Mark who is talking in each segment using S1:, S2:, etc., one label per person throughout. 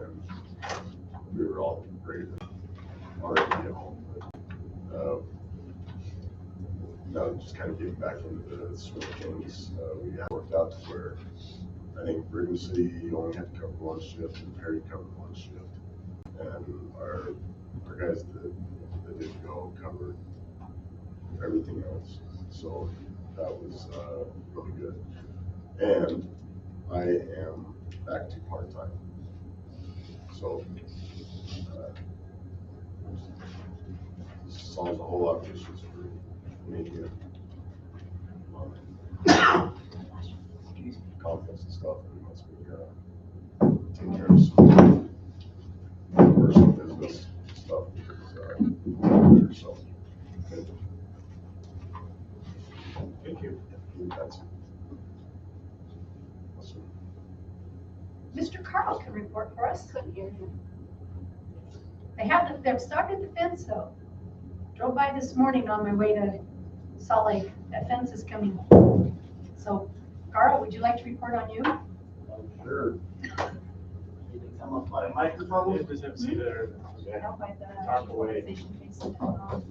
S1: and we were all ready to already get home. But, now just kind of getting back into the swing of things, we have worked out to where I think Brigham City only had to cover one shift and Perry covered one shift. And our guys that didn't go covered everything else. So that was really good. And I am back to part-time. So solves a whole lot of issues for me here. Conference and stuff, and lets me take care of some personal business stuff because so. Thank you. That's it. Awesome.
S2: Mr. Carl can report for us.
S3: Couldn't hear him.
S2: They've started the fence though. Drove by this morning on my way to Salt Lake. That fence is coming. So, Carl, would you like to report on you?
S4: Sure. You can come up by a microphone.
S5: It doesn't see there.
S2: Out by the
S5: Talk away.
S2: organization facing down.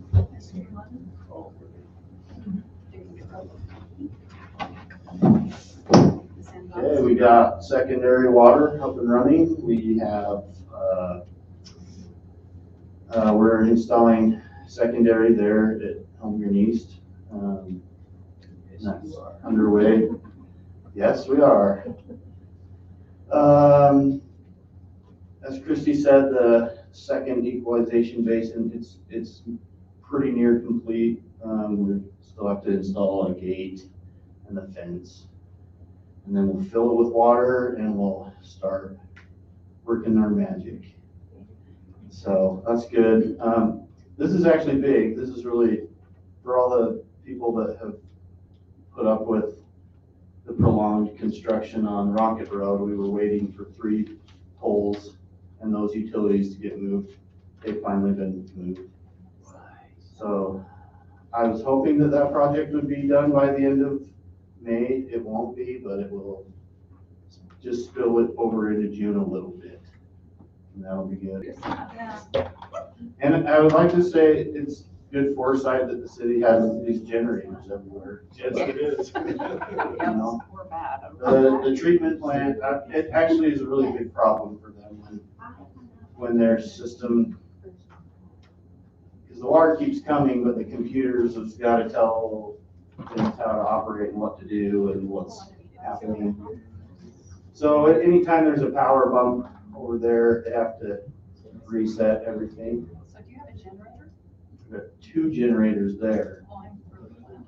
S1: Oh,
S4: Okay, we got secondary water up and running. We have, we're installing secondary there at Home East. That's underway. Yes, we are. As Christy said, the second equalization basin, it's pretty near complete. We still have to install a gate and the fence. And then we'll fill it with water and we'll start working our magic. So that's good. This is actually big. This is really for all the people that have put up with the prolonged construction on Rocket Road. We were waiting for 3 poles and those utilities to get moved. They've finally been moved. So I was hoping that that project would be done by the end of May. It won't be, but it will just spill it over into June a little bit. And that'll be good. And I would like to say it's good foresight that the city has these generators everywhere.
S5: Yes, it is.
S4: You know?
S3: We're bad.
S4: The treatment plant, it actually is a really big problem for them when their system, because the water keeps coming, but the computers have got to tell things how to operate and what to do and what's happening. So anytime there's a power bump over there, they have to reset everything.
S2: So do you have a generator?
S4: We've got 2 generators there.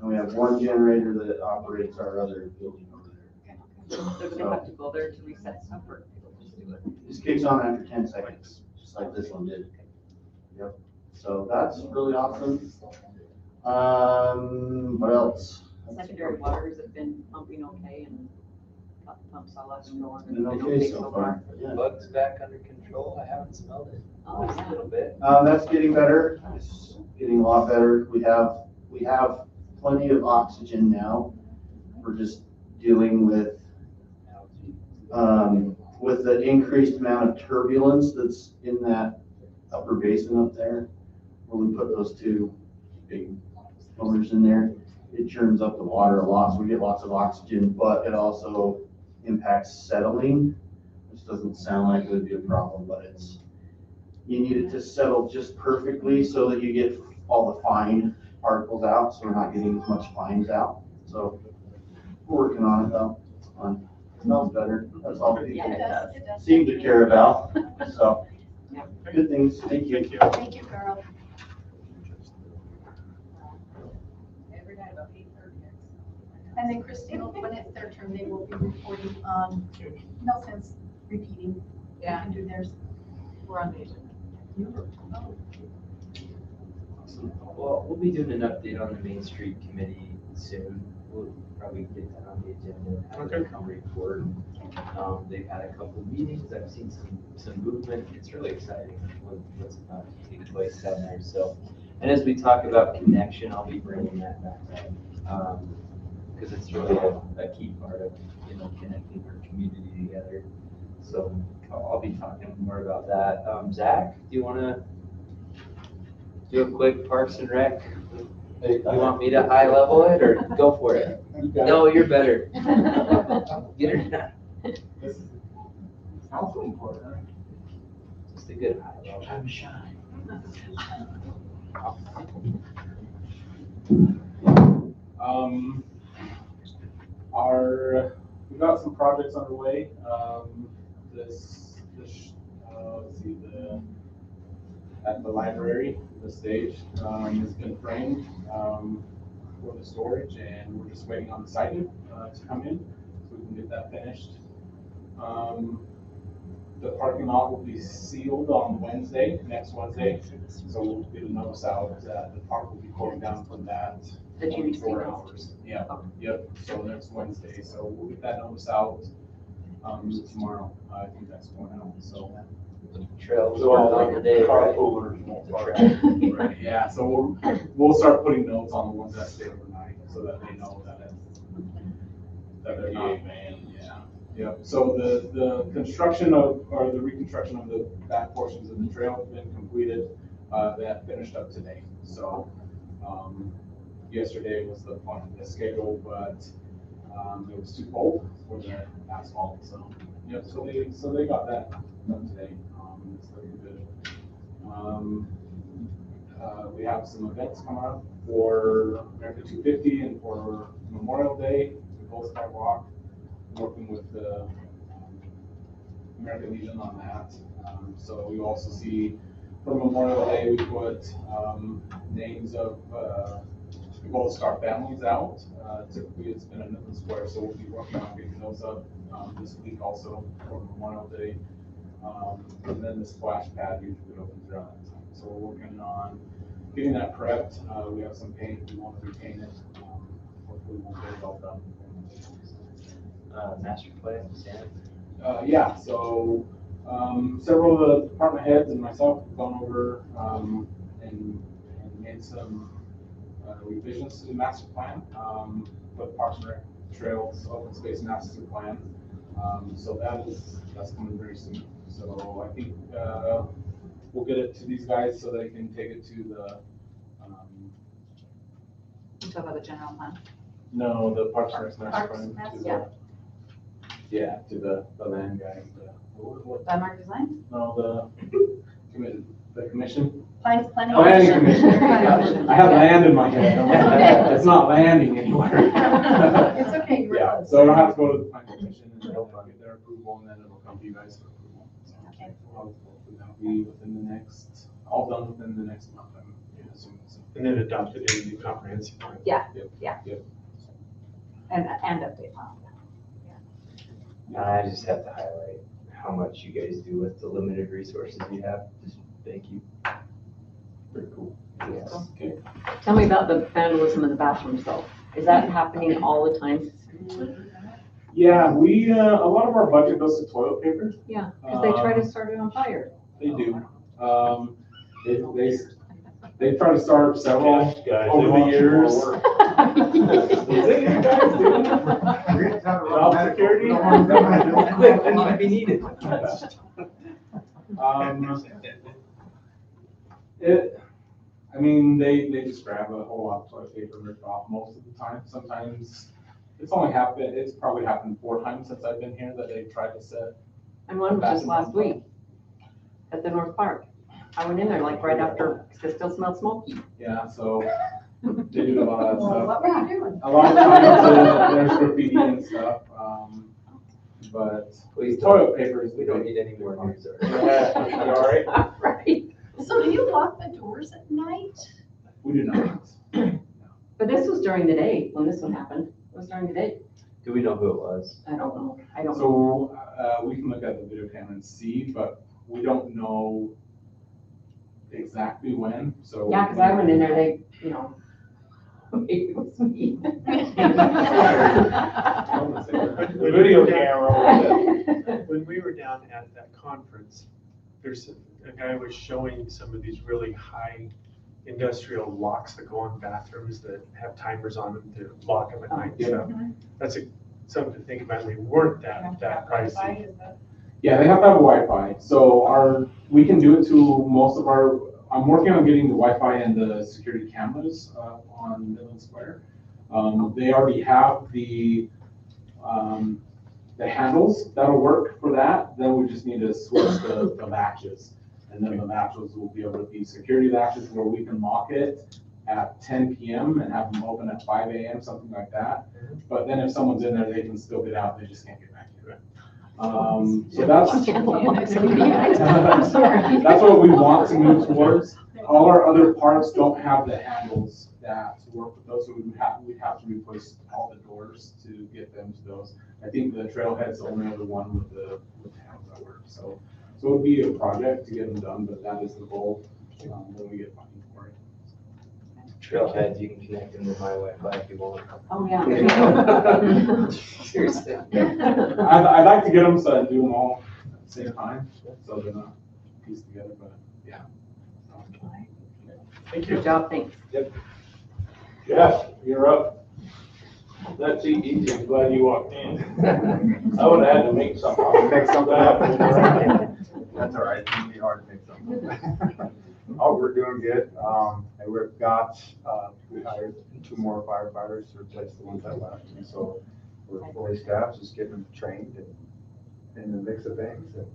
S4: And we have 1 generator that operates our other building over there.
S3: So do they have to go there to reset stuff or people just do it?
S4: This kicks on after 10 seconds, just like this one did. Yep. So that's really awesome. What else?
S3: Secondary waters have been pumping okay and got the pumps all up and going.
S4: Been okay so far. Yeah.
S5: Bugs back under control. I haven't smelled it.
S3: Oh,
S5: Just a little bit.
S4: That's getting better. It's getting a lot better. We have plenty of oxygen now. We're just dealing with the increased amount of turbulence that's in that upper basin up there. When we put those 2 big motors in there, it churns up the water a lot, so we get lots of oxygen, but it also impacts settling, which doesn't sound like it would be a problem, but you need it to settle just perfectly so that you get all the fine particles out, so we're not getting as much fines out. So we're working on it though. It's fun. It smells better. That's all people
S2: Yeah, it does.
S4: seem to care about. So good things. Thank you.
S2: Thank you, Carl. And then Christine, when it's their turn, they will be reporting on, no sense repeating.
S3: Yeah.
S2: They can do theirs.
S3: We're on the agenda.
S6: Well, we'll be doing an update on the Main Street Committee soon. We'll probably get that on the agenda. Have
S5: Okay.
S6: them report. They've had a couple meetings. I've seen some movement. It's really exciting what's about to take place down there. So, and as we talk about connection, I'll be bringing that back up. Because it's really a key part of, connecting our community together. So I'll be talking more about that. Zach, do you wanna do a quick Parks and Rec? You want me to high level it or go for it? No, you're better. Get her done.
S5: Sounds important.
S6: Just a good high level.
S5: Time to shine. We've got some projects underway. Let's see, at the library, the stage, has been framed, for the storage, and we're just waiting on the siding, to come in, so we can get that finished. The parking lot will be sealed on Wednesday, next Wednesday, so we'll get a notice out that the park will be closing down for that.
S3: The GBC
S5: 24
S3: notice.
S5: hours. Yeah, yep, so next Wednesday, so we'll get that notice out, tomorrow, I think that's going out, so.
S6: Trails
S5: So all
S6: on the day, right?
S5: Carpoolers. Right, yeah, so we'll start putting notes on the ones that stay overnight, so that they know that they're not banned, yeah. Yep, so the construction or the reconstruction of the back portions of the trail has been completed, that finished up today, so, yesterday was the schedule, but, it was too cold for the asphalt, so, yep, so they got that done today, it's looking good. We have some events coming up for America 250 and for Memorial Day, the Gold Sky Walk, working with the American Legion on that. So we also see for Memorial Day, we put names of the Gold Star families out. Typically, it's been in Midland Square, so we'll be working on getting those up this week also for Memorial Day. And then the splash pad usually opens around that time. So we're working on getting that prepped. We have some paint, we want to repaint it. Hopefully we'll get it all done.
S6: Master plan, Sam?
S5: Yeah, so several of the department heads and myself have gone over and made some revisions to the master plan for the Parks and Rec Trails Open Space Master Plan. So that's coming very soon. So I think we'll get it to these guys so they can take it to the
S3: You talk about the general plan.
S5: no, the Parks and Rec Master
S2: Parks
S5: Plan.
S2: Master,
S5: To
S3: yeah.
S5: Yeah, to the land guys.
S3: Landmark design?
S5: No, the commission.
S2: Planning.
S5: Planning commission. I have land in my head. I'm like, it's not landing anywhere.
S2: It's okay, you were
S5: Yeah,
S2: close.
S5: so it'll have to go to the planning commission and they'll get their approval and then it'll come to you guys for approval. So
S2: Okay.
S5: hopefully that'll be within the next, all done within the next month, I'm assuming. So,
S7: And then adopted into the comprehensive plan.
S3: Yeah,
S5: yep,
S3: yeah.
S5: yep.
S3: and update plan.
S6: I just have to highlight how much you guys do with the limited resources you have. Just thank you.
S5: Very cool.
S6: Yes.
S5: Okay.
S3: Tell me about the vandalism in the bathrooms though. Is that happening all the time?
S5: Yeah, we, a lot of our budget goes to toilet paper.
S3: Yeah, because they try to start it on fire.
S5: They do. They try to start several
S7: Gosh, guys,
S5: over
S7: they
S5: the
S7: want some
S5: years.
S7: more work.
S5: Is it you guys doing it? Job security?
S6: Quick, that might be needed.
S5: I mean, they just grab a whole lot of toilet paper and rip it off most of the time. Sometimes it's probably happened 4 times since I've been here that they tried to set.
S3: And one was just last week at the North Park. I went in there like right after, because it still smelled smoky.
S5: Yeah, so they do a lot of that
S2: Well,
S5: stuff.
S2: what were you doing?
S5: A lot of times there's graffiti and stuff, but
S6: Please don't.
S5: toilet paper is.
S6: We don't need any more news.
S5: Yeah, you all right?
S3: Right.
S2: So do you lock the doors at night?
S5: We do not.
S3: But this was during the day when this one happened. It was during the day.
S6: Do we know who it was?
S3: I don't know. I don't know.
S5: So, we can look at the video camera and see, but we don't know exactly when, so.
S3: Yeah, because I went in there, they, you know, it was me.
S7: The video camera, when we were down at that conference, there's a guy was showing some of these really high industrial locks that go on bathrooms that have timers on them to lock them at night.
S5: Yeah.
S7: So that's something to think about. They weren't that pricey.
S5: Yeah, they have to have Wi-Fi. So we can do it to most of I'm working on getting the Wi-Fi and the security cameras on Midland Square. They already have the handles that'll work for that. Then we just need to switch the matches. And then the matches will be able to be security latches where we can lock it at 10 p.m. and have them open at 5 a.m., something like that. But then if someone's in there, they can still get out, they just can't get back in. So that's what we want to move towards. All our other parks don't have the handles that work with those, so we'd have to replace all the doors to get them to those. I think the Trailhead's the only other one with the handles that work. So it would be a project to get them done, but that is the goal when we get funding for it.
S6: Trailheads, you can connect them to my Wi-Fi if you want.
S3: Oh, yeah.
S6: Seriously.
S5: I'd like to get them so I do them all at the same time, so they're not pieced together, but yeah.
S7: Thank you.
S3: Good job, thanks.
S8: Jeff, you're up. That's easy, I'm glad you walked in. I would have had to make something.
S1: Make something up. That's all right, it'd be hard to make something. Oh, we're doing good. And we hired 2 more firefighters to replace the ones that left. And so we're fully staffed, just getting them trained and in the mix of things. And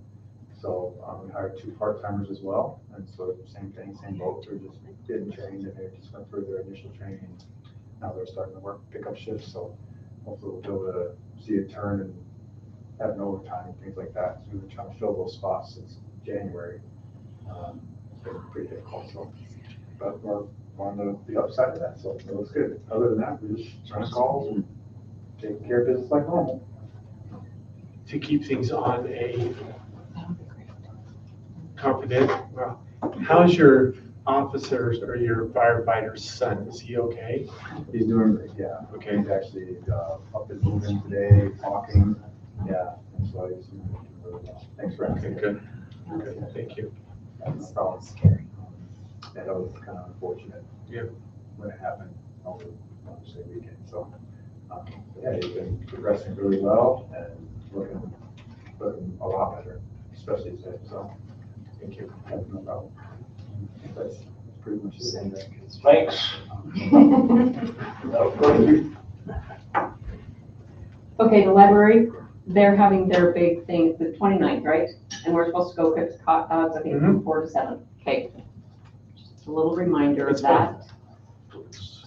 S1: so we hired 2 part-timers as well. And so same thing, same boat. They're just getting trained and they just went through their initial training. Now they're starting to work pickup shifts. So hopefully we'll be able to see a turn and have an overtime and things like that. So we've been trying to fill those spots since January. It's been pretty difficult, so, but we're on the upside of that, so it looks good. Other than that, we're just running calls and taking care of business like normal.
S7: To keep things on a confidential, well, how's your officers or your firefighter's son? Is he okay?
S1: He's doing great, yeah.
S7: Okay.
S1: He's actually up and moving today, talking, yeah, and so he's doing really well. Thanks for
S7: Okay,
S1: asking.
S7: good. Good, thank you.
S1: That's no problem. Scary. Yeah, that was kind of unfortunate.
S7: Yeah.
S1: When it happened over the weekend, so, yeah, he's been progressing really well and looking a lot better, especially today, so.
S7: Thank you.
S1: No problem. That's pretty much it.
S8: Thanks.
S3: Okay, the library, they're having their big thing, it's the 29th, right? And we're supposed to go get hot dogs, I think, from 4 to 7. Okay. Just a little reminder of
S7: That's
S3: that.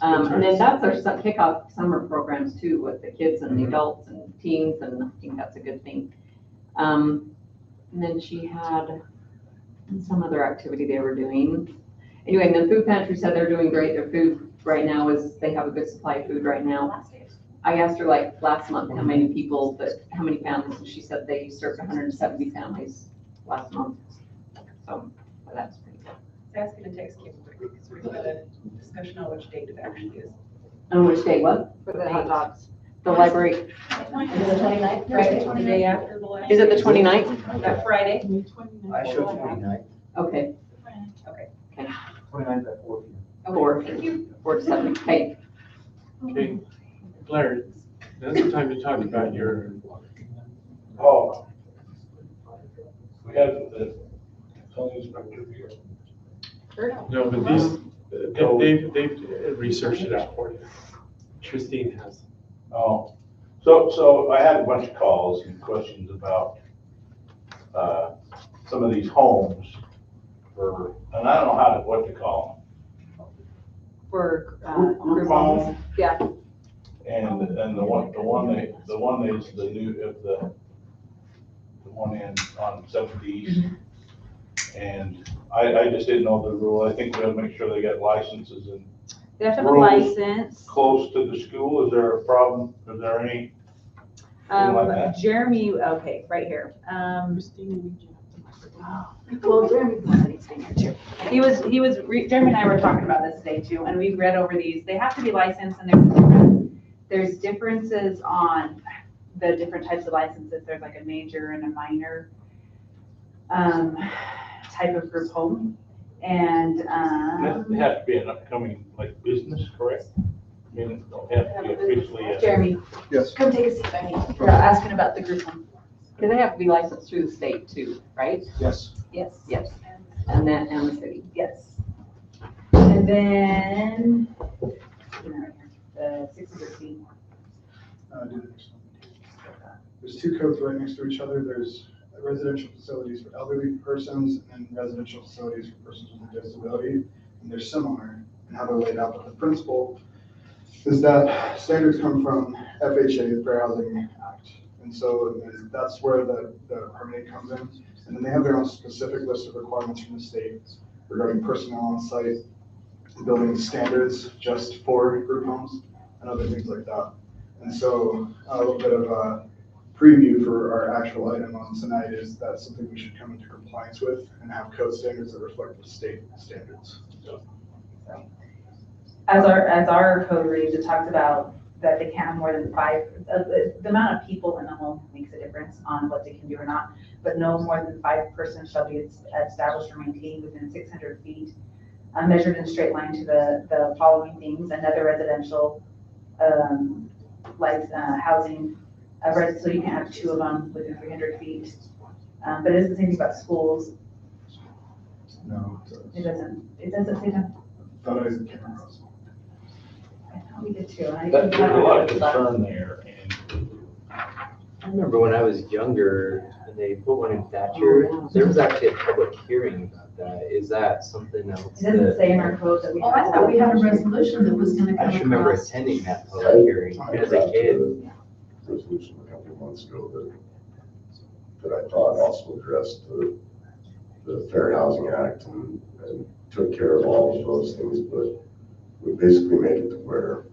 S3: And then that's our kickoff summer programs too, with the kids and the adults and teens, and I think that's a good thing. And then she had some other activity they were doing. Anyway, and the food pantry said they're doing great. Their food right now they have a good supply of food right now. I asked her like last month how many families, and she said they served 170 families last month. So that's pretty good.
S9: That's gonna text Kim quickly, because we've got a discussion on which date it actually is.
S3: On which day, what?
S9: For the hot dogs.
S3: The library,
S2: Is it the 29th?
S9: Friday, the day after the last.
S3: is it the 29th?
S9: That Friday?
S10: I showed 29.
S3: Okay.
S10: 29 at 4 p.m.
S3: 4,
S9: Thank you.
S3: 4 to 7, okay.
S7: Okay, Blair, now's the time to talk about your,
S8: Oh. We have the zoning inspector here.
S7: no, but they've researched it out for you. Christine has.
S8: Oh, so I had a bunch of calls and questions about some of these homes and I don't know what to call
S3: For,
S8: them. Group home.
S3: Yeah.
S8: And the one is the new, the one on 70 East. And I just didn't know the rule. I think we gotta make sure they got licenses and
S9: They have to have a
S8: Rules.
S9: license.
S8: close to the school. Is there a problem? Is there any? like that?
S9: Jeremy, okay, right here. Well, Jeremy, somebody's sitting here too. Jeremy and I were talking about this today too, and we read over these. They have to be licensed, and there's differences on the different types of licenses. There's like a major and a minor type of group home. And
S8: It has to be an upcoming business, correct? I mean, it don't have to be officially.
S9: Jeremy,
S1: Yes.
S9: come take a seat by me. We're asking about the group home.
S3: Because they have to be licensed through the state too, right?
S8: Yes.
S9: Yes.
S3: Yes. And then, and the city.
S9: Yes. And then, the 600 feet.
S11: There's two codes right next to each other. There's residential facilities for elderly persons and residential facilities for persons with a disability. And they're similar in how they're laid out, but the principle is that standards come from FHA, the Fair Housing Act. And so and that's where the permitting comes in. And then they have their own specific list of requirements from the state regarding personnel on site, building standards just for group homes and other things like that. And so a little bit of a preview for our actual item on tonight is that's something we should come into compliance with and have code standards that reflect the state standards.
S9: As our code reads, it talks about that they can't have more than 5, the amount of people in the home makes a difference on what they can do or not, but no more than 5 persons shall be established or maintained within 600 feet, measured in a straight line to the following things: another residential, housing, so you can have 2 of them within 300 feet. But it doesn't say anything about schools.
S11: No.
S9: It doesn't say that.
S11: Thought I came across.
S9: I thought we did too. and I
S8: There's
S9: couldn't
S8: a lot of
S9: find it.
S8: concern there, and
S6: I remember when I was younger, and they put one in Thatcher, there was actually a public hearing about that. Is that something else?
S9: It doesn't
S6: that-
S9: say in our code that we
S2: Oh,
S9: have.
S2: I thought we had a resolution that was gonna
S6: I
S2: come
S6: just remember
S2: across.
S6: attending that public hearing as a kid.
S1: Resolution a couple of months ago that I thought also addressed the Fair Housing Act and took care of all of those things, but we basically made it to where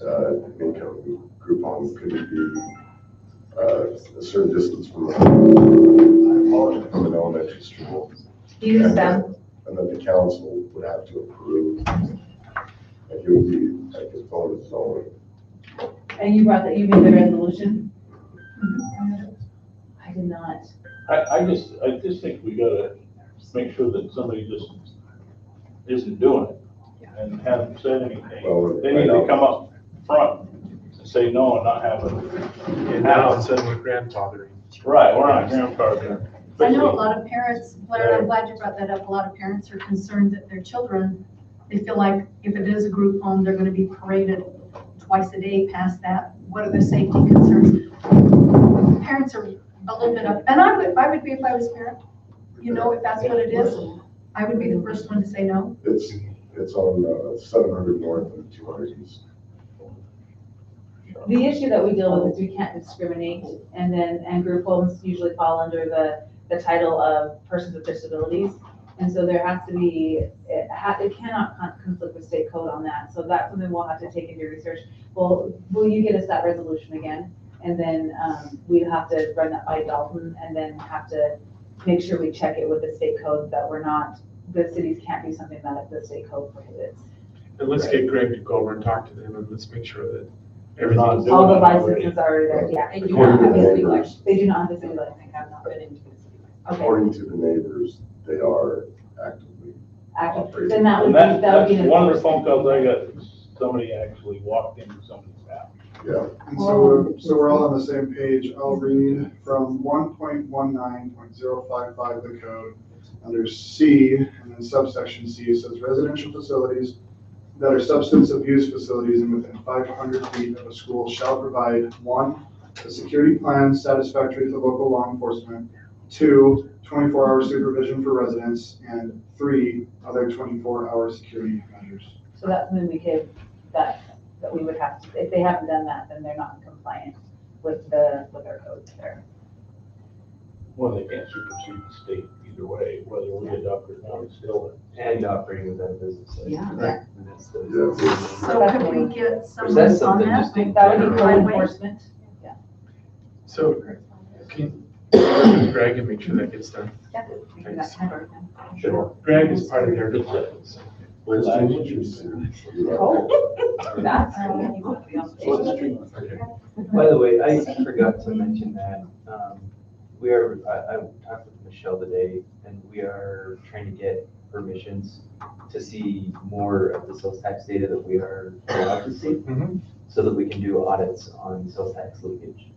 S1: an income group home couldn't be a certain distance from an elementary school.
S9: Use them.
S1: And that the council would have to approve. And it would be like its own zone.
S9: And you brought that, you made the resolution? I did not.
S8: I just think we gotta make sure that somebody just isn't doing it and haven't said anything.
S1: Well,
S8: They need to come up front and say no and not have a,
S7: And now all of a sudden we're grandfathering.
S8: right, we're not grandfathering.
S2: I know a lot of parents, Blair, I'm glad you brought that up. A lot of parents are concerned that their children, they feel like if it is a group home, they're gonna be paraded twice a day past that. What are the safety concerns? Parents are a little bit up, and I would be if I was a parent. You know, if that's what it is, I would be the first one to say no.
S1: It's on 700 North and 200 East.
S9: The issue that we deal with is we can't discriminate, and group homes usually fall under the title of persons with disabilities. And so there has to be, it cannot conflict with state code on that. So that's something we'll have to take into research. Will you get us that resolution again? And then we'd have to run that by Dalton and then have to make sure we check it with the state code that we're not, the cities can't do something that the state code prohibits.
S7: And let's get Greg to go over and talk to them and let's make sure that
S8: They're not
S7: everything's.
S8: doing
S9: All the
S8: it already.
S9: licenses are already there, yeah.
S3: They do not have a city license.
S9: They do not have the city license.
S3: Have not been into the city license.
S9: Okay.
S1: According to the neighbors, they are actively
S9: Active.
S1: operating.
S9: Then that would
S8: And
S9: be, that would be.
S8: that's
S9: an
S8: one of the
S9: enforcement.
S8: phone calls I got, somebody actually walked into somebody's house.
S1: Yeah,
S11: And so we're all on the same page. I'll read from 1.19.055 of the code under C, and then subsection C, it says residential facilities that are substance abuse facilities and within 500 feet of a school shall provide 1, a security plan satisfactory to local law enforcement, 2, 24-hour supervision for residents, and 3, other 24-hour security measures.
S9: So that's when we could, that we would have to, if they haven't done that, then they're not compliant with our codes there.
S8: Well, they can't supersede the state either way, whether we adopt it or not, it's still.
S6: And operating without a business license.
S3: Yeah.
S6: And that's the-
S1: Yeah.
S2: So could we get someone
S6: that's
S2: on
S6: something
S2: that?
S6: just in
S9: That would be
S6: general.
S9: code enforcement.
S7: So can you Greg and make sure that gets done?
S9: Yeah, we can do that kind of thing.
S6: Sure.
S7: Greg is part of their department. So.
S1: Christine, what's your city?
S9: That's.
S7: Okay.
S6: By the way, I forgot to mention that, I talked with Michelle today, and we are trying to get permissions to see more of the sales tax data that we are allowed to see,
S7: Mhm.
S6: so that we can do audits on sales tax leakage.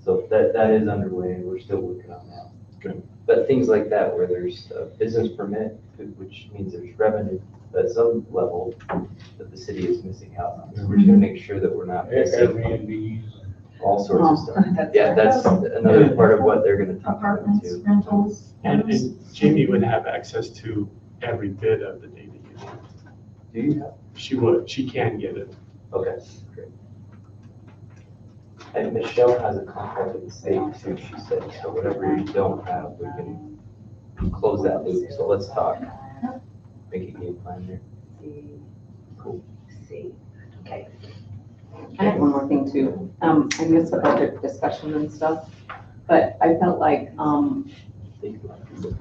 S6: So that is underway, and we're still working on that.
S7: Good.
S6: But things like that, where there's a business permit, which means there's revenue at some level that the city is missing out on. So we're just gonna make sure that we're not missing
S8: Airbnbs.
S6: all sorts of stuff.
S9: That's
S6: Yeah, that's another part of what they're gonna talk about
S2: Apartments,
S6: too.
S2: rentals.
S7: And Jamie would have access to every bit of the data you need.
S6: Do you have?
S7: She would, she can get it.
S6: Okay, great. And Michelle has a contract with the state too, she said, so whatever you don't have, we can close that loop, so let's talk. Make a game plan there. Cool.
S9: See, okay.
S3: I have one more thing too. I missed the budget discussion and stuff, but I felt like,
S6: Think about it.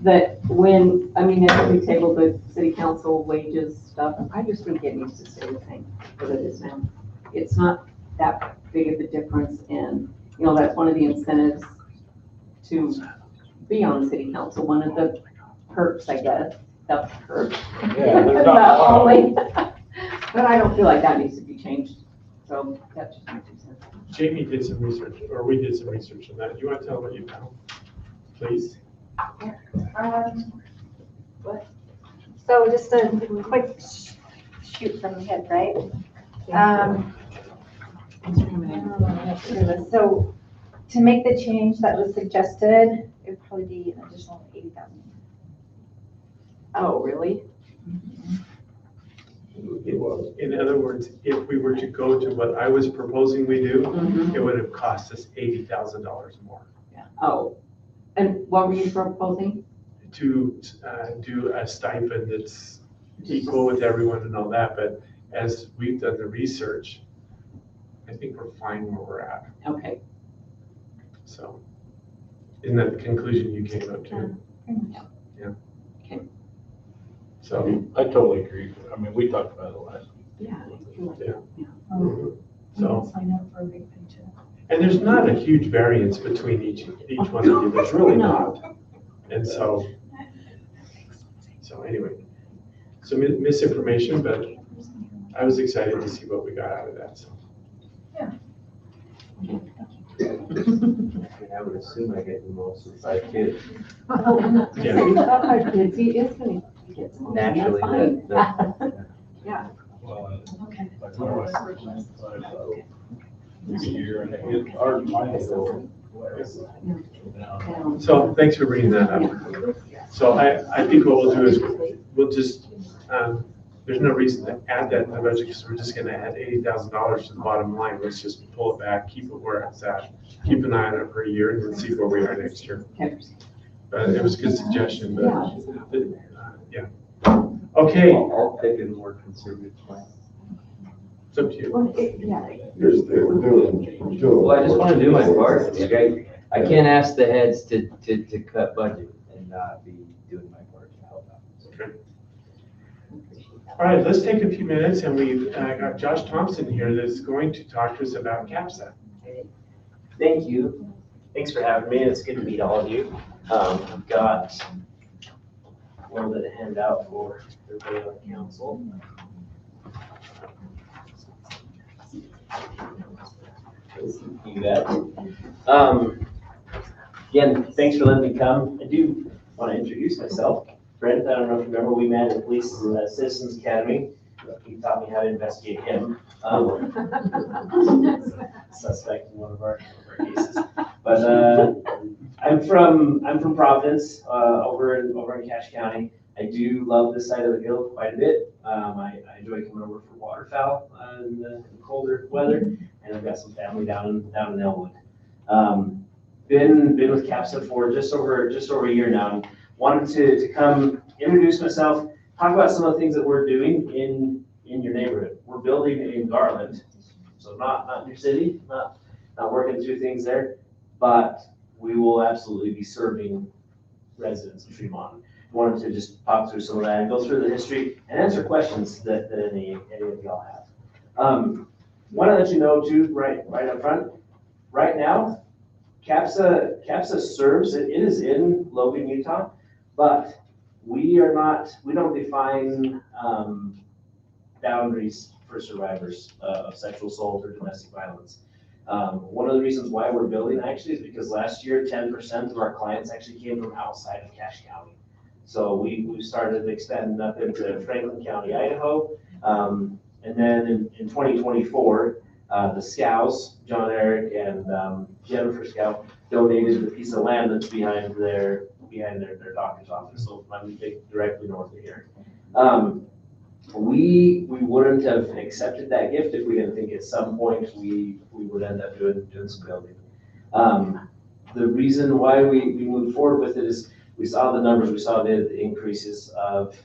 S3: that when, I mean, as we tabled the city council wages stuff, I just think it needs to stay the same as it is now. It's not that big of a difference in, you know, that's one of the incentives to be on city council, one of the perks, I guess, the perk.
S8: Yeah, there's not
S3: Not
S8: a lot of
S3: only, but I don't feel like that needs to be changed, so that's just my 2 cents.
S7: Jamie did some research, or we did some research on that. Do you want to tell what you found? Please.
S12: So just a quick shoot from the hip, right? So to make the change that was suggested, it would probably be an additional 80,000.
S3: Oh, really?
S7: In other words, if we were to go to what I was proposing we do,
S3: Mhm.
S7: it would have cost us $80,000 more
S3: Oh, and what were you proposing?
S7: to do a stipend that's equal with everyone and all that, but as we've done the research, I think we're fine where we're at,
S3: Okay,
S7: so. Isn't that the conclusion you came up to? Yeah.
S3: Okay.
S7: So,
S8: I totally agree. I mean, we talked about it last week.
S7: Yeah.
S2: Oh,
S7: so,
S2: sign up for a big paycheck.
S7: and there's not a huge variance between each one of you, there's really
S3: No.
S7: not. And so anyway, so misinformation, but I was excited to see what we got out of that, so.
S6: I mean, I would assume I get the most with 5 kids.
S7: Yeah.
S3: He's got 5 kids, he is gonna get some.
S6: Naturally,
S3: That's fine.
S8: Well,
S2: Okay.
S8: like my wife, this year, and it's hard to find it.
S7: So thanks for bringing that up. So I think what we'll do is we'll just, there's no reason to add that in the budget because we're just gonna add $80,000 to the bottom line. Let's just pull it back, keep it where it's at, keep an eye on it for a year and then see where we are next year.
S3: Okay.
S7: But it was a good suggestion, but,
S3: Yeah.
S7: yeah. Okay,
S6: I'll pick a more conservative plan.
S7: it's up to you.
S3: Well, yeah.
S1: We're doing.
S6: Well, I just want to do my part. I can't ask the heads to cut budget and not be doing my part to help out. So,
S7: Okay. All right, let's take a few minutes and we've got Josh Thompson here that's going to talk to us about CAPSA.
S13: Thank you. Thanks for having me. It's good to meet all of you. I've got a little bit of handout for everybody on the council. You bet. Again, thanks for letting me come. I do want to introduce myself. Brent, I don't know if you remember, we met at Police Citizens Academy. He taught me how to investigate him. Suspect in one of our cases. But I'm from Providence, over in Cache County. I do love this side of the hill quite a bit. I enjoy coming over for waterfowl in the colder weather, and I've got some family down in Elwood. Been with CAPSA for just over a year now, and wanted to come introduce myself, talk about some of the things that we're doing in your neighborhood. We're building in Garland, so not in your city, not working through things there, but we will absolutely be serving residents of Fremont. Wanted to just talk through some of that and go through the history and answer questions that any of y'all have. Want to let you know too, right up front, right now, CAPSA serves, it is in Logan, Utah, but we don't define boundaries for survivors of sexual assault or domestic violence. One of the reasons why we're building actually is because last year, 10% of our clients actually came from outside of Cache County. So we started expanding up into Franklin County, Idaho. And then in 2024, the Scows, John Eric and Jennifer Scow, donated the piece of land that's behind their doctor's office. So I'm directly north of here. We wouldn't have accepted that gift if we didn't think at some point we would end up doing some building. The reason why we moved forward with it is we saw the numbers, we saw the increases of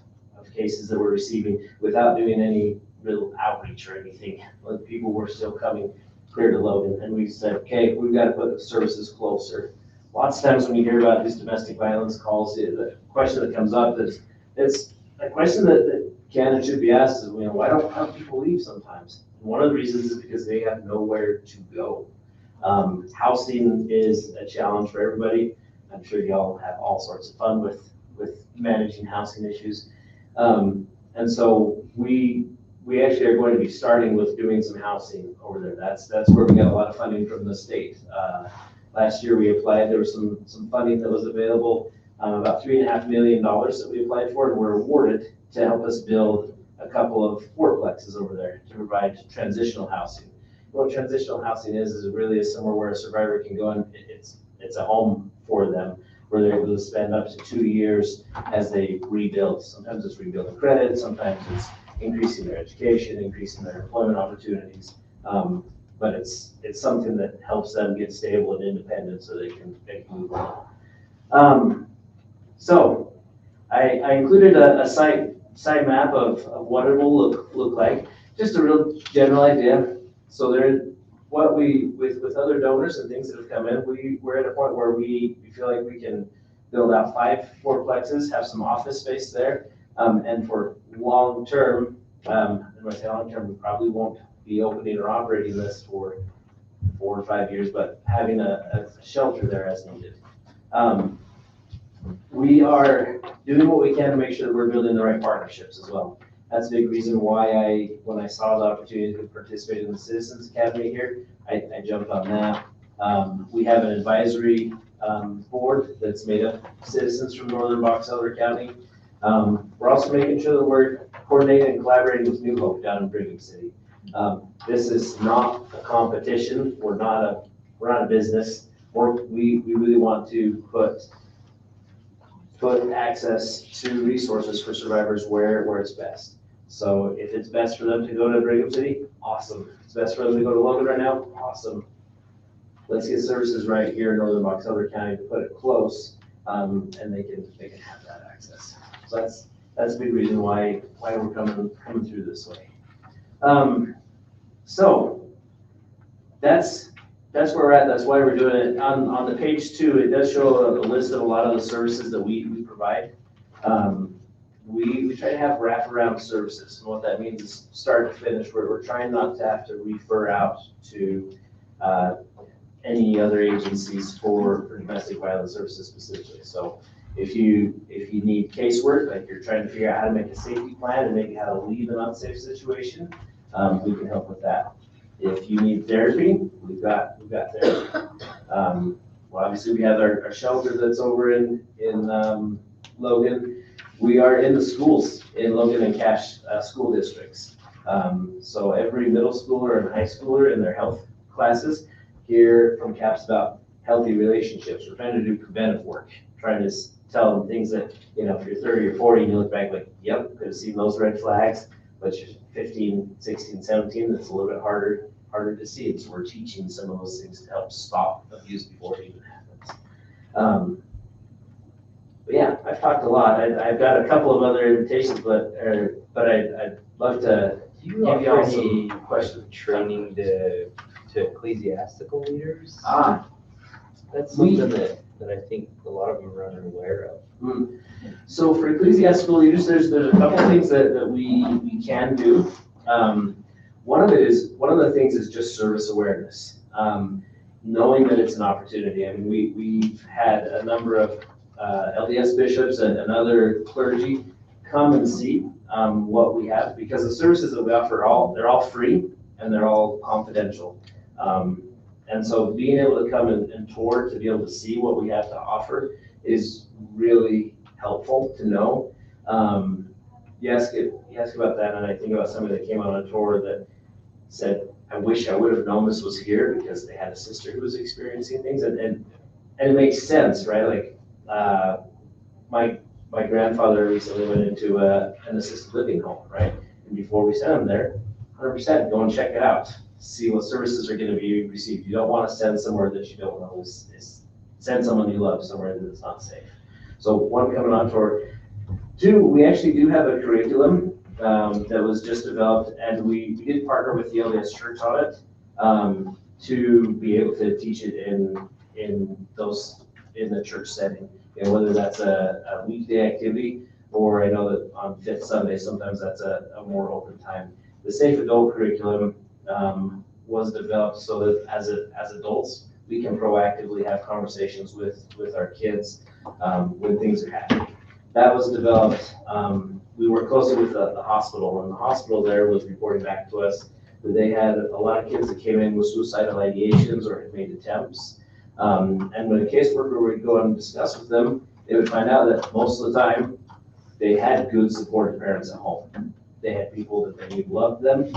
S13: cases that we're receiving without doing any real outreach or anything. Like people were still coming clear to Logan, and we said, okay, we've got to put the services closer. Lots of times when you hear about these domestic violence calls, the question that comes up is, it's a question that can and should be asked is, why don't people leave sometimes? And one of the reasons is because they have nowhere to go. Housing is a challenge for everybody. I'm sure y'all have all sorts of fun with managing housing issues. And so we actually are going to be starting with doing some housing over there. That's where we got a lot of funding from the state. Last year we applied, there was some funding that was available, about $3.5 million that we applied for and were awarded to help us build a couple of fourplexes over there to provide transitional housing. What transitional housing is really somewhere where a survivor can go and it's a home for them, where they're able to spend up to 2 years as they rebuild. Sometimes it's rebuilding credit, sometimes it's increasing their education, increasing their employment opportunities. But it's something that helps them get stable and independent so they can move on. So I included a side map of what it will look like, just a real general idea. So with other donors and things that have come in, we're at a point where we feel like we can build out 5 fourplexes, have some office space there, and for long term, and when I say long term, we probably won't be opening or operating this for 4 or 5 years, but having a shelter there as needed. We are doing what we can to make sure that we're building the right partnerships as well. That's a big reason why when I saw the opportunity to participate in the Citizens Academy here, I jumped on that. We have an advisory board that's made up of citizens from northern Box Elder County. We're also making sure that we're coordinating and collaborating with New Hope down in Brigham City. This is not a competition. We're not a business. We really want to put access to resources for survivors where it's best. So if it's best for them to go to Brigham City, awesome. If it's best for them to go to Logan right now, awesome. Let's get services right here in northern Box Elder County to put it close, and they can have that access. So that's a big reason why we're coming through this way. So that's where we're at. That's why we're doing it. On the page 2, it does show a list of a lot of the services that we provide. We try to have wraparound services. And what that means is start to finish. We're trying not to have to refer out to any other agencies for domestic violence services specifically. So if you need casework, like you're trying to figure out how to make a safety plan and maybe how to leave an unsafe situation, we can help with that. If you need therapy, we've got therapy. Well, obviously we have our shelter that's over in Logan. We are in the schools in Logan and Cache school districts. So every middle schooler and high schooler in their health classes hear from CAPS about healthy relationships. We're trying to do preventive work, trying to tell them things that, if you're 30 or 40 and you look back like, yep, could have seen those red flags, but you're 15, 16, 17, it's a little bit harder to see it. So we're teaching some of those things to help stop abuse before it even happens. But yeah, I've talked a lot. I've got a couple of other invitations, but I'd love to
S6: Do you
S13: give you
S6: offer
S13: all
S6: any
S13: some questions.
S6: training to ecclesiastical leaders? That's
S13: We-
S6: something that I think a lot of them are unaware of.
S13: So for ecclesiastical leaders, there's a couple of things that we can do. One of the things is just service awareness. Knowing that it's an opportunity. I mean, we've had a number of LDS bishops and other clergy come and see what we have, because the services that we offer they're all free and they're all confidential. And so being able to come and tour, to be able to see what we have to offer is really helpful to know. You ask about that, and I think about somebody that came on a tour that said, I wish I would have known this was here because they had a sister who was experiencing things, and it makes sense, right? Like, my grandfather recently went into an assisted living home, right? And before we sent him there, 100% go and check it out. See what services are gonna be received. You don't wanna send somewhere that you don't know send someone you love somewhere that's not safe. So one, coming on tour. Two, we actually do have a curriculum that was just developed, and we did partner with the LDS Church on it to be able to teach it in the church setting. You know, whether that's a weekday activity, or I know that on Fifth Sunday, sometimes that's a more open time. The Safe Adult curriculum was developed so that as adults, we can proactively have conversations with our kids when things are happening. That was developed, we worked closely with the hospital, and the hospital there was reporting back to us that they had a lot of kids that came in with suicidal ideations or had made attempts. And when a caseworker would go and discuss with them, they would find out that most of the time, they had good supportive parents at home. They had people that they knew loved them,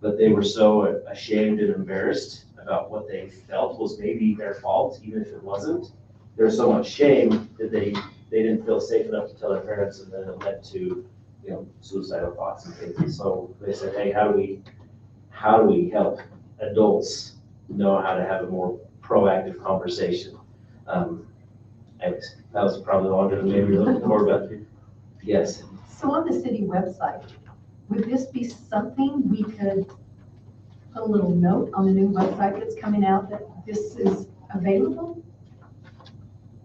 S13: but they were so ashamed and embarrassed about what they felt was maybe their fault, even if it wasn't. There was so much shame that they didn't feel safe enough to tell their parents, and then it led to, suicidal thoughts and things. And so they said, hey, how do we help adults know how to have a more proactive conversation? Anyways, that was probably longer than maybe you're looking for, but yes.
S2: So on the city website, would this be something we could put a little note on the new website that's coming out that this is available?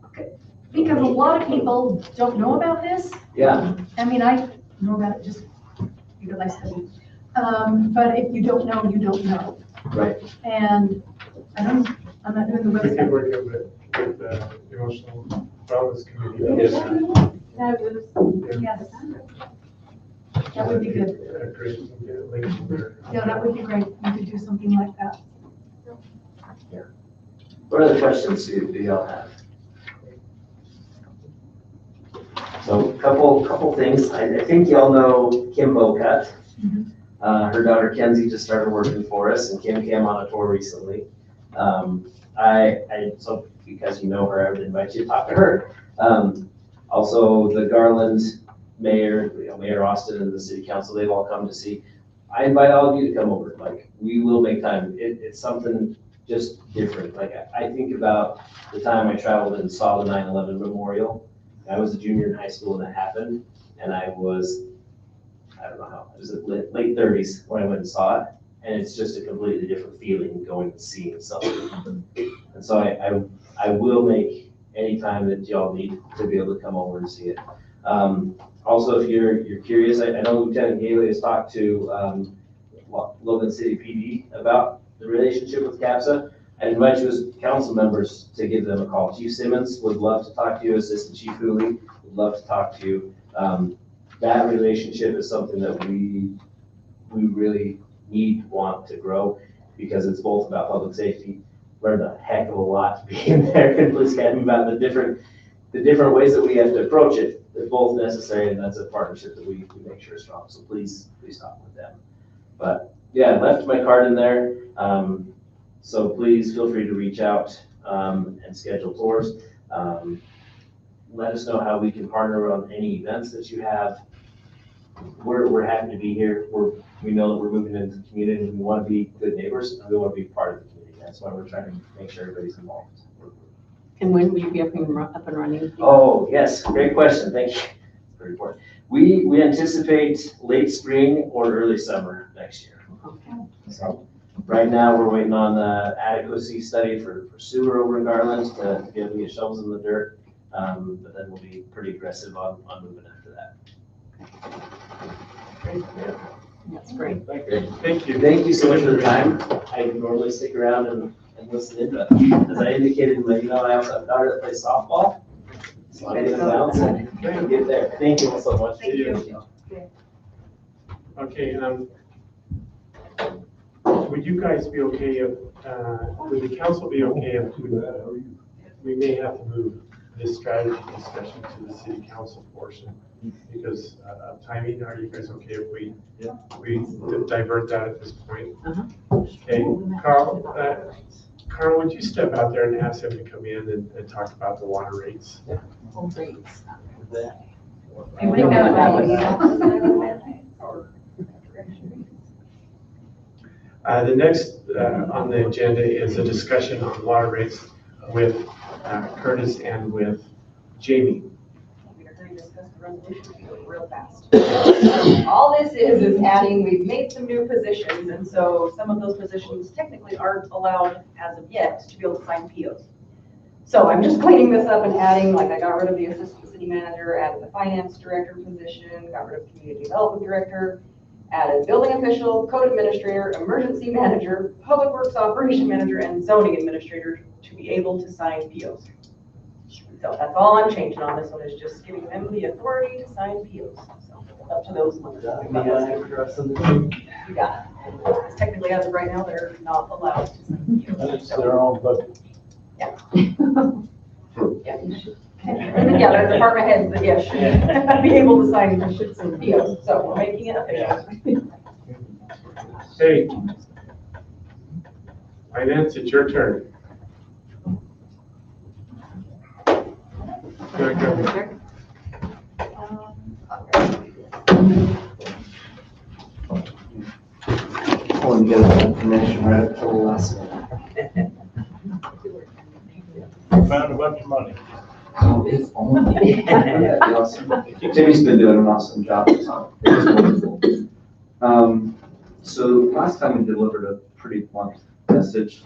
S2: Okay. Because a lot of people don't know about this.
S13: Yeah.
S2: I mean, I know about it just because I study. But if you don't know, you don't know.
S13: Right.
S2: And I'm not doing the
S7: We can
S2: website.
S7: work with the emotional wellness committee.
S13: Yes.
S2: Yes. That would be good.
S7: Great, we can get it linked there.
S2: Yeah, that would be great. We could do something like that.
S13: What other questions do y'all have? So couple things. I think y'all know Kim Bocut. Her daughter Kenzie just started working for us, and Kim came on a tour recently. So because you know her, I would invite you to talk to her. Also, the Garland mayor, Mayor Austin and the city council, they've all come to see. I invite all of you to come over. Like, we will make time. It's something just different. Like, I think about the time I traveled and saw the 9/11 memorial. I was a junior in high school when that happened, and I was, I don't know how, it was late 30s when I went and saw it, and it's just a completely different feeling going and seeing something. And so I will make any time that y'all need to be able to come over and see it. Also, if you're curious, I know Lieutenant Haley has talked to Logan City PD about the relationship with CAPSA. I invite you as council members to give them a call. Chief Simmons would love to talk to you. Assistant Chief Hooley would love to talk to you. That relationship is something that we really want to grow, because it's both about public safety. Learned a heck of a lot being there in Bliss Academy about the different ways that we have to approach it. They're both necessary, and that's a partnership that we make sure is strong. So please talk with them. But yeah, I left my card in there. So please feel free to reach out and schedule tours. Let us know how we can partner on any events that you have. We're happy to be here. We know that we're moving into the community, and we want to be good neighbors, and we want to be part of the community. That's why we're trying to make sure everybody's involved.
S3: And when will you be up and running?
S13: Oh, yes, great question. Thank you. Very important. We anticipate late spring or early summer next year.
S3: Okay.
S13: So right now, we're waiting on the adequacy study for sewer over in Garland to be able to get shovels in the dirt. But then we'll be pretty aggressive on moving after that.
S3: Great.
S13: Yeah.
S3: That's great.
S13: Great.
S7: Thank you.
S13: Thank you so much for the time. I normally stick around and listen in, but as I indicated, I also have a daughter that plays softball. So I need to bounce and get there. Thank you all so much.
S2: Thank you.
S7: Okay, would you guys be okay if, would the council be okay if we may have to move this strategy discussion to the city council portion? Because of timing, are you guys okay if we divert that at this point? Okay, Carl, would you step out there and ask him to come in and talk about the water rates?
S3: Rates.
S7: The next on the agenda is a discussion on water rates with Curtis and with Jamie.
S14: We are going to discuss the resolution real fast. All this is adding, we've made some new positions, and so some of those positions technically aren't allowed as of yet to be able to sign POs. So I'm just cleaning this up and adding, like I got rid of the assistant city manager, added the finance director position, got rid of community development director, added building official, code administrator, emergency manager, public works operation manager, and zoning administrator to be able to sign POs. So that's all I'm changing on this one, is just giving them the authority to sign POs. So up to those limits. You got it. Because technically, as of right now, they're not allowed to sign POs.
S8: It's their own budget.
S14: Yeah. Yeah, their department heads that, yeah, should be able to sign some POs, so we're making it official.
S7: Hey, Finance, it's your turn. Go ahead.
S4: I want to get that information right up to the last one.
S8: Found a bunch of money.
S4: Oh, if only. Yeah, it'd be awesome. Jimmy's been doing an awesome job. It's wonderful. So last time we delivered a pretty blunt message.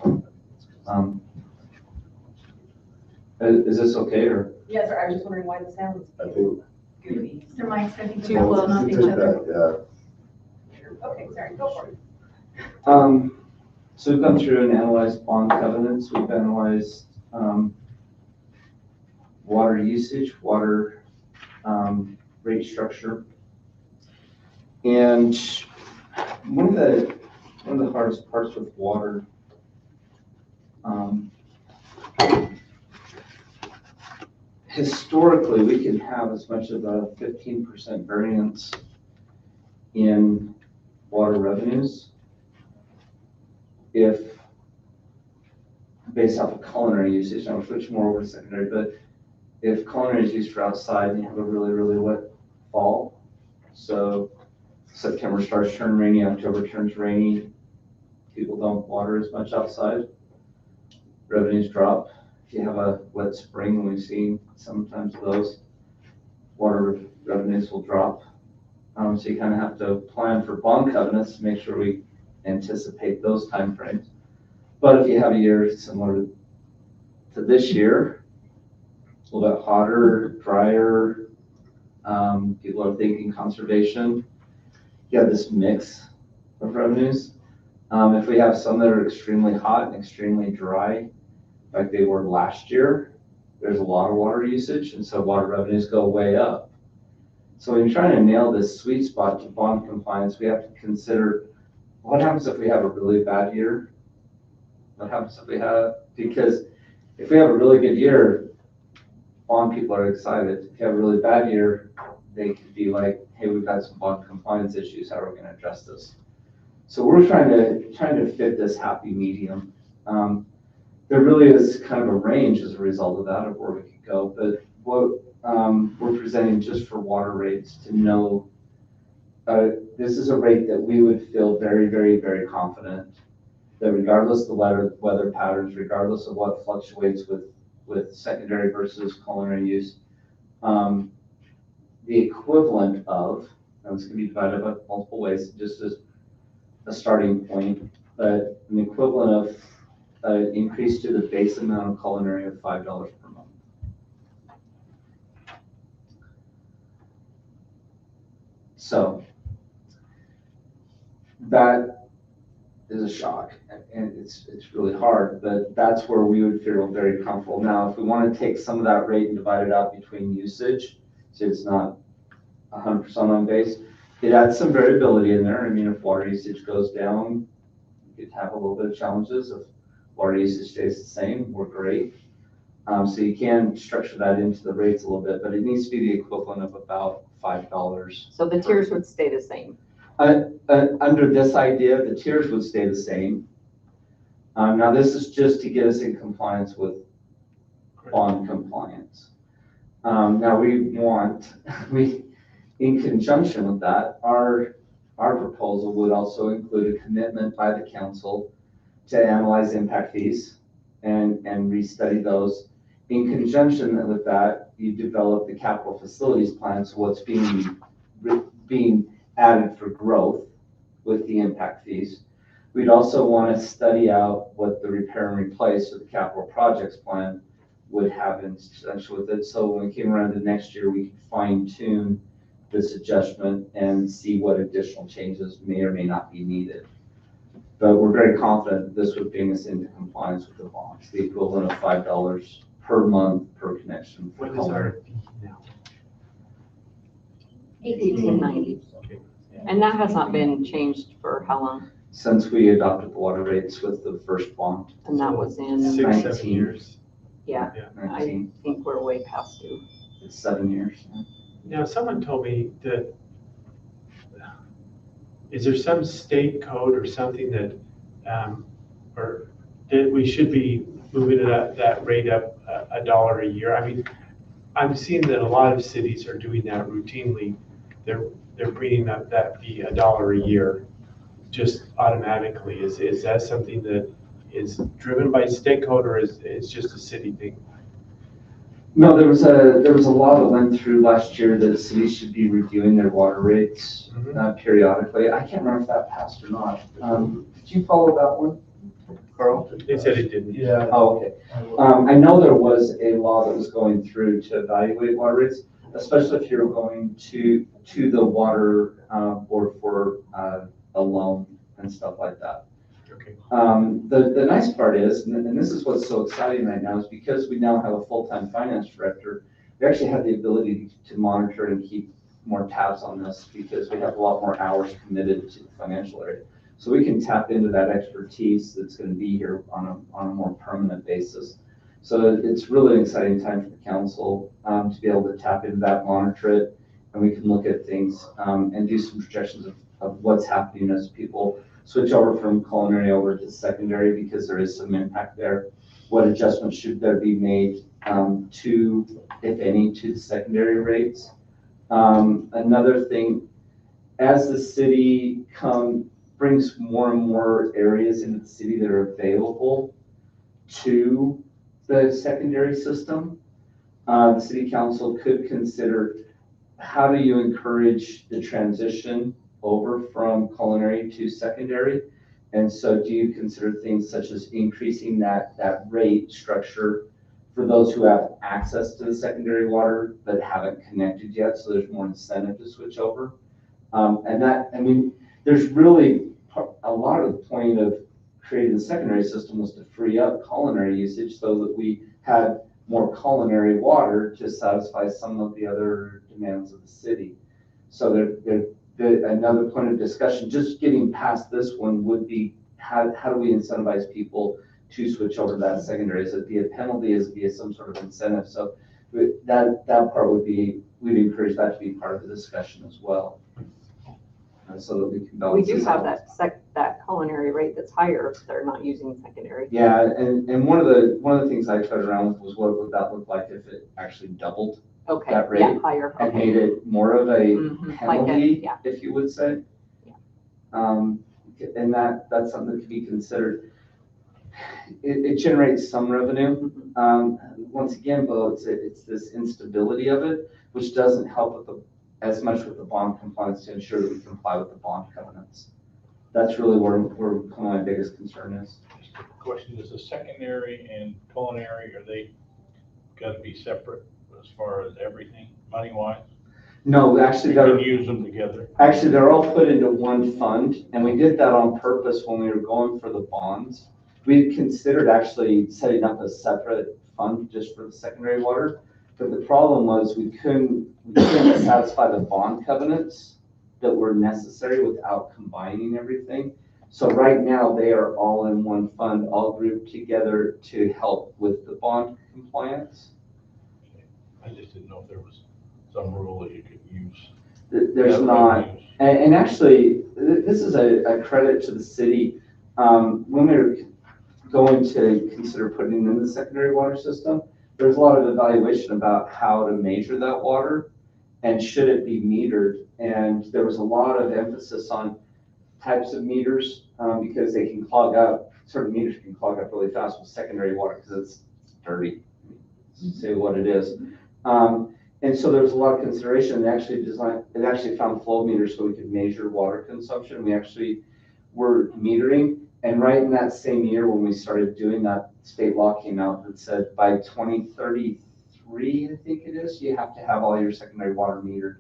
S4: Is this okay, or?
S14: Yes, sir, I was just wondering why the sound's
S1: I think.
S14: goofy.
S2: Their mics, I think,
S14: Too
S2: are
S14: close
S2: close to
S1: We
S2: each
S1: took
S2: other.
S1: that,
S14: Okay, sorry, go for it.
S4: So we've gone through and analyzed bond covenants. We've analyzed, water usage, water, rate structure. And one of the hardest parts with water, historically, we can have as much as a 15% variance in water revenues if, based off of culinary usage, and I'll switch more over to secondary, but if culinary is used for outside and you have a really, really wet fall, so September starts turning rainy, October turns rainy, people don't water as much outside, revenues drop. If you have a wet spring, and we've seen sometimes those, water revenues will drop. So you kind of have to plan for bond covenants to make sure we anticipate those timeframes. But if you have a year similar to this year, a little bit hotter, drier, people are thinking conservation, you have this mix of revenues. If we have some that are extremely hot and extremely dry, like they were last year, there's a lot of water usage, and so water revenues go way up. So when you're trying to nail this sweet spot to bond compliance, we have to consider what happens if we have a really bad year? What happens if we have, because if we have a really good year, bond people are excited. If you have a really bad year, they could be like, hey, we've got some bond compliance issues, how are we gonna address this? So we're trying to fit this happy medium. There really is kind of a range as a result of that of where we could go, but what we're presenting just for water rates to know, this is a rate that we would feel very, very, very confident that regardless of the weather patterns, regardless of what fluctuates with secondary versus culinary use, the equivalent of, and it's going to be divided up multiple ways, just as a starting point, but an equivalent of an increase to the base amount of culinary of $5 per month. So that is a shock, and it's really hard, but that's where we would feel very comfortable. Now, if we want to take some of that rate and divide it out between usage, so it's not 100% on base, it adds some variability in there. I mean, if water usage goes down,
S15: could have a little bit of challenges. If water usage stays the same, we're great. So you can structure that into the rates a little bit, but it needs to be the equivalent of about $5.
S3: So the tiers would stay the same.
S15: Under this idea, the tiers would stay the same. Now this is just to get us in compliance with bond compliance. Now in conjunction with that, our proposal would also include a commitment by the council to analyze impact fees and restudy those. In conjunction with that, you develop the capital facilities plan, so what's being added for growth with the impact fees. We'd also want to study out what the repair and replace of the capital projects plan would have in conjunction with it. So when we came around to next year, we could fine tune this adjustment and see what additional changes may or may not be needed. But we're very confident this would bring us into compliance with the bonds, the equivalent of $5 per month per connection.
S7: What is our fee now?
S3: 1890. And that has not been changed for how long?
S15: Since we adopted the water rates with the first bond.
S3: And that was in
S7: 6-7 years.
S3: Yeah, I
S15: 19.
S3: think we're way past due.
S15: It's 7 years.
S7: Now, someone told me that, is there some state code or something that, or that we should be moving that rate up $1 a year? I mean, I'm seeing that a lot of cities are doing that routinely. They're bringing up that fee $1 a year, just automatically. Is that something that is driven by state code, or is it's just a city thing?
S15: No, there was a law that went through last year that cities should be reviewing their water rates periodically. I can't remember if that passed or not. Did you follow that one, Carl?
S7: They said it didn't.
S11: Yeah.
S15: Oh, okay. I know there was a law that was going through to evaluate water rates, especially if you're going to the water board for a loan and stuff like that.
S7: Okay.
S15: The nice part is, and this is what's so exciting right now, is because we now have a full-time finance director, we actually have the ability to monitor and keep more tabs on this because we have a lot more hours committed to the financial area. So we can tap into that expertise that's going to be here on a more permanent basis. So it's really an exciting time for the council to be able to tap into that, monitor it, and we can look at things and do some projections of what's happening as people switch over from culinary over to secondary, because there is some impact there. What adjustments should there be made to, if any, to the secondary rates? Another thing, as the city brings more and more areas into the city that are available to the secondary system, the city council could consider, how do you encourage the transition over from culinary to secondary? And so do you consider things such as increasing that rate structure for those who have access to the secondary water but haven't connected yet, so there's more incentive to switch over? And that, I mean, there's really a lot of the point of creating the secondary system was to free up culinary usage so that we had more culinary water to satisfy some of the other demands of the city. So another point of discussion, just getting past this one, would be how do we incentivize people to switch over to that secondary? Is it via penalty? Is it via some sort of incentive? So that part would be, we'd encourage that to be part of the discussion as well. So that we can
S3: We
S15: balance
S3: do
S15: this
S3: have
S15: out.
S3: that culinary rate that's higher if they're not using secondary.
S15: Yeah, and one of the things I played around with was what would that look like if it actually doubled
S3: Okay,
S15: that rate
S3: yeah, higher.
S15: and
S3: Okay.
S15: made it more of a
S3: Mhm, like a-
S15: penalty,
S3: yeah.
S15: if you would say.
S3: Yeah.
S15: And that's something that could be considered. It generates some revenue. Once again, though, it's this instability of it, which doesn't help with as much with the bond compliance to ensure that we comply with the bond covenants. That's really where my biggest concern is.
S8: Question, is the secondary and culinary, are they gotta be separate as far as everything, money-wise?
S15: No, actually,
S8: You can use them together.
S15: Actually, they're all put into one fund, and we did that on purpose when we were going for the bonds. We considered actually setting up a separate fund just for the secondary water, but the problem was we couldn't satisfy the bond covenants that were necessary without combining everything. So right now, they are all in one fund, all grouped together to help with the bond compliance.
S8: I just didn't know if there was some rule that you could use.
S15: There's not, and actually, this is a credit to the city. When we were going to consider putting in the secondary water system, there's a lot of evaluation about how to measure that water and should it be metered. And there was a lot of emphasis on types of meters because they can clog up, certain meters can clog up really fast with secondary water because it's dirty, say what it is. And so there was a lot of consideration. It actually found flow meters so we could measure water consumption. We actually were metering. And right in that same year when we started doing that, state law came out that said by 2033, I think it is, you have to have all your secondary water metered.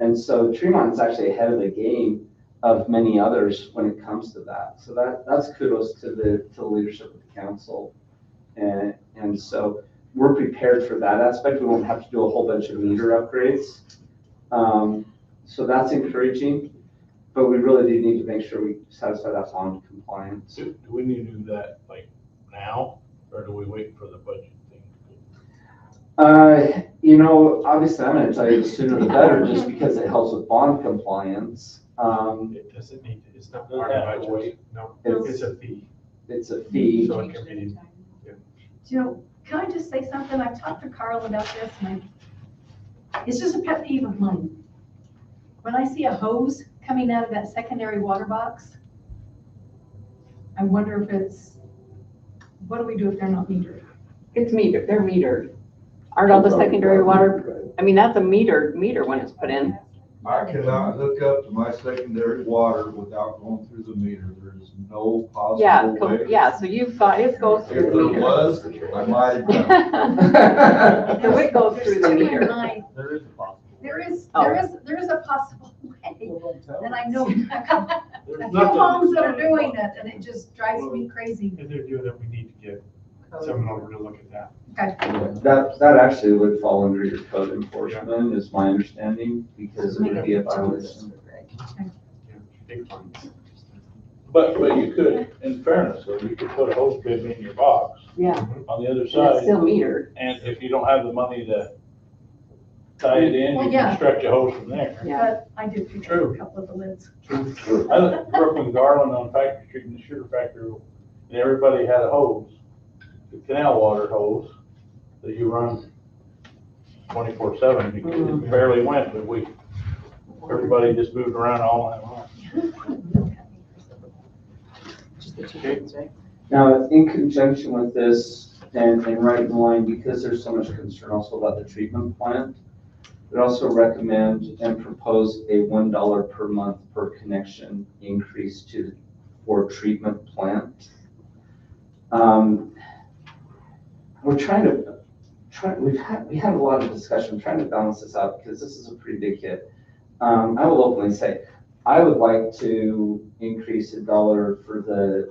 S15: And so Tremont is actually ahead of the game of many others when it comes to that. So that's kudos to the leadership of the council. And so we're prepared for that aspect. We won't have to do a whole bunch of meter upgrades. So that's encouraging, but we really do need to make sure we satisfy that bond compliance.
S8: Do we need to do that like now, or do we wait for the budget thing?
S15: Obviously I'm gonna tell you the sooner the better, just because it helps with bond compliance.
S7: It doesn't need, it's not part of the budget. No, it's a fee.
S15: It's a fee.
S7: So it can be,
S2: Can I just say something? I've talked to Carl about this, and it's just a pet peeve of mine. When I see a hose coming out of that secondary water box, I wonder if what do we do if they're not metered?
S3: It's metered, they're metered. Aren't all the secondary water, I mean, that's a meter when it's put in.
S16: I cannot hook up to my secondary water without going through the meter. There is no possible way.
S3: Yeah, so you've got, it goes
S16: If
S3: through the
S16: there
S3: meter.
S16: was, I might have done it.
S3: So it goes through the meter.
S16: There is a possible.
S2: There is
S3: Oh.
S2: a possible way, and I know a
S8: There's
S2: few
S8: nothing-
S2: homes that are doing it, and it just drives me crazy.
S7: if they're doing it, we need to get someone over to look at that.
S2: Okay.
S15: That actually would fall under your code enforcement, is my understanding, because it would be a violation.
S7: Big funds.
S8: But you could, in fairness, though, you could put a hose bib in your box
S3: Yeah,
S8: on the other
S3: and it's
S8: side.
S3: still metered.
S8: And if you don't have the money to tie it in,
S2: Well,
S8: you
S2: yeah.
S8: can stretch a hose from there.
S3: Yeah.
S2: But I did pick up a couple of the lids.
S8: I grew up in Garland on Factory Street in the sugar factory, and everybody had a hose, the canal water hose, that you run 24/7, because it barely went, but everybody just moved around all night long.
S15: Now, in conjunction with this, and right in line, because there's so much concern also about the treatment plant, we also recommend and propose a $1 per month per connection increase for treatment plant. We're we had a lot of discussion trying to balance this out because this is a pretty big hit. I will openly say, I would like to increase $1 for the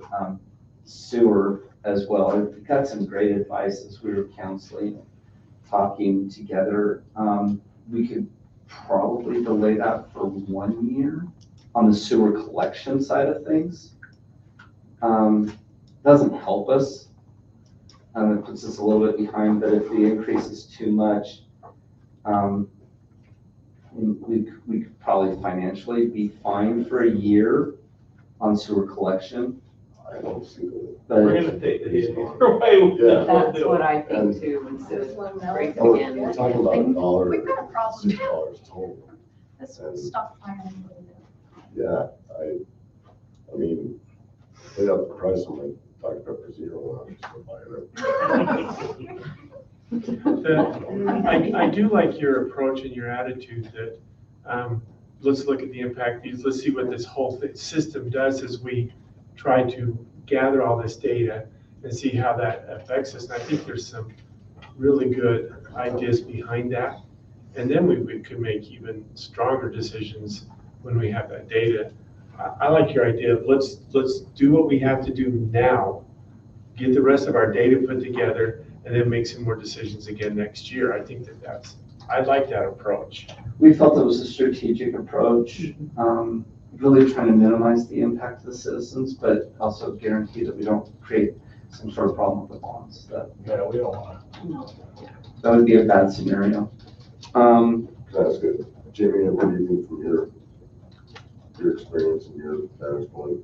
S15: sewer as well. We got some great advice as we were counseling, talking together. We could probably delay that for 1 year on the sewer collection side of things. Doesn't help us. It puts us a little bit behind, but if the increase is too much, we could probably financially be fine for a year on sewer collection.
S1: I don't see that.
S15: But
S8: We're gonna take the hit either way. We just won't
S3: That's
S8: do it.
S3: what I think too, instead of break it
S1: We're
S3: again.
S1: talking about $1,
S2: We've got a problem.
S1: $6 total.
S2: Let's stop firing a little bit.
S1: Yeah, I mean, they have the price of my Dr. Pepper Zero, I'm just buying it.
S7: I do like your approach and your attitude that, let's look at the impact fees, let's see what this whole system does as we try to gather all this data and see how that affects us. And I think there's some really good ideas behind that. And then we could make even stronger decisions when we have that data. I like your idea of let's do what we have to do now, get the rest of our data put together, and then make some more decisions again next year. I think I like that approach.
S15: we felt it was a strategic approach. really trying to minimize the impact to the citizens, but also guarantee that we don't create some sort of problem with the bonds.
S8: Yeah, we don't want
S15: That would be a bad scenario.
S1: That's good. Jamie, what do you think from your experience and your vantage point?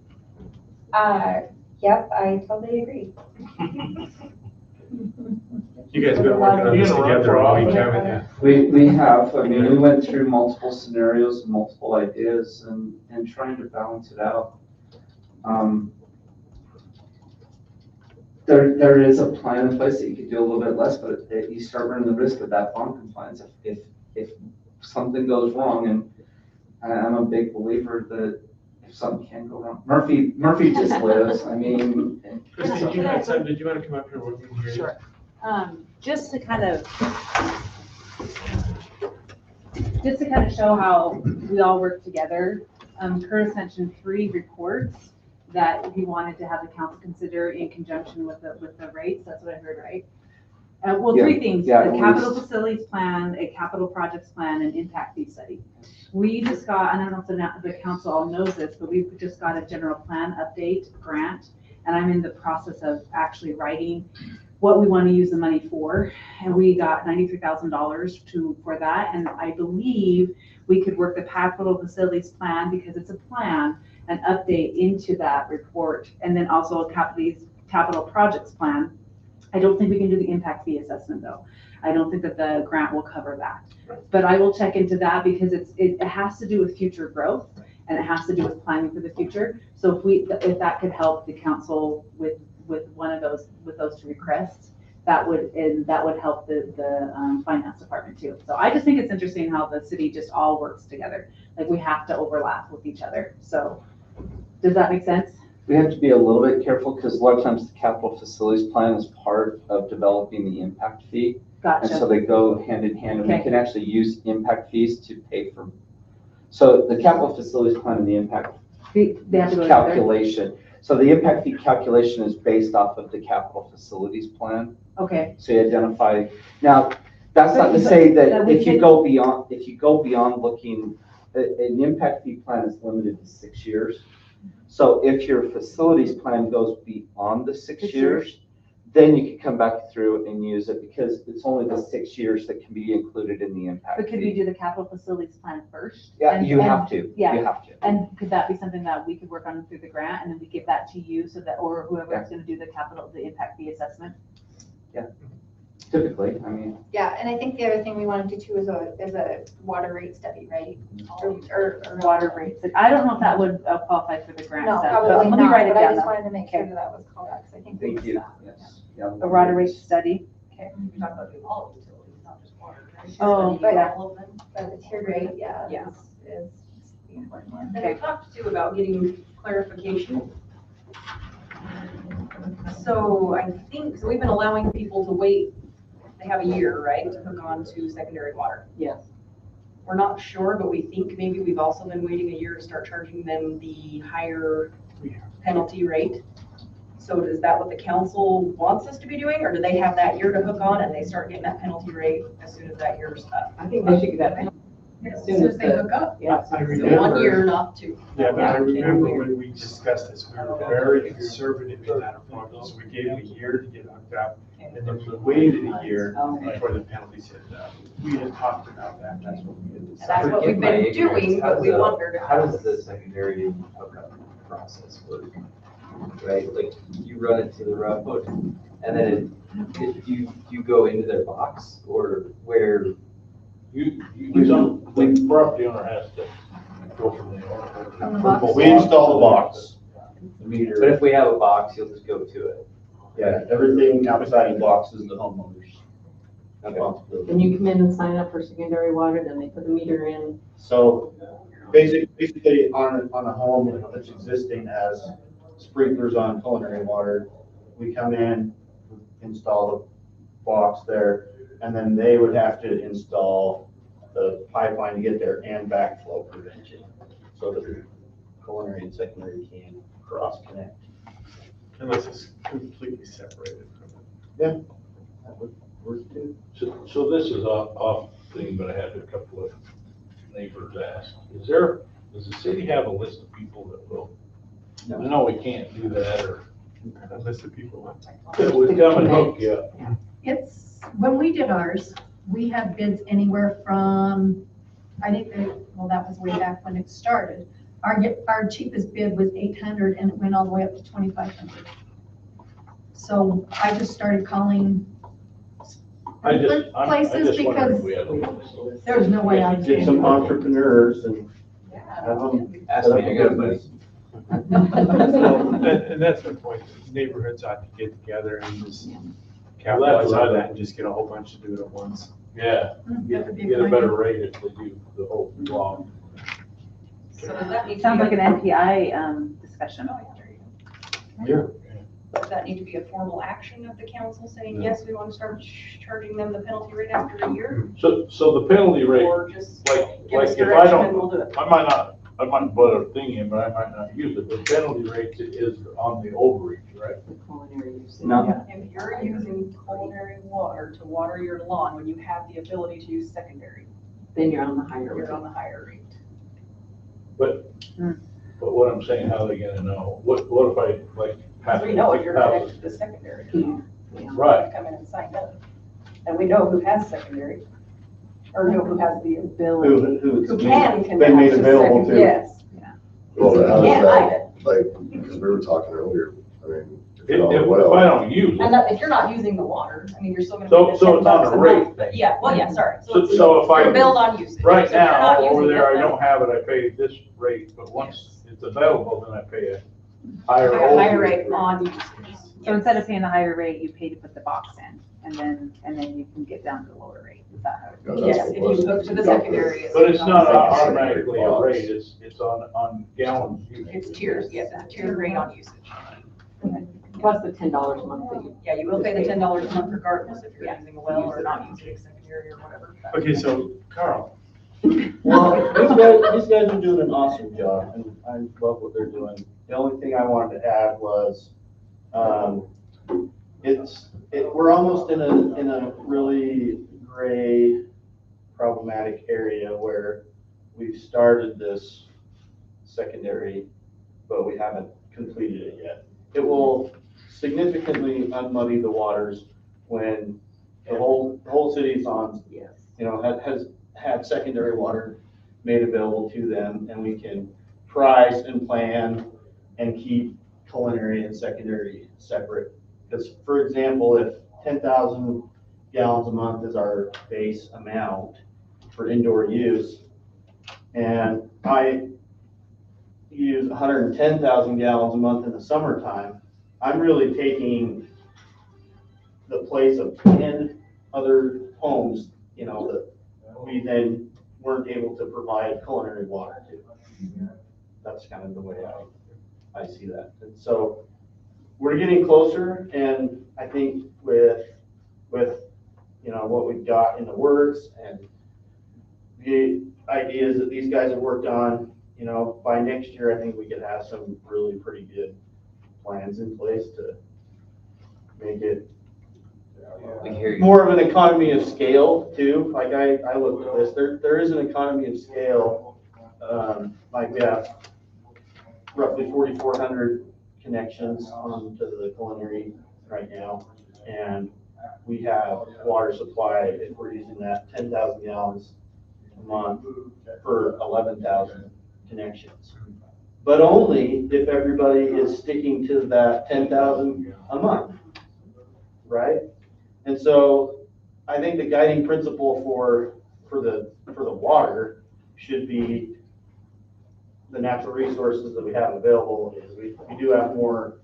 S12: Yep, I totally agree.
S7: You guys been working on this together all week, haven't you?
S15: We have, I mean, we went through multiple scenarios, and multiple ideas, and trying to balance it out. There is a plan in place that you could do a little bit less, but you start running the risk of that bond compliance if something goes wrong, and I'm a big believer that if something can go wrong, Murphy just lives, I mean.
S7: Christy, did you want to come up here with me?
S9: Sure. Just to kind of show how we all work together, Curtis mentioned 3 reports that he wanted to have the council consider in conjunction with the rates. That's what I heard, right? Well, 3 things,
S15: yeah,
S9: the capital facilities plan, a capital projects plan, and impact fee study. We just got, I don't know if the council all knows this, but we just got a general plan update grant, and I'm in the process of actually writing what we want to use the money for. And we got $93,000 for that. And I believe we could work the capital facilities plan, because it's a plan, and update into that report. And then also a capital projects plan. I don't think we can do the impact fee assessment though. I don't think that the grant will cover that. But I will check into that, because it has to do with future growth, and it has to do with planning for the future. So if that could help the council with one of those, with those 2 requests, that would help the finance department too. So I just think it's interesting how the city just all works together. Like, we have to overlap with each other. So does that make sense?
S15: We have to be a little bit careful, because a lot of times the capital facilities plan is part of developing the impact fee.
S9: Gotcha.
S15: And so they go hand in hand, and
S9: Okay.
S15: we can actually use impact fees to pay for. So the capital facilities plan and the impact
S9: They have to go together.
S15: calculation. So the impact fee calculation is based off of the capital facilities plan.
S9: Okay.
S15: So you identify, now, that's not to say that if you go beyond looking, an impact fee plan is limited to 6 years. So if your facilities plan goes beyond the 6 years, then you can come back through and use it, because it's only the 6 years that can be included in the impact
S9: But could
S15: fee.
S9: we do the capital facilities plan first?
S15: Yeah, you have to.
S9: Yeah.
S15: You have to.
S9: And could that be something that we could work on through the grant, and then we give that to you, so that, or whoever is going to do the impact fee assessment?
S15: Typically, I mean.
S12: Yeah, and I think the other thing we want to do too is a water rate study, right? Or
S9: Water rates. Like, I don't know if that would qualify for the grant
S12: No,
S9: stuff,
S12: probably
S9: but
S12: not,
S9: let me write it
S12: but I
S9: down
S12: just
S9: though.
S12: wanted to make sure
S9: Okay.
S12: that was called out, because I think we
S15: Thank
S12: missed
S15: you.
S12: that.
S15: Yes. Yeah.
S9: A water rate study.
S14: Okay, you're talking about doing all utilities, not just water, right?
S9: Oh,
S14: But
S9: yeah.
S14: all of them.
S12: But the tier rate, yeah,
S14: Yeah.
S12: is the important one.
S14: And we talked too about getting clarification. So I think, so we've been allowing people to wait, they have a year, right, to hook on to secondary water.
S3: Yes.
S14: We're not sure, but we think maybe we've also been waiting a year to start charging them the higher penalty rate. So is that what the council wants us to be doing, or do they have that year to hook on and they start getting that penalty rate as soon as that year's up?
S3: I think they should get that.
S14: As soon as they hook up.
S3: Yeah.
S7: I
S14: So
S7: remember.
S14: 1 year, not 2.
S7: Yeah, but I remember when we discussed this, we were very conservative in that approach. So we gave them a year to get hooked up, and then we waited a year before the penalties hit that. We had talked about that, that's what we had
S14: That's
S7: decided.
S14: what we've been doing, but we wondered if
S6: How does the secondary hookup process work? Right, like you run it to the road, and then you go into their box, or where?
S8: The property owner has to go from the.
S2: From the box?
S4: We install the box. The meter.
S6: But if we have a box, you'll just go to it.
S4: Yeah, everything outside the box is the homeowner's
S3: Then
S4: responsibility.
S3: you come in and sign up for secondary water, then they put the meter in.
S4: So basically on a home that's existing as sprinklers on culinary water, we come in, install the box there, and then they would have to install the pipeline to get there and backflow prevention, so that the culinary and secondary can cross connect.
S7: Unless it's completely separated from it.
S4: Yeah, that would work too.
S8: So this is off thing, but I had a couple of neighbors ask, is there Does the city have a list of people that will? I know we can't do that, or
S7: A list of people.
S8: that would come and hook you up.
S2: It's, when we did ours, we had bids anywhere from, I think, well, that was way back when it started. Our cheapest bid was 800 and it went all the way up to 2,500. So I just started calling places
S8: just wondered
S2: because
S8: if we had a list.
S2: there's no way I
S4: Get some entrepreneurs and have them.
S6: Ask me, I got a buddy.
S7: And that's the point, neighborhoods ought to get together and just capitalize on that and just get a whole bunch to do it at once.
S8: Yeah,
S2: That would be
S8: get a
S2: fine.
S8: better rate if they do the whole block.
S14: So does that need to
S9: Sounds
S14: be,
S9: like an NPI discussion.
S14: does that need to be a formal action of the council saying, yes, we want to start charging them the penalty rate after a year?
S8: So the penalty rate,
S14: Or just
S8: like
S14: give us
S8: if I
S14: direction and we'll
S8: don't,
S14: do it?
S8: I might put a thing in, but I might not use it. The penalty rate is on the overreach, right?
S3: Culinary use.
S15: No.
S14: If you're using culinary water to water your lawn when you have the ability to use secondary,
S3: Then you're on the higher
S14: you're
S3: rate.
S14: on the higher rate.
S8: But what I'm saying, how are they gonna know? What if I like?
S14: Because we know if you're
S8: houses?
S14: connected to secondary.
S8: Right.
S14: You've come in and signed up. And we know who has secondary, or know who has the ability,
S4: Who
S14: who can
S4: been made
S14: connect to
S4: available
S14: secondary.
S4: to.
S14: Yes.
S1: Well,
S14: You
S1: how does
S14: can't hide it.
S1: that, like, because we were talking earlier, I mean, if
S8: If
S1: you're on a
S8: I
S1: well,
S8: don't use
S14: And
S8: it,
S14: that, if you're not using the water, I mean, you're still gonna.
S8: So-
S14: pay the
S8: so it's on
S14: $10
S8: a
S14: a
S8: rate
S14: month, but Yeah, well, yeah, sorry.
S8: so if
S14: You're
S8: I,
S14: billed on usage.
S8: right
S14: So if you're not
S8: now, over
S14: using
S8: there,
S14: it,
S8: I
S14: then
S8: don't have it, I pay this rate, but once it's available, then I pay a higher.
S14: pay a higher
S8: overage
S14: rate on usage.
S9: So instead of paying the higher rate, you pay to put the box in, and then you can get down to the lower rate. Is that how it
S1: No,
S9: goes?
S1: that's
S14: Yes,
S1: what
S14: if
S1: it was.
S14: you hook to the
S1: You got
S14: secondary.
S8: But it's not
S1: Secondary
S8: automatically a
S1: box.
S8: rate, it's on gallons used.
S14: It's tiers, yes, it's tiered rate on usage.
S3: Plus the $10 a month that you.
S14: Yeah, you will pay the $10 a month regardless if you're using a well or not using a secondary or whatever.
S7: Okay, so Carl,
S4: Well, these guys are doing an awesome job, and I love what they're doing. The only thing I wanted to add was, we're almost in a really gray, problematic area where we've started this secondary, but we haven't completed it yet. It will significantly unmuddy the waters when the whole city's on, has had secondary water made available to them, and we can price and plan and keep culinary and secondary separate. Because, for example, if 10,000 gallons a month is our base amount for indoor use, and I use 110,000 gallons a month in the summertime, I'm really taking the place of 10 other homes, that we then weren't able to provide culinary water to. That's kind of the way I see that. And so we're getting closer, and I think with what we've got in the works and the ideas that these guys have worked on, by next year, I think we could have some really pretty good plans in place to make it
S6: We hear you.
S4: more of an economy of scale too. Like I look at this, there is an economy of scale. Like we have roughly 4,400 connections onto the culinary right now. And we have water supply, if we're using that 10,000 gallons a month for 11,000 connections. But only if everybody is sticking to that 10,000 a month, right? And so I think the guiding principle for the water should be the natural resources that we have available is we do have more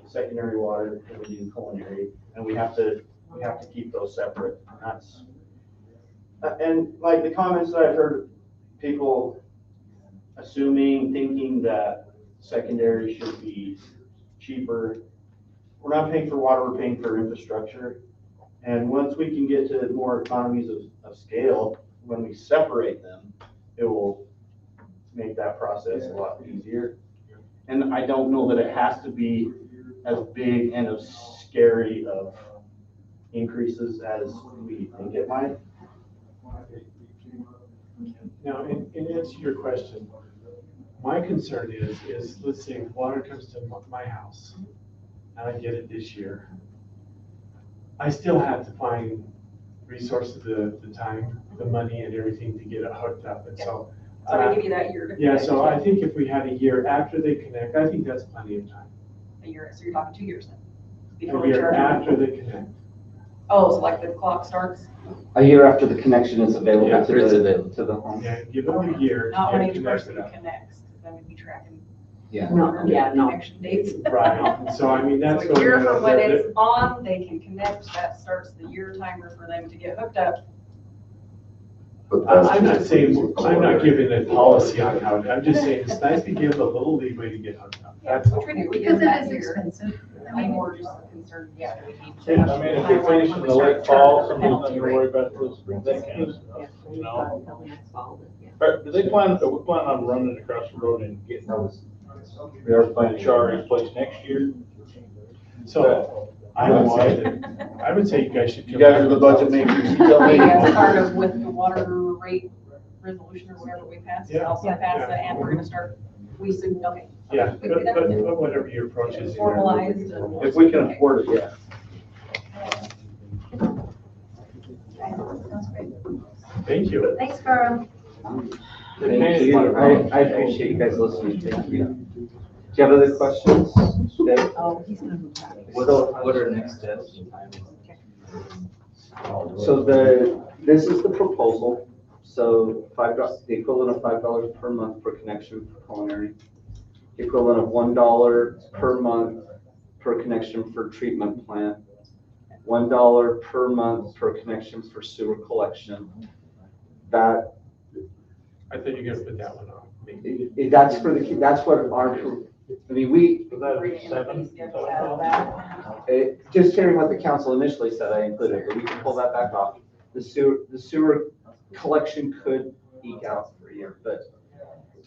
S4: secondary water than we do culinary, and we have to keep those separate. And that's and like the comments that I've heard, people thinking that secondary should be cheaper. We're not paying for water, we're paying for infrastructure. And once we can get to more economies of scale, when we separate them, it will make that process a lot easier. And I don't know that it has to be as big and as scary of increases as we think it might.
S7: now, in answer to your question, My concern is, let's say water comes to my house, and I get it this year. I still have to find resources, the time, the money and everything to get it hooked up, and so.
S14: So I give you that year to
S7: Yeah,
S14: connect.
S7: so I think if we had a year after they connect, I think that's plenty of time.
S14: A year, so you're talking 2 years then?
S7: A
S14: Before we
S7: year
S14: charge them?
S7: after they connect.
S14: Oh, so like the clock starts?
S15: A year after the connection is available
S7: Yeah,
S15: to
S6: it's
S15: the,
S6: available.
S15: to the home.
S7: Yeah, give them a year
S14: Not
S7: to
S14: when
S7: get
S14: each person
S7: connected up.
S14: connects, because then we'd be tracking.
S15: Yeah.
S3: No, yeah, no.
S14: Connection dates.
S7: Right, and so I mean, that's.
S14: So a
S7: what
S14: year
S7: we're
S14: from when
S7: gonna-
S14: it's on, they can connect, that starts the year timer for them to get hooked up.
S1: But that's
S7: I'm not
S1: just-
S7: saying, I'm not giving a policy on how, I'm just saying it's nice to give a little leeway to get hooked up.
S14: Yeah,
S7: That's
S14: which
S7: all.
S14: we do, we give
S2: Because
S14: them
S2: it
S14: that
S2: is
S14: year.
S2: expensive.
S14: I mean, we're just concerned, yeah, we need to.
S8: I mean, if we finish in the late fall, somebody's not gonna worry about this, that kind of stuff, you know?
S3: Until next fall, but yeah.
S8: Do we plan on running across the road and getting those? We are planning Shari's place next year.
S7: So I would say you guys should.
S4: You guys are the budget makers, you tell me.
S14: Maybe as part of with the water rate resolution or whatever we passed,
S7: Yeah.
S14: also pass it, and we're gonna start, we said, okay.
S7: Yeah,
S14: We can do that.
S7: but whatever your approach is.
S14: Formalized and.
S8: If we can afford it, yeah.
S2: Sounds great.
S7: Thank you.
S2: Thanks, Carl.
S15: Thank you. I appreciate you guys listening. Thank you. Do you have other questions? Dave?
S3: Oh, he's gonna move back.
S6: What are next steps and timing?
S15: So this is the proposal. So the equivalent of $5 per month per connection for culinary. The equivalent of $1 per month per connection for treatment plant. $1 per month per connection for sewer collection. That,
S7: I thought you were gonna put that one on.
S15: that's for the, that's what our, I mean, we, just hearing what the council initially said, I included, but we can pull that back off. The sewer collection could eke out for a year, but,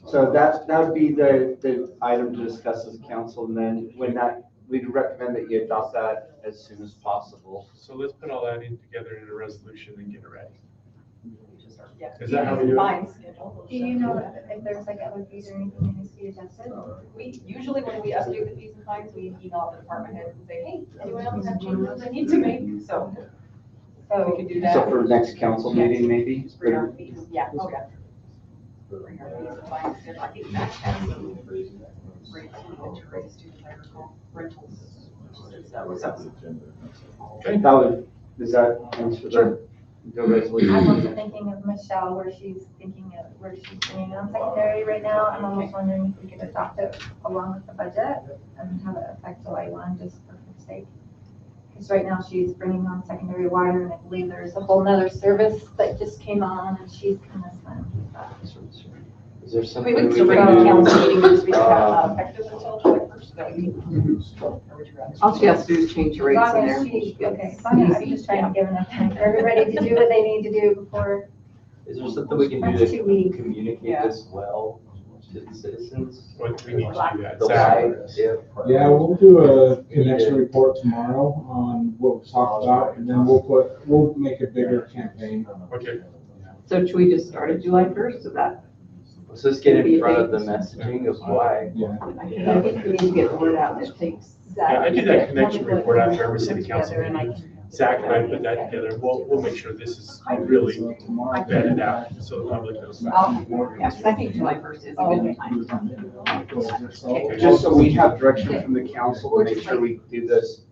S15: so that would be the item to discuss as a council, and then when that, we'd recommend that you adopt that as soon as possible.
S7: So let's put all that in together in a resolution and get it ready.
S14: Yeah.
S7: Is that how we do it?
S14: Fine schedule.
S12: Do you know if there's like other fees or anything that needs to be adjusted?
S14: We, usually when we update the fees and fines, we email out the department heads and say, hey, anyone else have changes they need to make? So we can do that.
S15: So for next council meeting, maybe?
S14: Just bring our fees, yeah, okay. Bring our fees and fines schedule. I think Max has some rates to raise too, if I recall, rentals. So,
S7: Okay.
S15: That would, does that answer the resolution?
S12: I'm also thinking of Michelle, where she's thinking of, where she's bringing on secondary right now. I'm almost wondering if we could adopt it along with the budget and have it affect July 1, just for her sake. Because right now she's bringing on secondary water, and I believe there's a whole nother service that just came on, and she's kind of slammed with that.
S6: Is there
S14: I
S6: something
S14: mean, we
S6: we
S14: can still bring
S6: can
S14: it to
S6: do?
S14: council meeting, just be effective until July 1st, that we can.
S3: All she has to do is change the
S12: As
S3: rates
S12: long
S3: in
S12: as
S3: there.
S12: she, okay, as long as I'm just trying to give enough time for everybody to do what they need to do before.
S6: Is there something we can do
S12: That's
S6: to
S12: 2 weeks.
S6: communicate this well to the citizens?
S7: What do we need to do that?
S6: The
S7: Zach?
S6: why, if.
S17: Yeah, we'll do a connection report tomorrow on what we talked about, and then we'll make a bigger campaign.
S7: Okay.
S3: So should we just start at July 1st? Is that?
S6: Let's just get in front of the messaging of why.
S17: Yeah.
S3: I think we need to get the word out, and it takes.
S7: Yeah, I do that connection report after every city council meeting. Zach and I put that together. We'll make sure this is really vetted out so the public knows.
S3: Yeah, 'cause I think July 1st is a good time.
S15: Just so we have direction from the council to make sure we do this,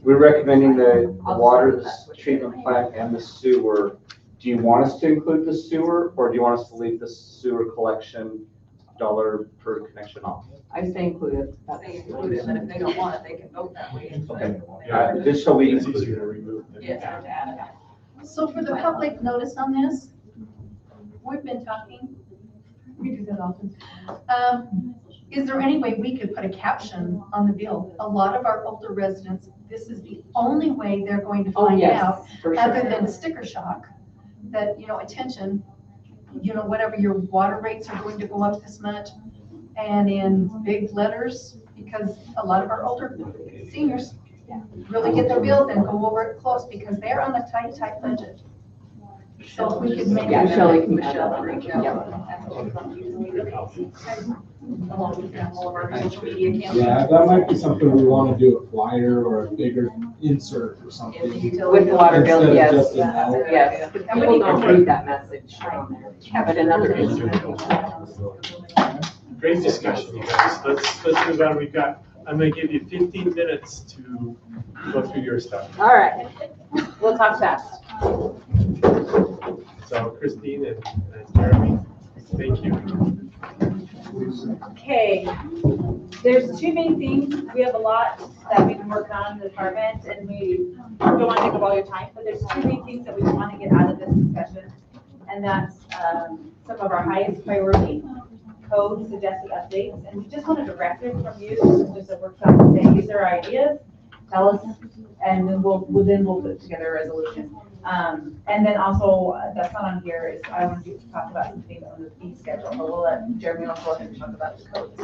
S15: we're recommending the water, the treatment plant, and the sewer. Do you want us to include the sewer, or do you want us to leave the sewer collection $1 per connection off?
S3: I say include it.
S14: Say include it, and then if they don't want it, they can vote that way.
S15: Okay. Just so we
S7: It's
S15: include
S7: easier
S15: it.
S7: to remove.
S14: Yes, or to add it.
S2: So for the public notice on this, we've been talking, we do that often. Is there any way we could put a caption on the bill? A lot of our older residents, this is the only way they're going to
S3: Oh,
S2: find
S3: yes,
S2: out,
S3: for
S2: other
S3: sure.
S2: than sticker shock, that, attention, whatever your water rates are going to go up this much, and in big letters, because a lot of our older seniors really get their bills and go over it close, because they're on a tight budget. So if we could make.
S3: Yeah, Shelley can add
S2: Michelle,
S3: that.
S2: reach out. Along with all of our social media campaigns.
S17: Yeah, that might be something we want to do, a flyer or a bigger insert or something.
S3: With the water bill,
S17: Instead of
S3: yes,
S17: just a note.
S3: yes. People don't read that message on there, but another instrument.
S7: Great discussion, you guys. Let's move on. I'm gonna give you 15 minutes to go through your stuff.
S9: All right, we'll talk fast.
S7: So Christine and Jeremy, thank you.
S9: Okay, there's two main things. We have a lot that we've been working on in the department, and we don't want to take up all your time, but there's two main things that we want to get out of this discussion. And that's some of our highest priority code suggested updates, and we just want a directive from you, just a workshop to say, these are our ideas, tell us, and then we'll put together a resolution. And then also, that's not on here, is I want to talk about some things on the fee schedule, but we'll let Jeremy also go ahead and talk about the codes.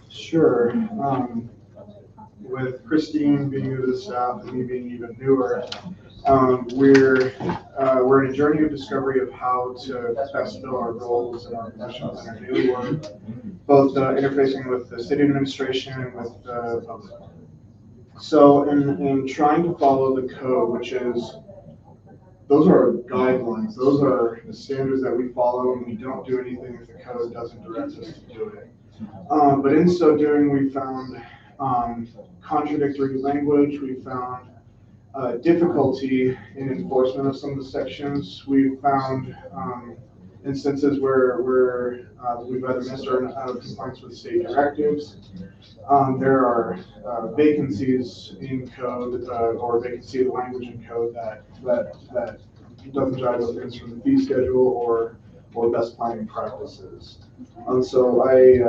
S11: Sure. With Christine being new to the staff and me being even newer, we're in a journey of discovery of how to best fill our roles and our positions in our daily work, both interfacing with the city administration and with the public. So in trying to follow the code, which is, those are guidelines, those are the standards that we follow, and we don't do anything if the code doesn't direct us to do it. But in so doing, we found contradictory language, we found difficulty in enforcement of some of the sections. We found instances where we've either missed or out of compliance with state directives. There are vacancies in code or vacancy of language in code that doesn't jive with things from the fee schedule or best planning practices. So I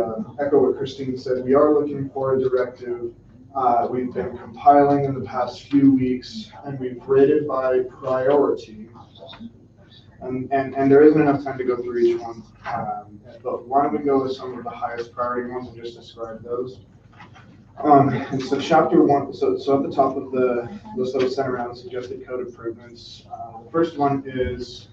S11: echo what Christine said. We are looking for a directive. We've been compiling in the past few weeks, and we've rated by priority. And there isn't enough time to go through each one. But why don't we go with some of the highest priority ones and just describe those? And so chapter one, so at the top of the list that was sent around, suggested code improvements. The first one is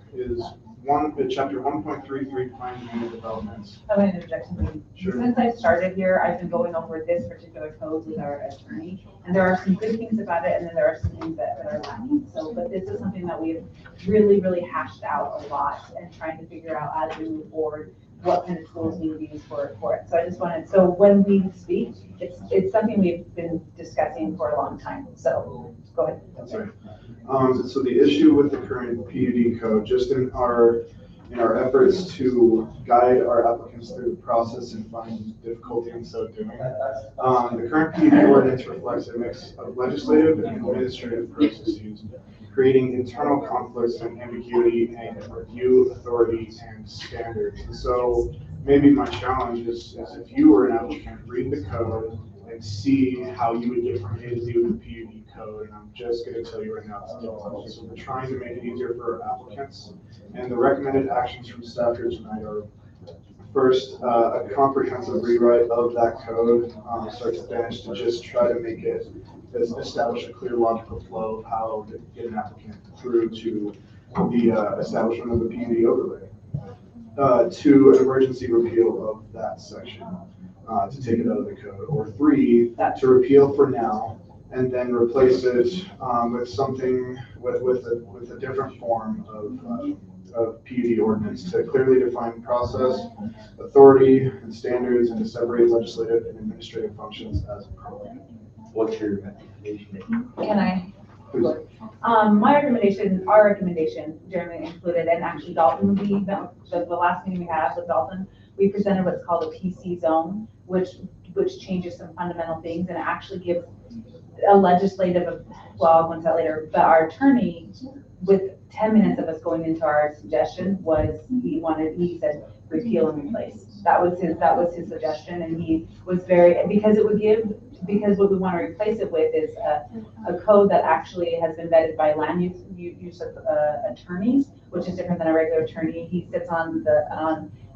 S11: chapter 1.33, plan and unit developments.
S9: I want to interject something.
S11: Sure.
S9: Since I started here, I've been going over this particular code with our attorney, and there are some good things about it, and then there are some things that are lacking. So, but this is something that we've really, really hashed out a lot and trying to figure out how to move forward, what kind of tools need to be used for it. So I just wanted, so when we speak, it's something we've been discussing for a long time. So go ahead.
S11: That's right. So the issue with the current PUD code, just in our efforts to guide our applicants through the process and find difficulty in so doing, the current PUD ordinance reflects a mix of legislative and administrative processes, creating internal conflicts and ambiguity in review authority and standards. And so maybe my challenge is if you were an applicant, read the code and see how you would get from A to Z with the PUD code. And I'm just going to tell you right now, it's difficult. So we're trying to make it easier for our applicants. And the recommended actions from staff here tonight are, first, a comprehensive rewrite of that code, start to finish, to just try to make it, establish a clear logical flow of how to get an applicant through to the establishment of the PUD overlay. Two, an emergency repeal of that section. To take it out of the code, or three, to repeal for now and then replace it with something with a different form of PUD ordinance to clearly define process, authority, and standards, and to separate legislative and administrative functions as appropriate.
S6: What's your recommendation?
S9: Can I? My recommendation, our recommendation, Jeremy included, and actually Dalton, the last meeting we had with Dalton, we presented what's called a PC zone, which changes some fundamental things, and it actually gives a legislative, well, I'll go into that later, but our attorney, with 10 minutes of us going into our suggestion, he said repeal and replace. That was his suggestion, and he was because what we want to replace it with is a code that actually has been vetted by land use attorneys, which is different than a regular attorney. He sits on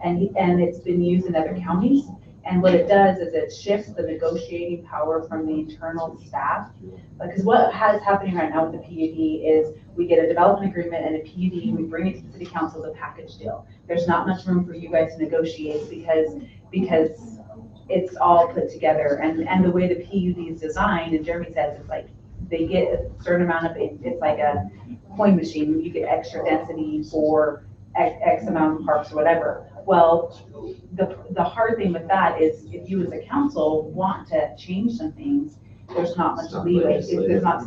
S9: and it's been used in other counties. And what it does is it shifts the negotiating power from the internal staff. Because what is happening right now with the PUD is we get a development agreement and a PUD, we bring it to the city council as a package deal. There's not much room for you guys to negotiate because it's all put together, and the way the PUD is designed, and Jeremy says, it's like, they get a certain amount of, it's like a coin machine, you get extra density for X amount of parks or whatever. Well, the hard thing with that is if you as a council want to change some things, there's not much leeway. There's not,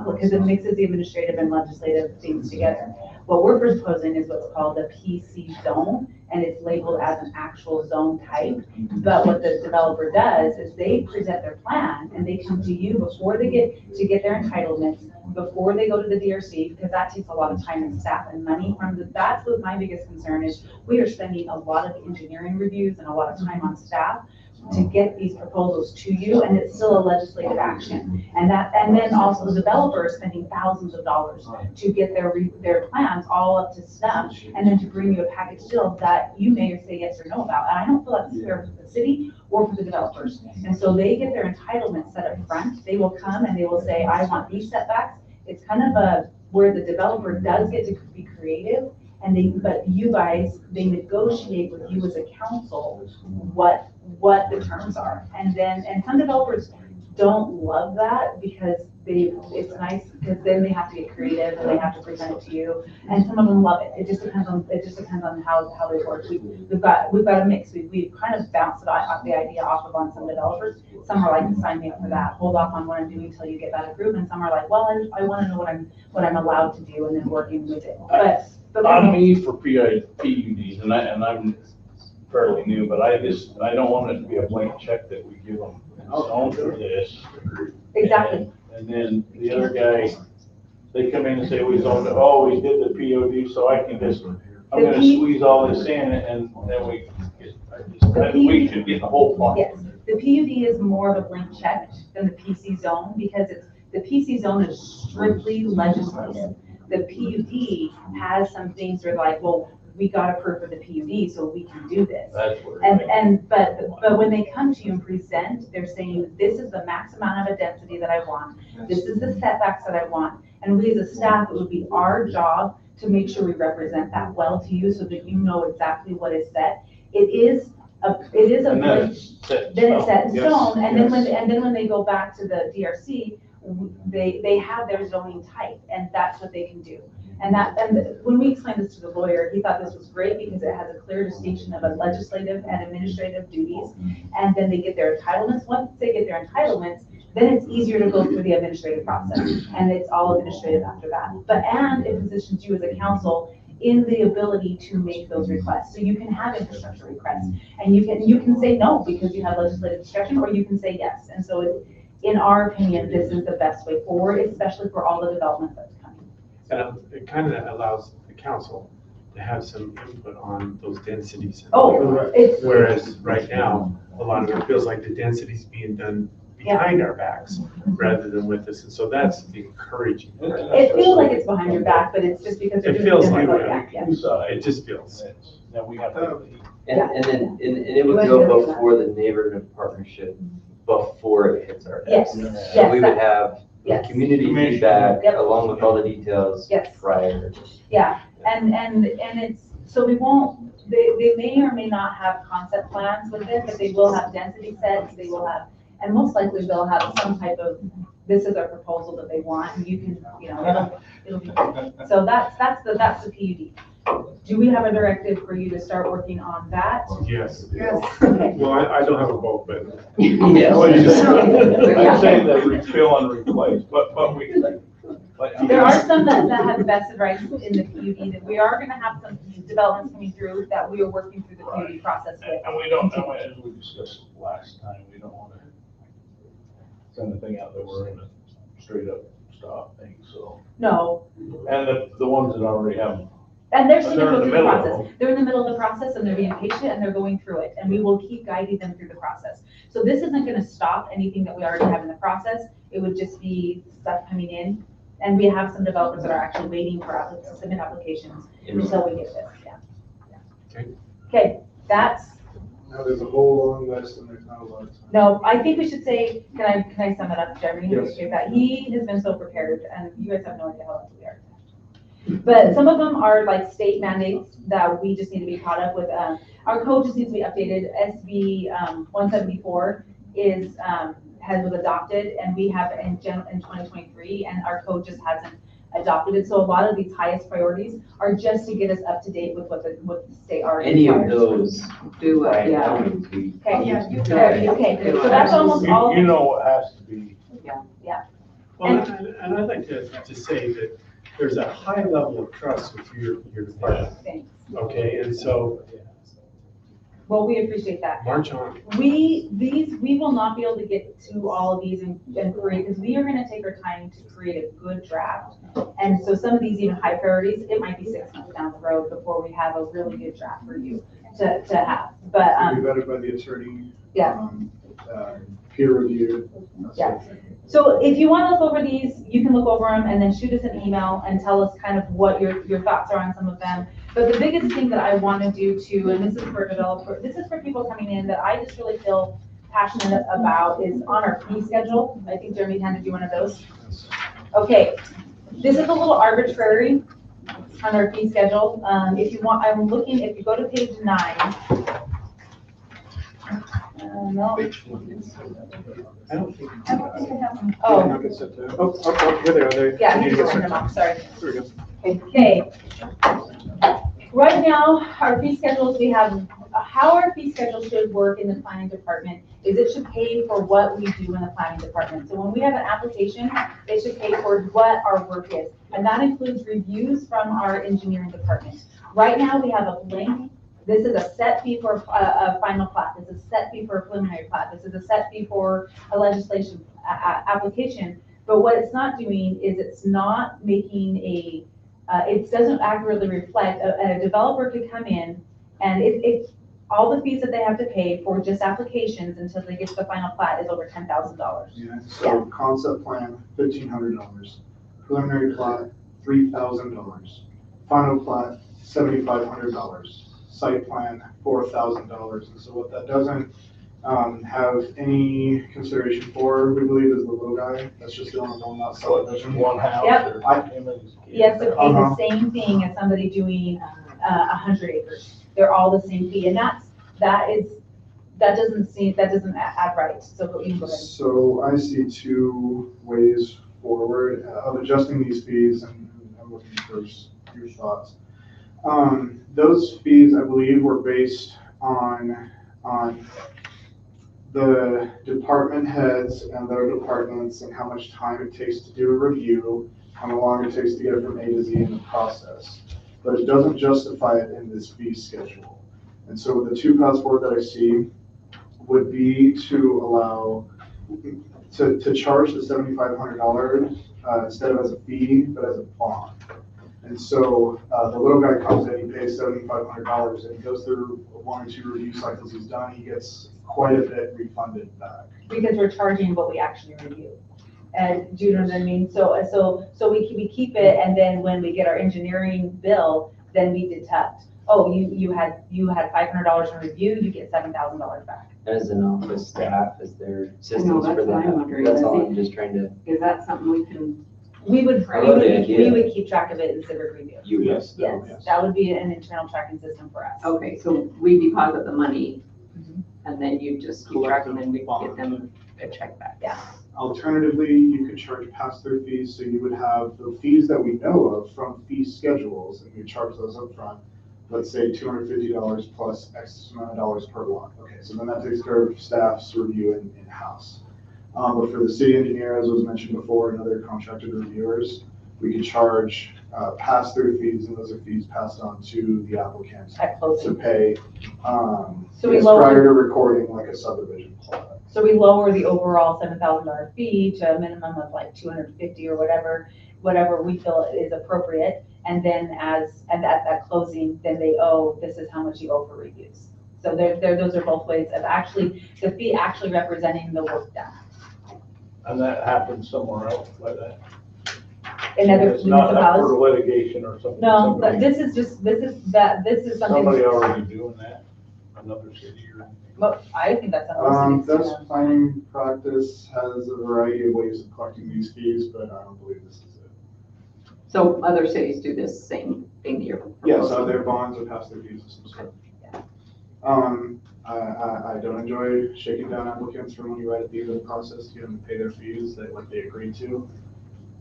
S9: because it mixes the administrative and legislative things together. What we're proposing is what's called the PC zone, and it's labeled as an actual zone type. But what the developer does is they present their plan and they come to you before they get their entitlements, before they go to the DRC, because that takes a lot of time and staff and money that's what my biggest concern is. We are spending a lot of engineering reviews and a lot of time on staff to get these proposals to you, and it's still a legislative action. And then also the developer is spending thousands of dollars to get their plans all up to snuff, and then to bring you a package deal that you may say yes or no about. And I don't feel that's fair for the city or for the developers. And so they get their entitlements set up front. They will come and they will say, I want these setbacks. It's kind of where the developer does get to be creative, but you guys, they negotiate with you as a council what the terms are. And some developers don't love that because it's nice, because then they have to get creative and they have to present it to you. And some of them love it. It just depends on how they work. We've got a mix. We've kind of bounced the idea off on some developers. Some are like, sign me up for that. Hold off on what I'm doing until you get that approved. And some are like, well, I want to know what I'm allowed to do, and then working with it. But
S8: On me for PUDs, and I'm fairly new, but I don't want it to be a blank check that we give them. Own for this.
S9: Exactly.
S8: And then the other guy, they come in and say, we zoned it, oh, we did the POD, so I'm gonna squeeze all this in, and then we should get the whole pot.
S9: Yes, the PUD is more of a blank check than the PC zone, because the PC zone is strictly legislative. The PUD has some things that are like, well, we got approved for the PUD, so we can do this. But when they come to you and present, they're saying, this is the max amount of a density that I want. This is the setbacks that I want. And we as a staff, it would be our job to make sure we represent that well to you so that you know exactly what is set. It is a
S8: And then it's set
S9: in stone. And then when they go back to the DRC, they have their zoning type, and that's what they can do. And when we explained this to the lawyer, he thought this was great because it has a clear distinction of a legislative and administrative duties. And then they get their entitlements. Once they get their entitlements, then it's easier to go through the administrative process, and it's all administrative after that. And it positions you as a council in the ability to make those requests. So you can have infrastructure requests, and you can say no because you have legislative discretion, or you can say yes. And so in our opinion, this is the best way forward, especially for all the development that's coming.
S7: And it kind of allows the council to have some input on those densities. Whereas right now, a lot of it feels like the density's being done behind our backs rather than with us. And so that's encouraging.
S9: It feels like it's behind your back, but it's just because
S7: it feels like
S8: it
S7: just feels.
S8: Now we have to.
S6: And it would go before the neighborhood partnership, before it hits our desk. So we would have community feedback along with all the details prior.
S9: Yeah, and it's, so we won't, they may or may not have concept plans with it, but they will have density sets, they will have, and most likely they'll have some type of, this is our proposal that they want, and you can, it'll be good. So that's the PUD. Do we have a directive for you to start working on that?
S7: Yes.
S9: Okay.
S7: Well, I don't have a vote, but.
S8: Yes. I'm saying that refill and replace, but we.
S9: There are some that have vested rights in the PUD, that we are gonna have some developments coming through that we are working through the PUD process with.
S8: And we don't, as we discussed last time, we don't want to send the thing out that we're in a straight up stop thing, so.
S9: No.
S8: And the ones that already have.
S9: And they're still
S8: They're in
S9: going
S8: the
S9: through the
S8: middle.
S9: process. They're in the middle of the process, and they're being patient, and they're going through it, and we will keep guiding them through the process. So this isn't gonna stop anything that we already have in the process. It would just be stuff coming in. And we have some developers that are actually waiting for to submit applications until we get this, Okay, that's,
S11: Now, there's a whole long list and there's not a lot of time.
S9: no, I think we should say, can I sum it up, Jeremy?
S11: Yes.
S9: That he has been so prepared, and you guys have no idea how lucky we are. But some of them are like state mandates that we just need to be caught up with. Our code just needs to be updated. SB 174 is, was adopted, and we have it in 2023, and our code just hasn't adopted it. So a lot of these highest priorities are just to get us up to date with what the state already
S6: Any of
S9: requires.
S6: those.
S3: Do,
S6: right,
S3: yeah.
S6: that would be-
S9: Okay,
S2: Yeah, you
S9: okay, so that's almost all.
S8: You know it has to be.
S7: Well, and I'd like to say that there's a high level of trust with your department,
S9: Thanks.
S7: okay? And so
S9: Well, we appreciate that.
S7: march on.
S9: We will not be able to get to all of these and create, because we are gonna take our time to create a good draft. And so some of these even high priorities, it might be 6 months down the road before we have a really good draft for you to have. But,
S11: It'll be vetted by the attorney.
S9: Yeah.
S11: Peer review. that sort
S9: Yeah.
S11: of thing.
S9: so if you wanna look over these, you can look over them and then shoot us an email and tell us kind of what your thoughts are on some of them. But the biggest thing that I wanna do too, and this is for this is for people coming in that I just really feel passionate about, is on our fee schedule. I think Jeremy handed you one of those. Okay, this is a little arbitrary on our fee schedule. If you want, if you go to page 9. No.
S7: I don't think.
S2: I don't think I have them.
S9: Oh,
S7: Here they are.
S9: yeah, I need to print them off, sorry.
S7: There we go.
S9: Okay. Right now, our fee schedules, we have, how our fee schedule should work in the planning department is it should pay for what we do in the planning department. So when we have an application, it should pay for what our work is. And that includes reviews from our engineering department. Right now, we have a blank. This is a set fee for a final plat. This is a set fee for a preliminary plat. This is a set fee for a legislation application. But what it's not doing is it's not making it doesn't accurately reflect, a developer could come in and it's all the fees that they have to pay for just applications until they get to the final plat is over $10,000.
S11: Yeah, so concept plan, $1,500. Preliminary plat, $3,000. Final plat, $7,500. Site plan, $4,000. And so what that doesn't have any consideration for, we believe, is the little guy. That's just the only one, not subdivision.
S8: One house
S9: Yep.
S8: or him and his kid.
S9: Yes, it pays the same thing as somebody doing 100 acres. They're all the same fee, and that doesn't add right. So you can go ahead.
S11: So I see two ways forward of adjusting these fees, and I'm looking for your thoughts. Those fees, I believe, were based on the department heads and their departments and how much time it takes to do a review, how long it takes to get it from A to Z in the process. But it doesn't justify it in this fee schedule. And so the two paths forward that I see would be to allow, to charge the $7,500 instead of as a fee, but as a bond. And so the little guy comes in, he pays $7,500, and he goes through one or two review cycles he's done, he gets quite a bit refunded back.
S9: Because we're charging what we actually review. And do you know what I mean? So we keep it, and then when we get our engineering bill, then we deduct. Oh, you had $500 in review, you get $7,000 back.
S6: As an office staff, is there
S3: I know,
S6: systems
S3: that's
S6: for
S3: what I'm
S6: that?
S3: wondering.
S6: That's all I'm just trying to,
S3: Is that something we can?
S9: We would keep track of it in civic review.
S6: Yes.
S9: Yes, that would be an internal tracking system for us.
S3: Okay, so we deposit the money and then you just keep track and then we get them a check back.
S9: Yeah.
S11: Alternatively, you could charge pass-through fees, so you would have the fees that we know of from fee schedules, and we charge those up front. Let's say $250 plus X amount of dollars per lot. Okay, so then that takes care of staff's review in-house. But for the city engineer, as was mentioned before, and other contracted reviewers, we could charge pass-through fees, and those are fees passed on to the applicant
S9: At closing.
S11: to pay
S9: So we
S11: yes,
S9: lower-
S11: prior to recording like a subdivision plat.
S9: So we lower the overall $7,000 fee to a minimum of like $250 or whatever we feel is appropriate. And then at that closing, then they owe, this is how much you owe for reviews. So those are both ways of the fee actually representing the work done.
S8: And that happens somewhere else like that.
S9: In other
S8: It's not up for
S9: municipalities.
S8: litigation or something.
S9: No, but
S8: Somebody-
S9: this is something.
S8: Somebody already doing that, another city or anything.
S9: Well, I think that's a
S11: Best planning practice has a variety of ways of collecting these fees, but I don't believe this is it.
S3: So other cities do this same thing here.
S11: Yeah, so their bonds would pass their fees of some sort. I don't enjoy shaking down applicants for money right at the end of the process to get them to pay their fees that like they agreed to.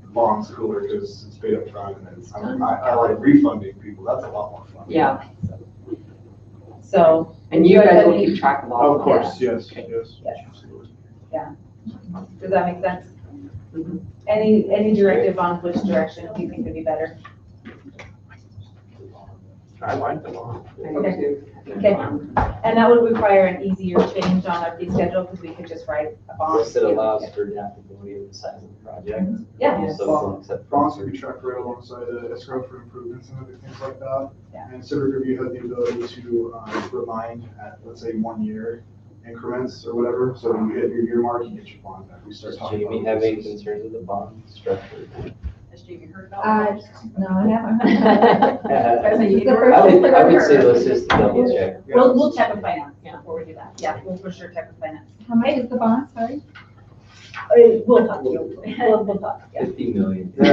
S11: The bond's cooler because it's paid up front and it's, I like refunding people, that's a lot more fun.
S3: Yeah.
S9: So.
S3: And you guys will keep track of all
S11: Of
S3: of
S11: course, yes,
S3: Okay.
S11: yes.
S9: Yes. Does that make sense?
S3: Mhm.
S9: Any directive on which direction do you think would be better?
S7: I like the law.
S9: Okay. Okay, and that would require an easier change on our fee schedule, because we could just write a bond.
S6: Plus, it allows for adaptability of the size of the project.
S9: Yeah.
S6: So we'll accept.
S11: Bonds would be tracked right alongside the escrow for improvements and other things like that.
S9: Yeah.
S11: And civic review has the ability to remind at, let's say, 1 year increments or whatever. So when you hit your year mark, you get your bond back. We start
S6: Does
S11: talking
S6: Jamie
S11: about
S6: have any
S11: this.
S6: concerns with the bond structure?
S14: Has Jamie heard about it?
S12: No, I haven't.
S6: I would say let's just double check.
S9: We'll check with finance before we do that. Yeah, we'll for sure check with finance.
S12: How much is the bond, sorry?
S9: We'll talk to you. We'll talk, yeah.
S6: 50 million.
S14: For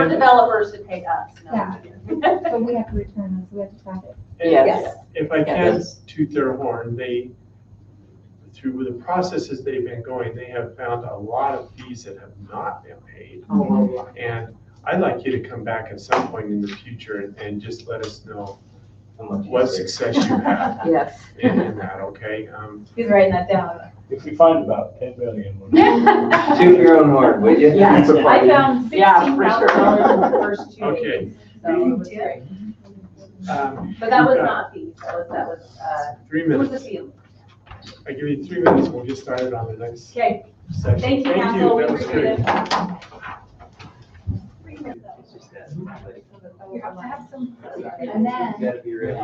S14: developers to pay us. no.
S12: Yeah. So we have to return this, we have to track it.
S7: And
S3: Yes.
S7: If I can
S3: Yes.
S7: toot their horn, through the processes they've been going, they have found a lot of fees that have not been paid. And I'd like you to come back at some point in the future and just let us know
S6: How much
S7: what
S6: is it?
S7: success you had
S3: Yes.
S7: in that, okay?
S9: He's writing that down.
S8: If we find about 10 million.
S6: Toot your own horn, would you?
S9: Yeah, I found
S3: Yeah, for sure.
S9: $16,000 in the first 2
S7: Okay.
S9: days. So it was great.
S7: But
S14: that was not fees, that was,
S7: 3
S14: what was the
S7: minutes.
S14: fee?
S7: I give you 3 minutes, we'll get started on the next
S14: Okay,
S7: section.
S14: thank you, council, we
S7: that was
S14: appreciate
S7: great.
S14: it.
S12: You have to have some.
S6: And then. You gotta be ready to.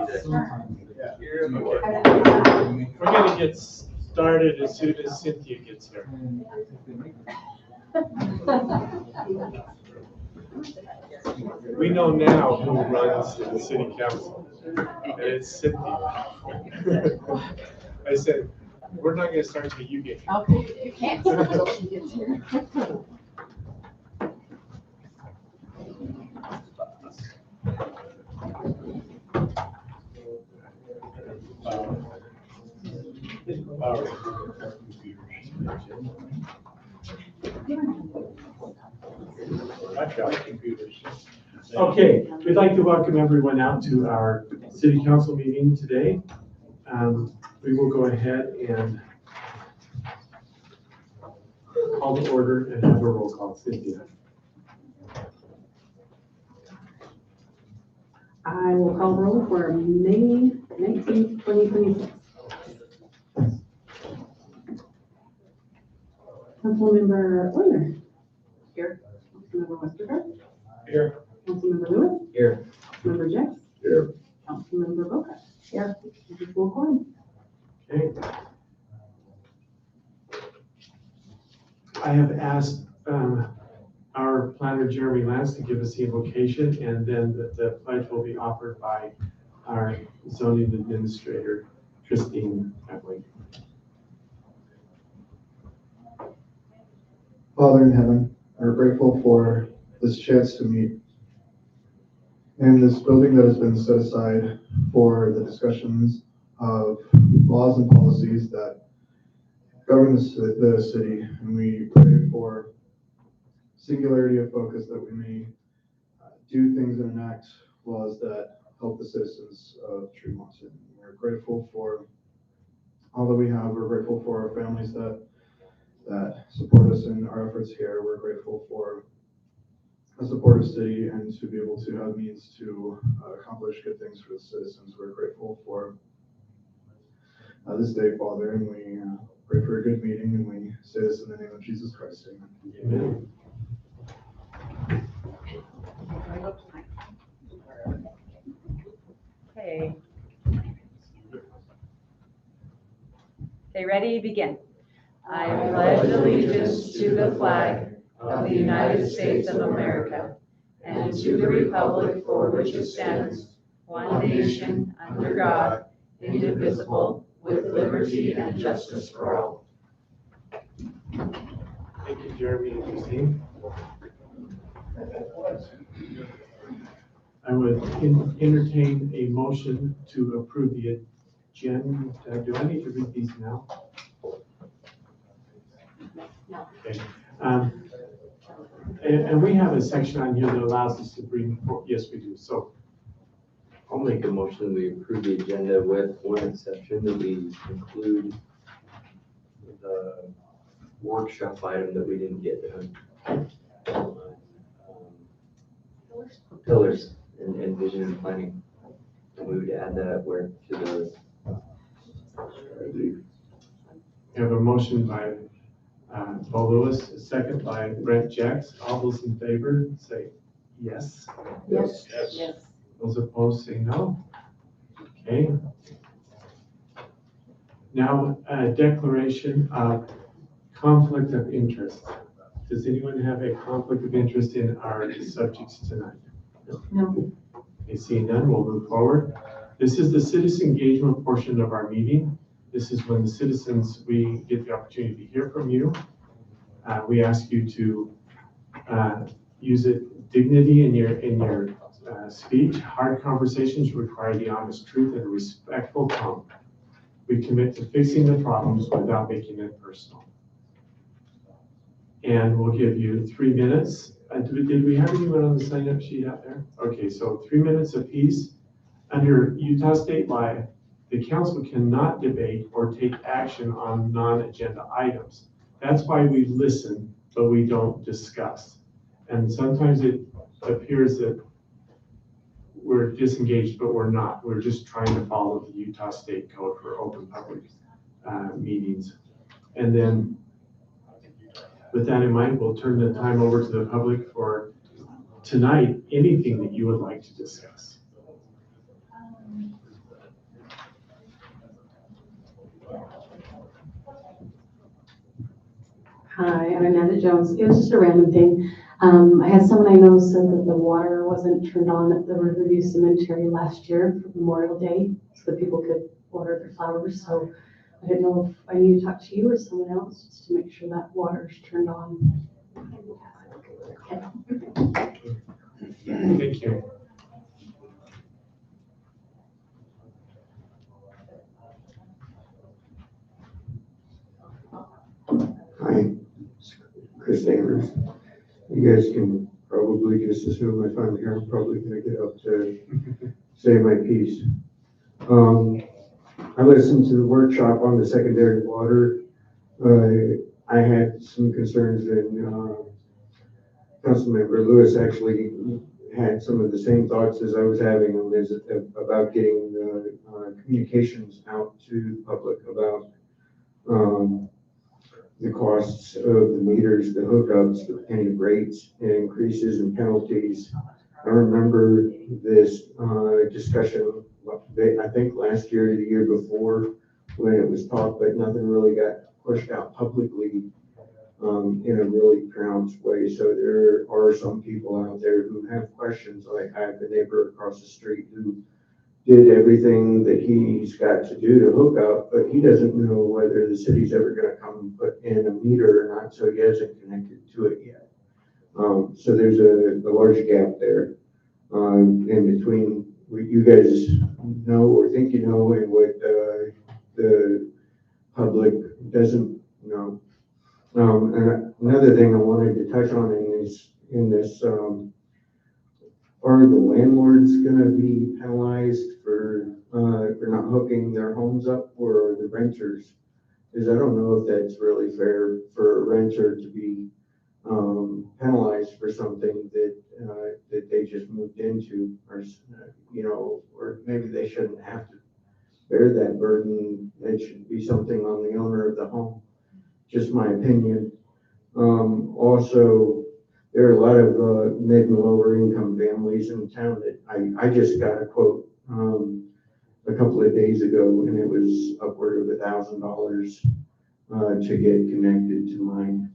S7: We're gonna get started as soon as Cynthia gets here. We know now who runs the city council, and it's Cynthia. I said, we're not gonna start till you get here.
S3: Okay, you can't until she gets here.
S7: I've got computers. Okay, we'd like to welcome everyone out to our city council meeting today. We will go ahead and call to order and have a roll call. Cynthia.
S3: I will call roll for May 19th, 2026. Councilmember Euler. Here. Councilmember Westergaard.
S7: Here.
S3: Councilmember Lewis.
S6: Here.
S3: Councilmember Jex.
S1: Here.
S3: Councilmember Boca. Here. This is full quorum.
S7: Okay. I have asked our planner Jeremy Lance to give us the invocation, and then the pledge will be offered by our zoning administrator, Christine Epley.
S11: Father in heaven, we're grateful for this chance to meet in this building that has been set aside for the discussions of laws and policies that govern the city. And we pray for singularity of focus, that we may do things and enact laws that help the citizens of Tremonton. We're grateful for all that we have. We're grateful for our families that support us in our efforts here. We're grateful for a supportive city and to be able to have means to accomplish good things for the citizens. We're grateful for this day, Father, and we pray for a good meeting, and we say this in the name of Jesus Christ. Amen.
S9: Okay. Okay, ready, begin. I pledge allegiance to the flag of the United States of America and to the republic for which it stands, one nation, under God, indivisible, with liberty and justice for all.
S7: Thank you, Jeremy and Christine. I would entertain a motion to approve the agenda. Do I need to read these now?
S2: No.
S7: Okay. And we have a section on here that allows us to bring, yes, we do. So
S6: I'll make a motion, we approve the agenda with one exception, that we include the workshop item that we didn't get done. Pillars and vision and planning. And we would add that where to the.
S7: we have a motion by Bo Lewis, a second by Brent Jacks. All those in favor say yes.
S2: Yes.
S3: Yes.
S7: Those opposed say no. Okay. Now, a declaration of conflict of interest. Does anyone have a conflict of interest in our subjects tonight?
S2: No.
S7: Okay, seeing none, we'll move forward. This is the citizen engagement portion of our meeting. This is when the citizens, we get the opportunity to hear from you. We ask you to use dignity in your speech. Hard conversations require the honest truth and a respectful tone. We commit to fixing the problems without making it personal. And we'll give you 3 minutes. Did we have anyone on the sign-up sheet out there? Okay, so 3 minutes apiece. Under Utah state law, the council cannot debate or take action on non-agenda items. That's why we listen, but we don't discuss. And sometimes it appears that we're disengaged, but we're not. We're just trying to follow the Utah State Code for open public meetings. And then with that in mind, we'll turn the time over to the public for tonight, anything that you would like to discuss.
S18: Hi, I'm Amanda Jones. It was just a random thing. I had someone I know said that the water wasn't turned on at the Riverview Cemetery last year for Memorial Day, so that people could order their flowers. So I didn't know if I need to talk to you or someone else just to make sure that water's turned on. Okay.
S7: Thank you.
S19: Hi, Chris Amers. You guys can probably just assume if I'm here, I'm probably gonna get up to say my piece. I listened to the workshop on the secondary water. I had some concerns and Councilmember Lewis actually had some of the same thoughts as I was having about getting the communications out to the public about the costs of the meters, the hookups, any rates, increases and penalties. I remember this discussion, I think last year or the year before, when it was talked, but nothing really got pushed out publicly in a really pronounced way. So there are some people out there who have questions. Like I have a neighbor across the street who did everything that he's got to do to hook up, but he doesn't know whether the city's ever going to come and put in a meter or not, so he hasn't connected to it yet. So there's a large gap there in between what you guys know or think you know and what the public doesn't know. And another thing I wanted to touch on in this are the landlords going to be penalized for not hooking their homes up, or the renters? Because I don't know if that's really fair for a renter to be penalized for something that they just moved into, or or maybe they shouldn't have to bear that burden. It should be something on the owner of the home. Just my opinion. Also, there are a lot of mid and lower income families in town that I just got a quote a couple of days ago, and it was upward of $1,000 to get connected to mine.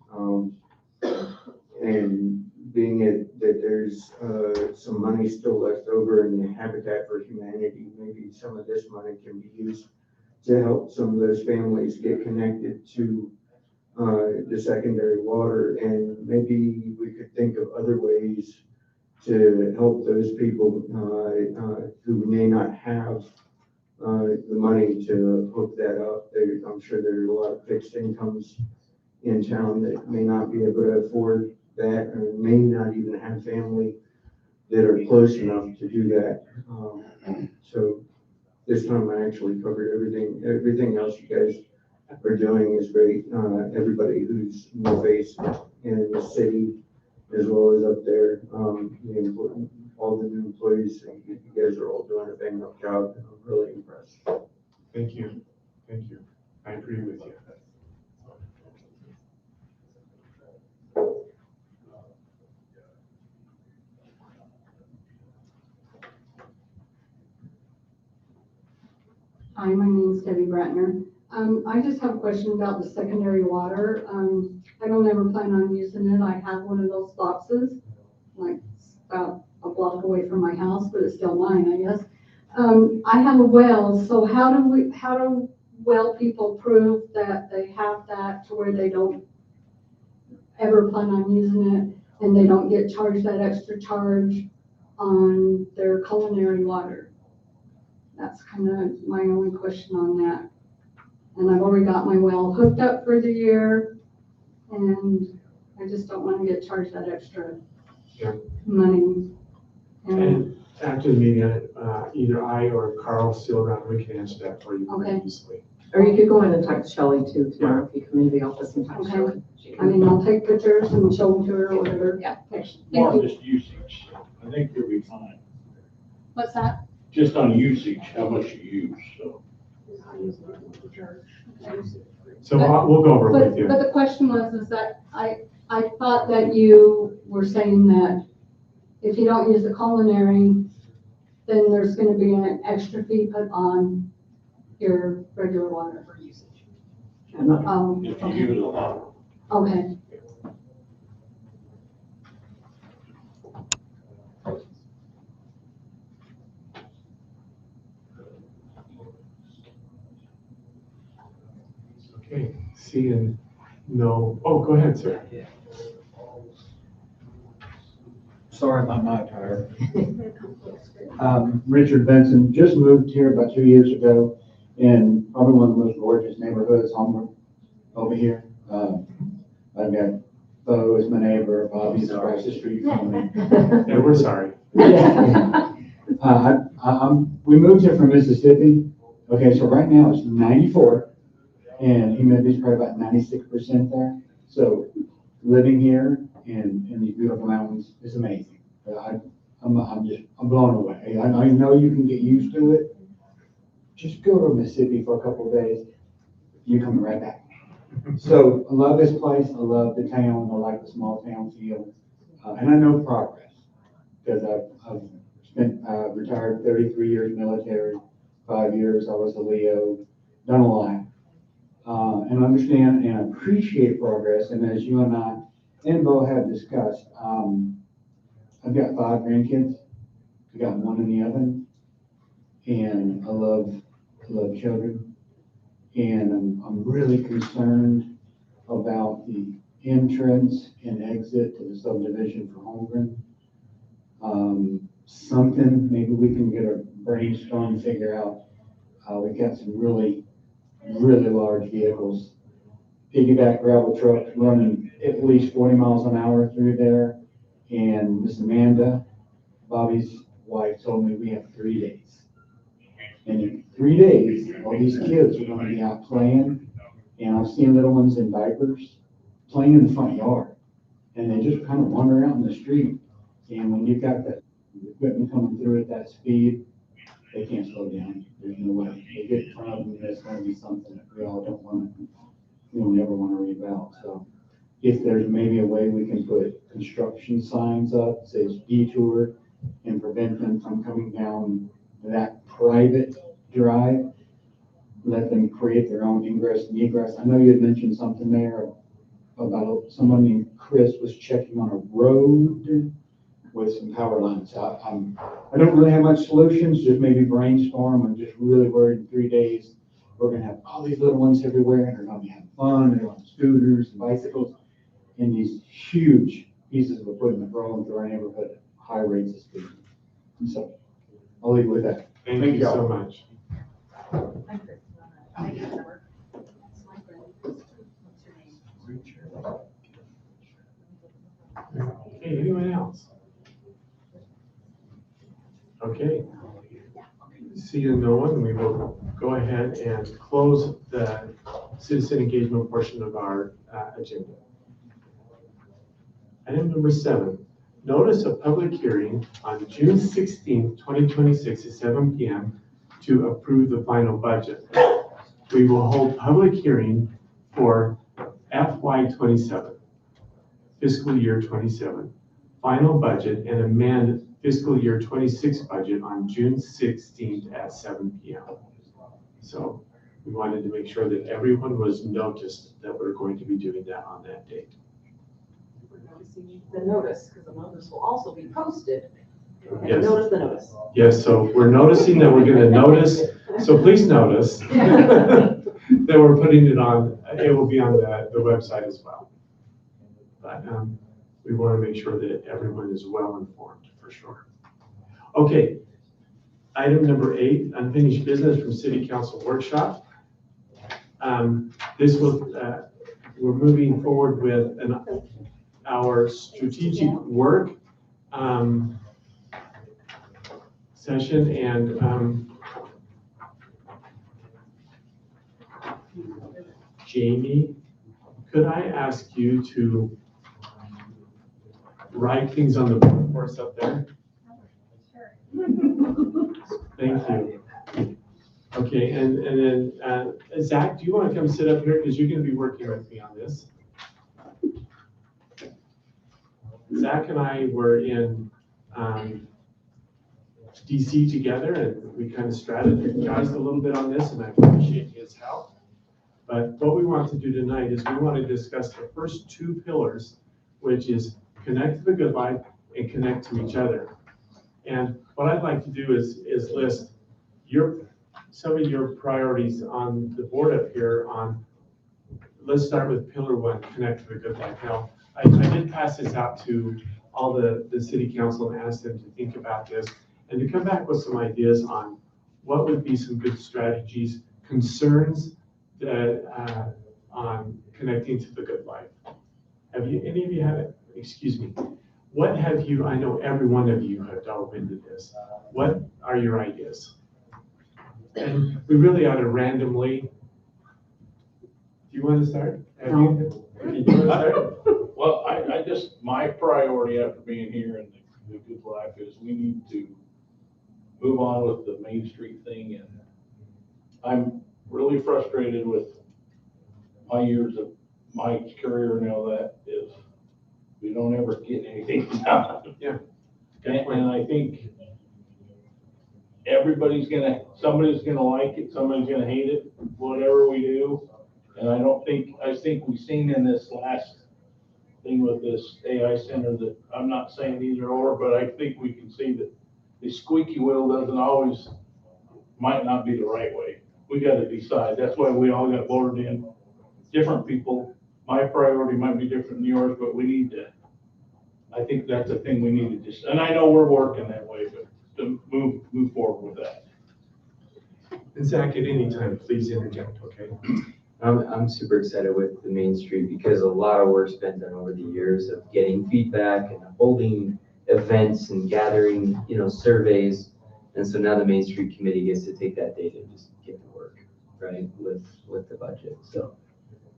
S19: And being that there's some money still left over in the Habitat for Humanity, maybe some of this money can be used to help some of those families get connected to the secondary water, and maybe we could think of other ways to help those people, who may not have, the money to hook that up. I'm sure there are a lot of fixed incomes in town that may not be able to afford that, and may not even have family that are close enough to do that. So this time I actually covered everything. Everything else you guys are doing is great. Everybody who's new face in the city, as well as up there, all the new employees, you guys are all doing a bang up job, and I'm really impressed.
S7: Thank you. Thank you. I agree with you.
S20: Hi, my name's Debbie Bratner. I just have a question about the secondary water. I don't ever plan on using it. I have one of those boxes, like about a block away from my house, but it's still mine, I guess. I have a well, so how do well people prove that they have that to where they don't ever plan on using it and they don't get charged that extra charge on their culinary water? That's kind of my only question on that. And I've already got my well hooked up for the year, and I just don't want to get charged that extra money.
S7: And after the meeting, either I or Carl still around, we can answer that for you very easily.
S3: Or you could go in and talk to Shelley too tomorrow if you come into the office and talk to Shelley.
S20: I mean, I'll take pictures and show them to her or whatever.
S3: Yeah.
S20: Thank you.
S8: Just usage, I think you'll be fine.
S20: What's that?
S8: Just on usage, how much you use, so.
S7: So we'll go over it with you.
S20: But the question is that I thought that you were saying that if you don't use the culinary, then there's going to be an extra fee put on your regular water for usage.
S8: If you use it a lot.
S20: Okay.
S7: Okay, seeing no, oh, go ahead, sir.
S10: Sorry about my tire. Richard Benson, just moved here about 2 years ago in probably one of the most gorgeous neighborhoods over here. I've got Bo as my neighbor, Bobby's across the street from me.
S7: Yeah, we're sorry.
S10: We moved here from Mississippi. Okay, so right now it's 94, and humidity's probably about 96% there. So living here in these beautiful mountains is amazing. I'm blown away. I know you can get used to it. Just go to Mississippi for a couple of days, you're coming right back. So I love this place. I love the town. I like the small town feel, and I know progress because I've spent retired 33 years military, 5 years I was a Leo, done a lot, and understand and appreciate progress. And as you and I and Bo have discussed, I've got 5 grandkids. I got one in the oven, and I love children. And I'm really concerned about the entrance and exit to the subdivision for Holmgren. Something, maybe we can get a brainstorm, figure out. We've got some really large vehicles, piggyback gravel trucks running at least 40 miles an hour through there. And Miss Amanda, Bobby's wife, told me we have 3 days. And in 3 days, all these kids are going to be out playing, and I've seen little ones in diapers playing in the front yard, and they just kind of wander out in the street. And when you've got that equipment coming through at that speed, they can't slow down. There's no way. They get in front of them, there's going to be something that we all don't want to, never want to read about. So if there's maybe a way we can put construction signs up, says detour, and prevent them from coming down that private drive, let them create their own ingress and egress. I know you had mentioned something there about someone named Chris was checking on a road with some power lines. I don't really have much solutions, just maybe brainstorm. I'm just really worried in 3 days we're gonna have all these little ones everywhere, and they're gonna be having fun, and they're on scooters and bicycles, and these huge pieces of equipment rolling through our neighborhood at high rates of speed. And so, I'll leave it with that.
S7: Thank you so much. Okay, anyone else? Okay. Seeing no one, we will go ahead and close the citizen engagement portion of our agenda. Item number 7, notice of public hearing on June 16th, 2026 at 7 p.m. to approve the final budget. We will hold public hearing for FY27, fiscal year 27, final budget, and amend fiscal year 26 budget on June 16th at 7 p.m. So we wanted to make sure that everyone was noticed that we're going to be doing that on that date.
S14: We're noticing the notice, because the notice will also be posted. And
S7: Yes.
S14: notice the notice.
S7: Yes, so we're noticing that we're gonna notice, so please notice that we're putting it on, it will be on the website as well. But we wanna make sure that everyone is well informed, for sure. Okay, item number 8, unfinished business from City Council workshop. This will, we're moving forward with our strategic work session, and Jamie, could I ask you to write things on the board for us up there? Thank you. Okay, and then Zach, do you want to come sit up here, because you're going to be working with me on this? Zach and I were in DC together, and we kind of strategized a little bit on this, and I appreciate his help. But what we want to do tonight is we want to discuss the first 2 pillars, which is connect to the good life and connect to each other. And what I'd like to do is list some of your priorities on the board up here on, let's start with pillar 1, connect to the good life. Now, I did pass this out to all the city council and asked them to think about this and to come back with some ideas on what would be some good strategies, concerns that on connecting to the good life. Have you, any of you have it? Excuse me. What have you, I know every one of you have delved into this. What are your ideas? And we really ought to randomly, do you want to start? Have you? Okay, do you want to start?
S8: Well, I just, my priority after being here in the good life is we need to move on with the Main Street thing, and I'm really frustrated with my years of my career and all that is we don't ever get anything done.
S7: Yeah.
S8: And I think somebody's gonna like it, somebody's gonna hate it, whatever we do. And I think we've seen in this last thing with this AI center that, I'm not saying either or, but I think we can see that the squeaky wheel might not be the right way. We gotta decide. That's why we all got voted in. Different people, my priority might be different than yours, but I think that's the thing we need to just, and I know we're working that way, but to move forward with that.
S7: And Zach, at any time, please interject, okay?
S6: I'm super excited with the Main Street because a lot of work's been done over the years of getting feedback and holding events and gathering, surveys. And so now the Main Street Committee gets to take that data and just get to work, right, with the budget. So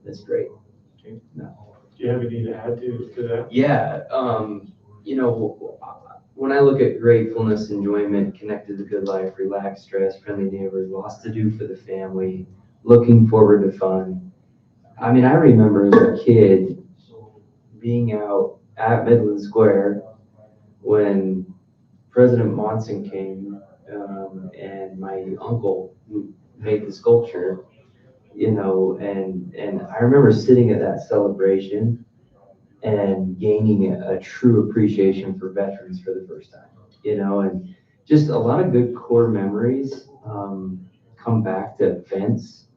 S6: that's great.
S7: Okay.
S6: No.
S7: Do you have anything to add to that?
S6: Yeah, when I look at gratefulness, enjoyment, connected to good life, relaxed, stress, friendly neighbors, lots to do for the family, looking forward to fun. I mean, I remember as a kid being out at Midland Square when President Monson came, and my uncle made the sculpture, and I remember sitting at that celebration and gaining a true appreciation for veterans for the first time, and just a lot of good core memories come back to events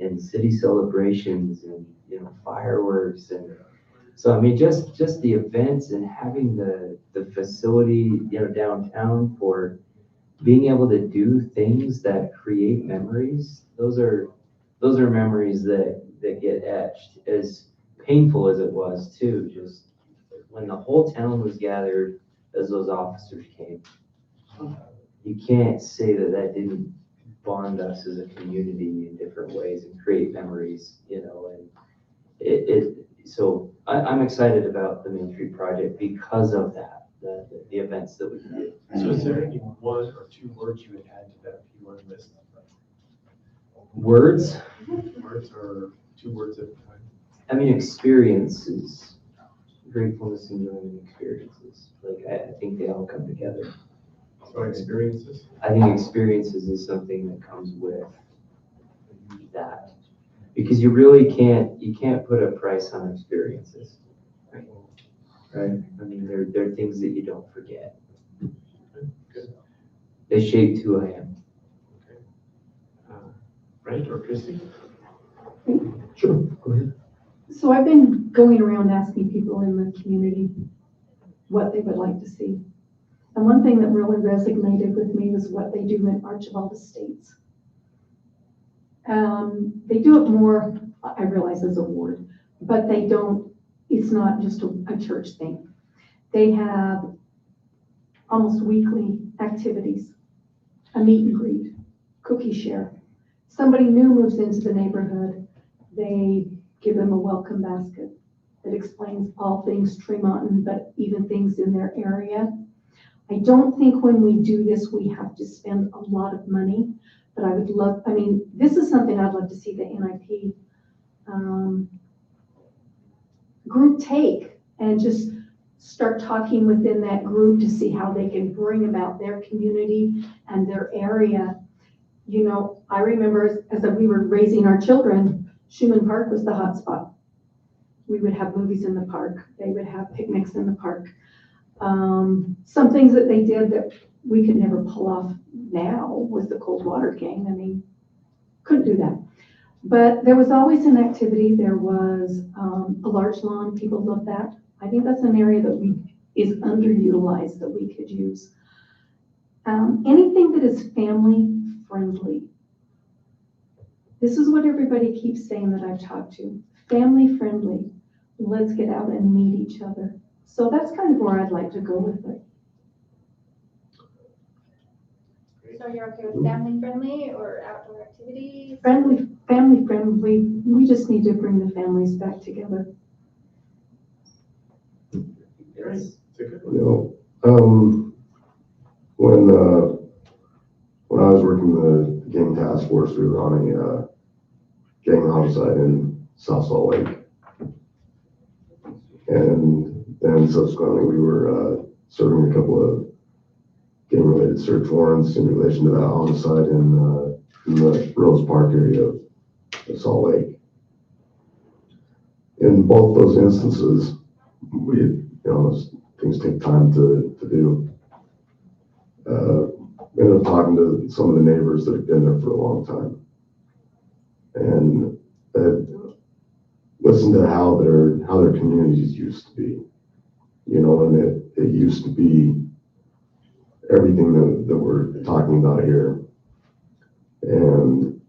S21: and city celebrations and, you know, fireworks. And so, I mean, just the events and having the facility, you know, downtown for being able to do things that create memories, those are memories that get etched, as painful as it was too, just when the whole town was gathered as those officers came. You can't say that didn't bond us as a community in different ways and create memories, you know, and so I'm excited about the Main Street project because of that, the events that we can do.
S7: So is there any one or two words you would add to that if you want to list?
S21: Words?
S7: Words or 2 words at a time?
S21: I mean, experiences, gratefulness, enjoyment, experiences. Like, I think they all come together.
S7: So experiences?
S21: I think experiences is something that comes with that. Because you really can't put a price on experiences. Right? I mean, they're things that you don't forget. They shaped who I am.
S7: Brent or Christie?
S19: Sure, go ahead.
S22: So I've been going around asking people in the community what they would like to see. And one thing that really resonated with me was what they do in Arch of all the States. They do it more, I realize as a ward, but they don't, it's not just a church thing. They have almost weekly activities, a meet and greet, cookie share. Somebody new moves into the neighborhood, they give them a welcome basket that explains all things Tremonton, but even things in their area. I don't think when we do this, we have to spend a lot of money, but I would love, I mean, this is something I'd love to see the NIP group take and just start talking within that group to see how they can bring about their community and their area. You know, I remember as we were raising our children, Schumann Park was the hot spot. We would have movies in the park. They would have picnics in the park. Some things that they did that we could never pull off now was the cold water gang. I mean, couldn't do that. But there was always an activity. There was a large lawn. People love that. I think that's an area that is underutilized that we could use. Anything that is family friendly. This is what everybody keeps saying that I've talked to. Family friendly. Let's get out and meet each other. So that's kind of where I'd like to go with it.
S12: So you're okay with family friendly or outdoor activities?
S22: Family friendly. We just need to bring the families back together.
S7: Yes.
S1: You know, when I was working the gang task force, we were on a gang homicide in South Salt Lake. And then subsequently we were serving a couple of gang-related search warrants in relation to that homicide in the Rose Park area of Salt Lake. In both those instances, we, you know, things take time to do. Ended up talking to some of the neighbors that have been there for a long time, and listen to how their communities used to be. You know, and it used to be everything that we're talking about here, and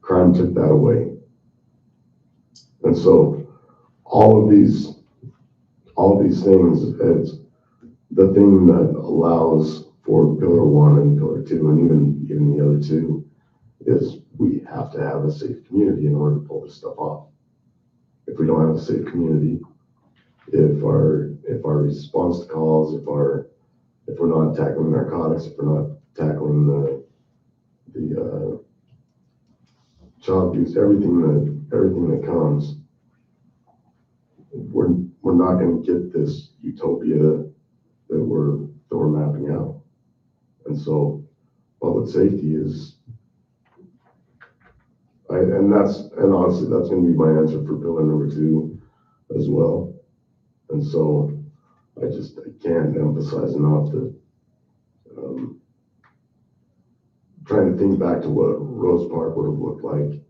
S1: crime took that away. And so all of these things, it's the thing that allows for Pillar 1 and Pillar 2, and even the other two, is we have to have a safe community in order to pull this stuff off. If we don't have a safe community, if our response to calls, if we're not tackling narcotics, if we're not tackling the child abuse, everything that comes, we're not going to get this utopia that we're mapping out. And so public safety is, and honestly, that's going to be my answer for pillar number 2 as well. And so I can't emphasize enough that trying to think back to what Rose Park would have looked like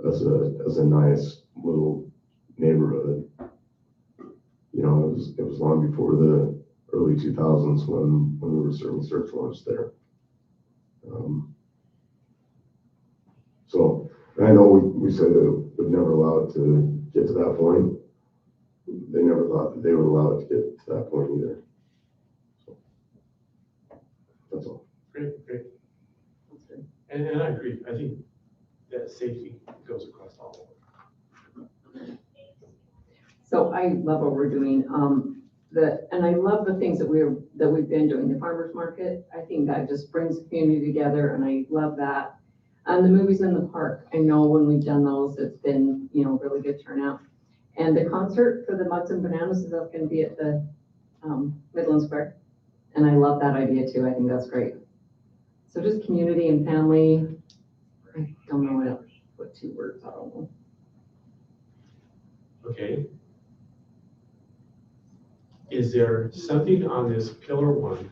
S5: as a nice little neighborhood. You know, it was long before the early 2000s when we were serving search warrants there. So and I know we said that we'd never allow it to get to that point. They never thought that they would allow it to get to that point either. So that's all.
S7: Great. And I agree. I think that safety goes across all of them.
S3: So I love what we're doing. And I love the things that we've been doing. The farmers market, I think that just brings the community together, and I love that. And the movies in the park, I know when we've done those, it's been, really good turnout. And the concert for the Mugs and Bananas is going to be at the Midland Square. And I love that idea too. I think that's great. So just community and family. I don't know what 2 words, I don't know.
S7: Okay. Is there something on this pillar 1,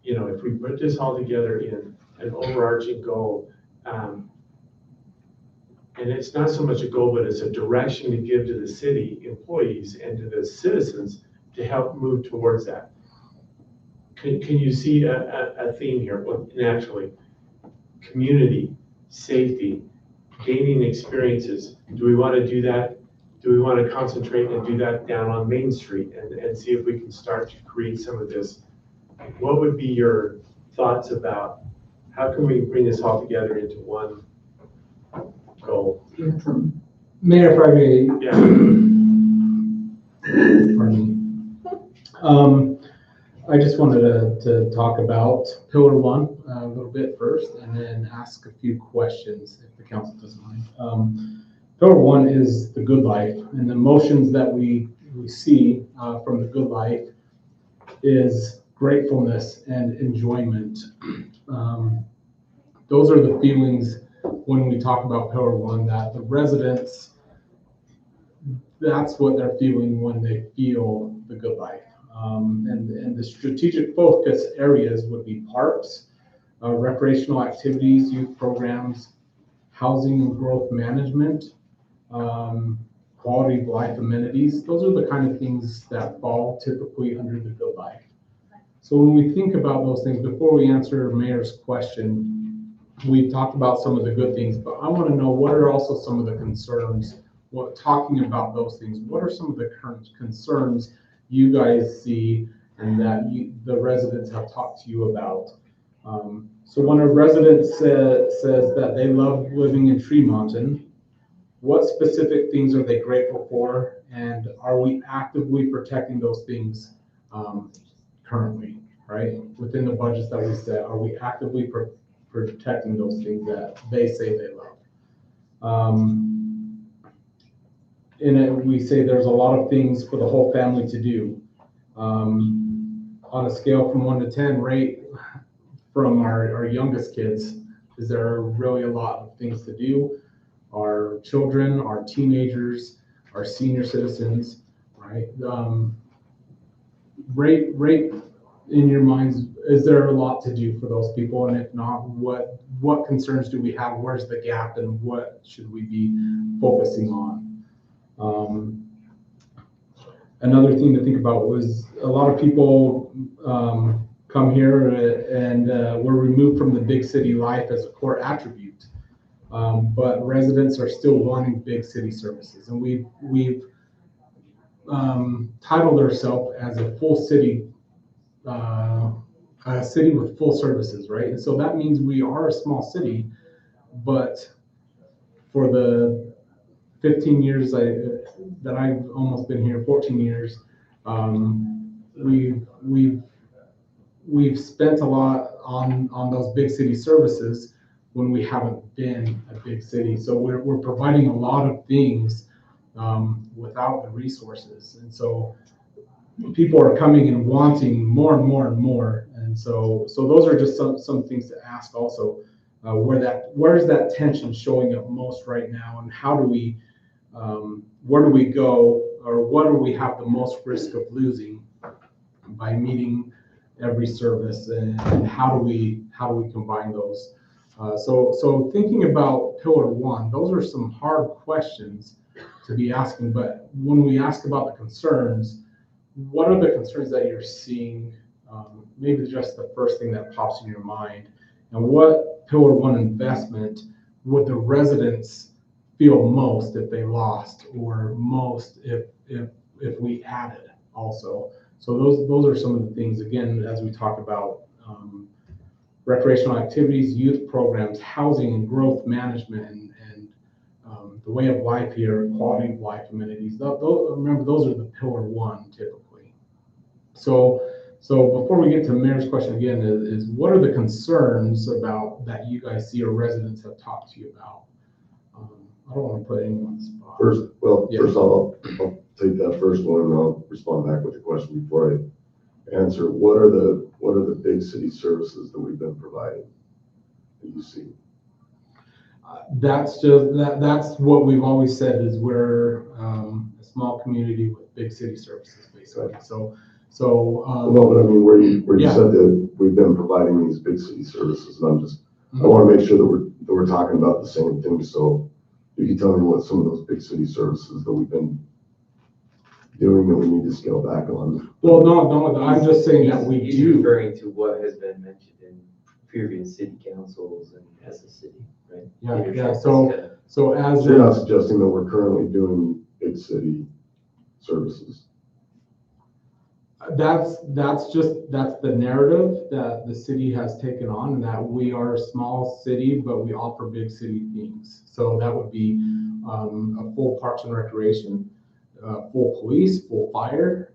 S7: if we put this all together in an overarching goal, and it's not so much a goal, but it's a direction to give to the city employees and to the citizens to help move towards that? Can you see a theme here? Well, naturally, community, safety, gaining experiences. Do we want to do that? Do we want to concentrate and do that down on Main Street and see if we can start to create some of this? What would be your thoughts about how can we bring this all together into one goal?
S17: Mayor, if I may.
S7: Yeah.
S17: Pardon me. I just wanted to talk about pillar 1 a little bit first, and then ask a few questions if the council doesn't mind. Pillar 1 is the good life, and the emotions that we see from the good life is gratefulness and enjoyment. Those are the feelings when we talk about pillar 1, that the residents, that's what they're feeling when they feel the good life. And the strategic focus areas would be parks, recreational activities, youth programs, housing and growth management, quality of life amenities. Those are the kind of things that fall typically under the good life. So when we think about those things, before we answer Mayor's question, we've talked about some of the good things, but I want to know what are also some of the concerns. Talking about those things, what are some of the current concerns you guys see and that the residents have talked to you about? So when a resident says that they love living in Tremonton, what specific things are they grateful for, and are we actively protecting those things currently, right? Within the budgets that we set, are we actively protecting those things that they say they love? We say there's a lot of things for the whole family to do. On a scale from 1 to 10, rate from our youngest kids, is there really a lot of things to do? Our children, our teenagers, our senior citizens, right? Rate in your minds, is there a lot to do for those people? And if not, what concerns do we have? Where's the gap, and what should we be focusing on? Another thing to think about was a lot of people come here and were removed from the big city life as a core attribute. But residents are still wanting big city services, and we've titled ourselves as a full city, a city with full services, right? And so that means we are a small city, but for the 15 years that I've almost been here, 14 years, we've spent a lot on those big city services when we haven't been a big city. So we're providing a lot of things without the resources. And so people are coming and wanting more and more and more. And so those are just some things to ask also, where is that tension showing up most right now, and how do we, where do we go, or what do we have the most risk of losing by meeting every service, and how do we combine those? So thinking about pillar one, those are some hard questions to be asking, but when we ask about the concerns, what are the concerns that you're seeing? Maybe just the first thing that pops in your mind, and what pillar one investment would the residents feel most if they lost, or most if we added also? So those are some of the things, again, as we talk about recreational activities, youth programs, housing and growth management, and the way of life here, quality of life amenities. Remember, those are the pillar one typically. So before we get to Mayor's question again, is what are the concerns about that you guys see or residents have talked to you about? I don't want to put anyone on the spot.
S5: First I'll take that first one and I'll respond back with a question before I answer. What are the big city services that we've been providing that you see?
S17: That's what we've always said is we're a small community with big city services, basically. So
S5: no, but I mean, where you said that we've been providing these big city services, and I want to make sure that we're talking about the same thing. So you can tell me what some of those big city services that we've been doing that we need to scale back on.
S17: Well, no, I'm just saying that we
S21: He's
S17: do.
S21: referring to what has been mentioned in previous city councils and as a city, right?
S17: Yeah. So as
S5: you're not suggesting that we're currently doing big city services.
S17: That's the narrative that the city has taken on, that we are a small city, but we offer big city things. So that would be a full parks and recreation, full police, full fire.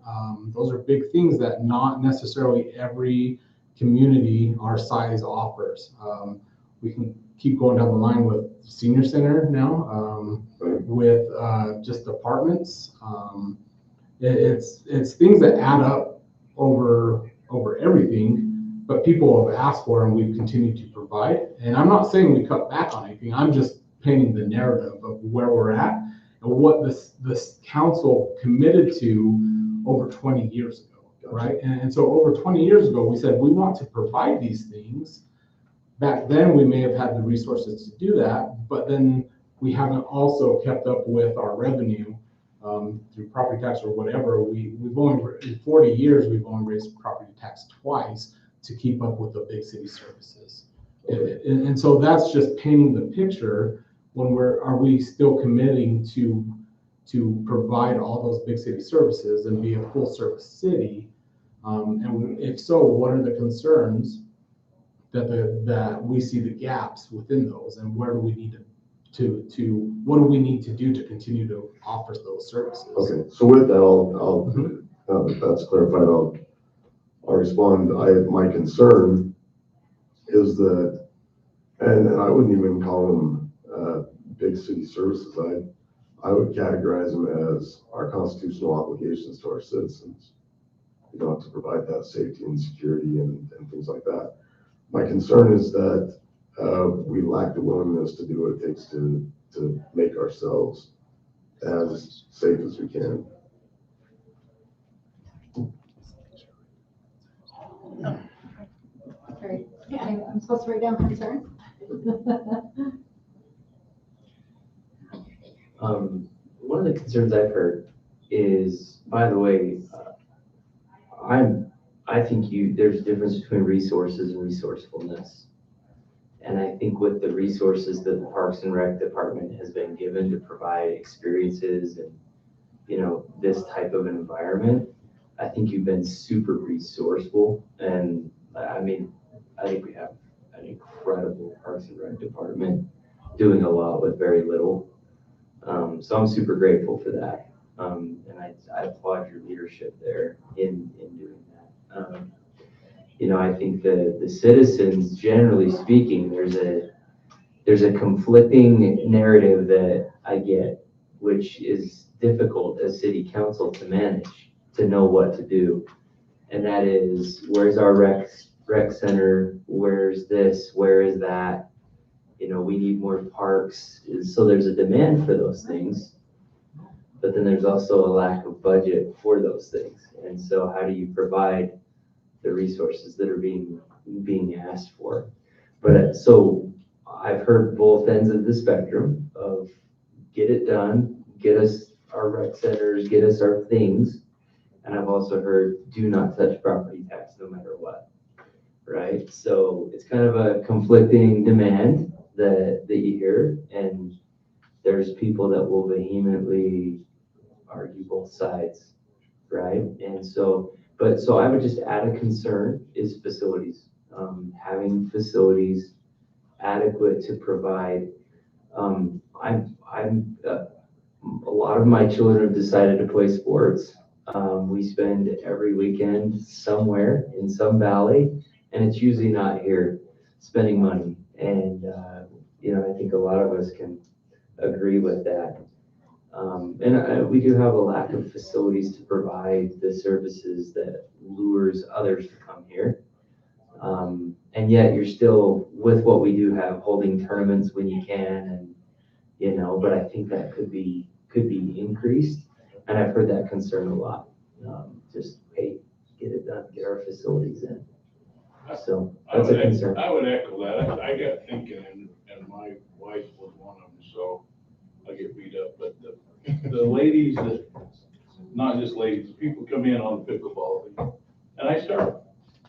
S17: Those are big things that not necessarily every community our size offers. We can keep going down the line with senior center now, with just apartments. It's things that add up over everything, but people have asked for and we've continued to provide. And I'm not saying we cut back on anything. I'm just painting the narrative of where we're at and what this council committed to over 20 years ago, right? And so over 20 years ago, we said we want to provide these things. Back then, we may have had the resources to do that, but then we haven't also kept up with our revenue through property tax or whatever. We've only, in 40 years, we've only raised property tax twice to keep up with the big city services. And so that's just painting the picture. Are we still committing to provide all those big city services and be a full service city? And if so, what are the concerns that we see the gaps within those, and where do we need what do we need to do to continue to offer those services?
S5: Okay, so with that, if that's clarified, I'll respond. My concern is that, and I wouldn't even call them big city services. I would categorize them as our constitutional obligations to our citizens. You know, to provide that safety and security and things like that. My concern is that we lack the willingness to do what it takes to make ourselves as safe as we can.
S2: Sorry, I'm supposed to write down concerns?
S21: One of the concerns I've heard is, by the way, I think there's a difference between resources and resourcefulness. And I think with the resources that the Parks and Rec Department has been given to provide experiences and, this type of an environment, I think you've been super resourceful. And I mean, I think we have an incredible Parks and Rec Department doing a lot with very little. So I'm super grateful for that. And I applaud your leadership there in doing that. I think the citizens, generally speaking, there's a conflicting narrative that I get, which is difficult as city council to manage, to know what to do. And that is, where's our rec center? Where's this? Where is that? We need more parks. So there's a demand for those things, but then there's also a lack of budget for those things. And so how do you provide the resources that are being asked for? But so I've heard both ends of the spectrum of get it done, get us our rec centers, get us our things. And I've also heard do not touch property tax no matter what, right? So it's kind of a conflicting demand that you hear, and there's people that will vehemently argue both sides, right? And so, so I would just add a concern is facilities. Having facilities adequate to provide. A lot of my children have decided to play sports. We spend every weekend somewhere in some valley, and it's usually not here spending money. And, I think a lot of us can agree with that. We do have a lack of facilities to provide the services that lures others to come here. And yet you're still, with what we do have, holding tournaments when you can, and, but I think that could be increased. And I've heard that concern a lot. Just, hey, get it done, get our facilities in. So that's a concern.
S8: I would echo that. I got thinking, and my wife was one of them, so I get beat up. But the ladies that, not just ladies, people come in on the pickleball league, and I start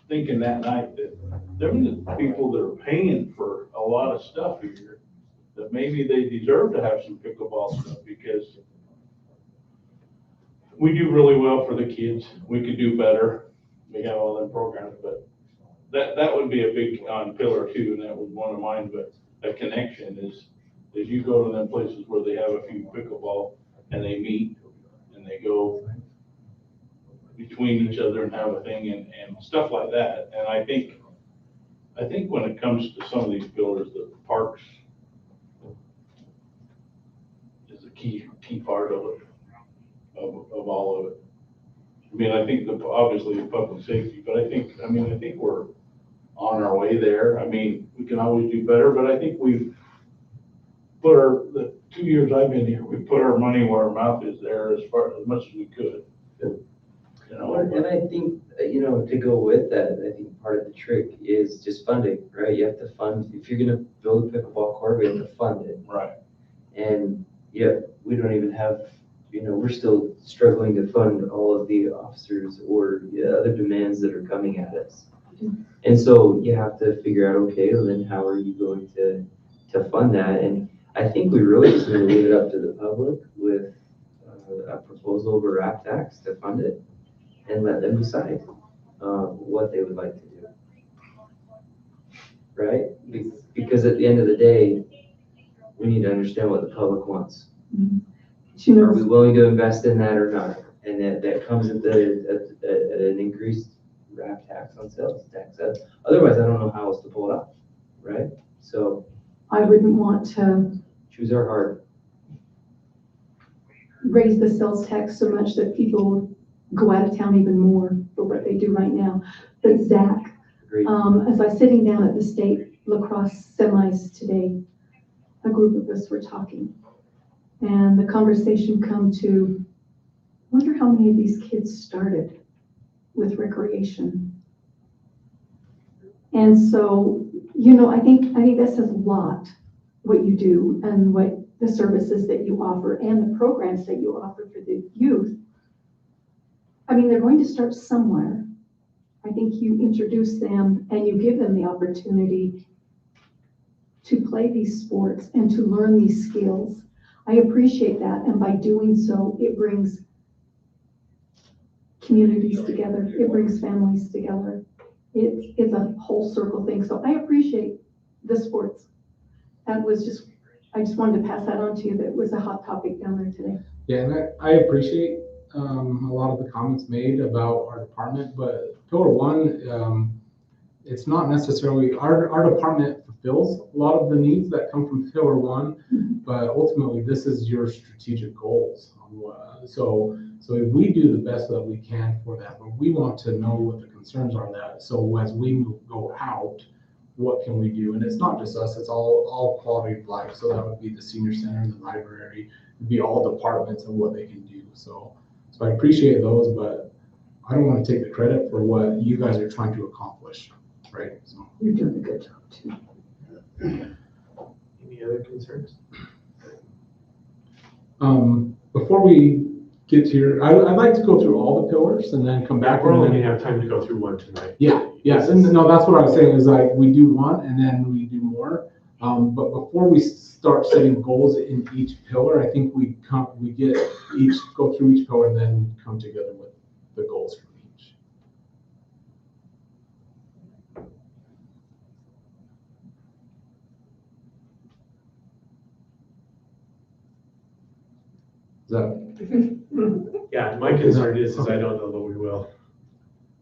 S8: thinking that night that there are the people that are paying for a lot of stuff here, that maybe they deserve to have some pickleball stuff, because we do really well for the kids. We could do better. We have all them programs, but that would be a big pillar too, and that was one of mine. But a connection is you go to them places where they have a few pickleball and they meet and they go between each other and have a thing and stuff like that. And I think when it comes to some of these pillars, the parks is a key part of it, of all of it. I mean, I think obviously public safety, but I think we're on our way there. I mean, we can always do better, but I think we've put the 2 years I've been here, we put our money where our mouth is there as much as we could.
S21: And I think, to go with that, I think part of the trick is just funding, right? You have to fund, if you're gonna build a pickleball court, we have to fund it.
S8: Right.
S21: And yet, we don't even have, we're still struggling to fund all of the officers or other demands that are coming at us. And so you have to figure out, okay, well then how are you going to fund that? And I think we really just need to leave it up to the public with a proposal of a RAP tax to fund it and let them decide what they would like to do. Right? Because at the end of the day, we need to understand what the public wants. Are we willing to invest in that or not? And that comes at an increased RAP tax on sales tax. Otherwise, I don't know how else to pull it off, right? So
S22: I wouldn't want to
S21: choose our heart.
S22: Raise the sales tax so much that people go out of town even more for what they do right now. But Zach, as I was sitting down at the state lacrosse semis today, a group of us were talking, and the conversation come to, I wonder how many of these kids started with recreation. And so, I think that says a lot, what you do and what the services that you offer and the programs that you offer for the youth. I mean, they're going to start somewhere. I think you introduce them and you give them the opportunity to play these sports and to learn these skills. I appreciate that. And by doing so, it brings communities together. It brings families together. It's a whole circle thing. So I appreciate the sports. I just wanted to pass that on to you. That was a hot topic down there today.
S17: Yeah, and I appreciate a lot of the comments made about our department, but Pillar One, it's not necessarily, our department fulfills a lot of the needs that come from Pillar One, but ultimately this is your strategic goals. So if we do the best that we can for that, but we want to know what the concerns are that, so as we go out, what can we do? And it's not just us, it's all quality of life. So that would be the senior center, the library, it'd be all departments and what they can do. So I appreciate those, but I don't want to take the credit for what you guys are trying to accomplish, right? So
S22: you're doing a good job too.
S7: Any other concerns?
S17: Before we get to your, I'd like to go through all the pillars and then come back.
S7: We're
S17: and
S7: only
S17: then-
S7: gonna have time to go through one tonight.
S17: Yeah, yes, and no, that's what I was saying, is like, we do one and then we do more. But before we start setting goals in each pillar, I think we go through each pillar and then come together with the goals for each. Is that?
S7: Yeah, my concern is I don't know that we will.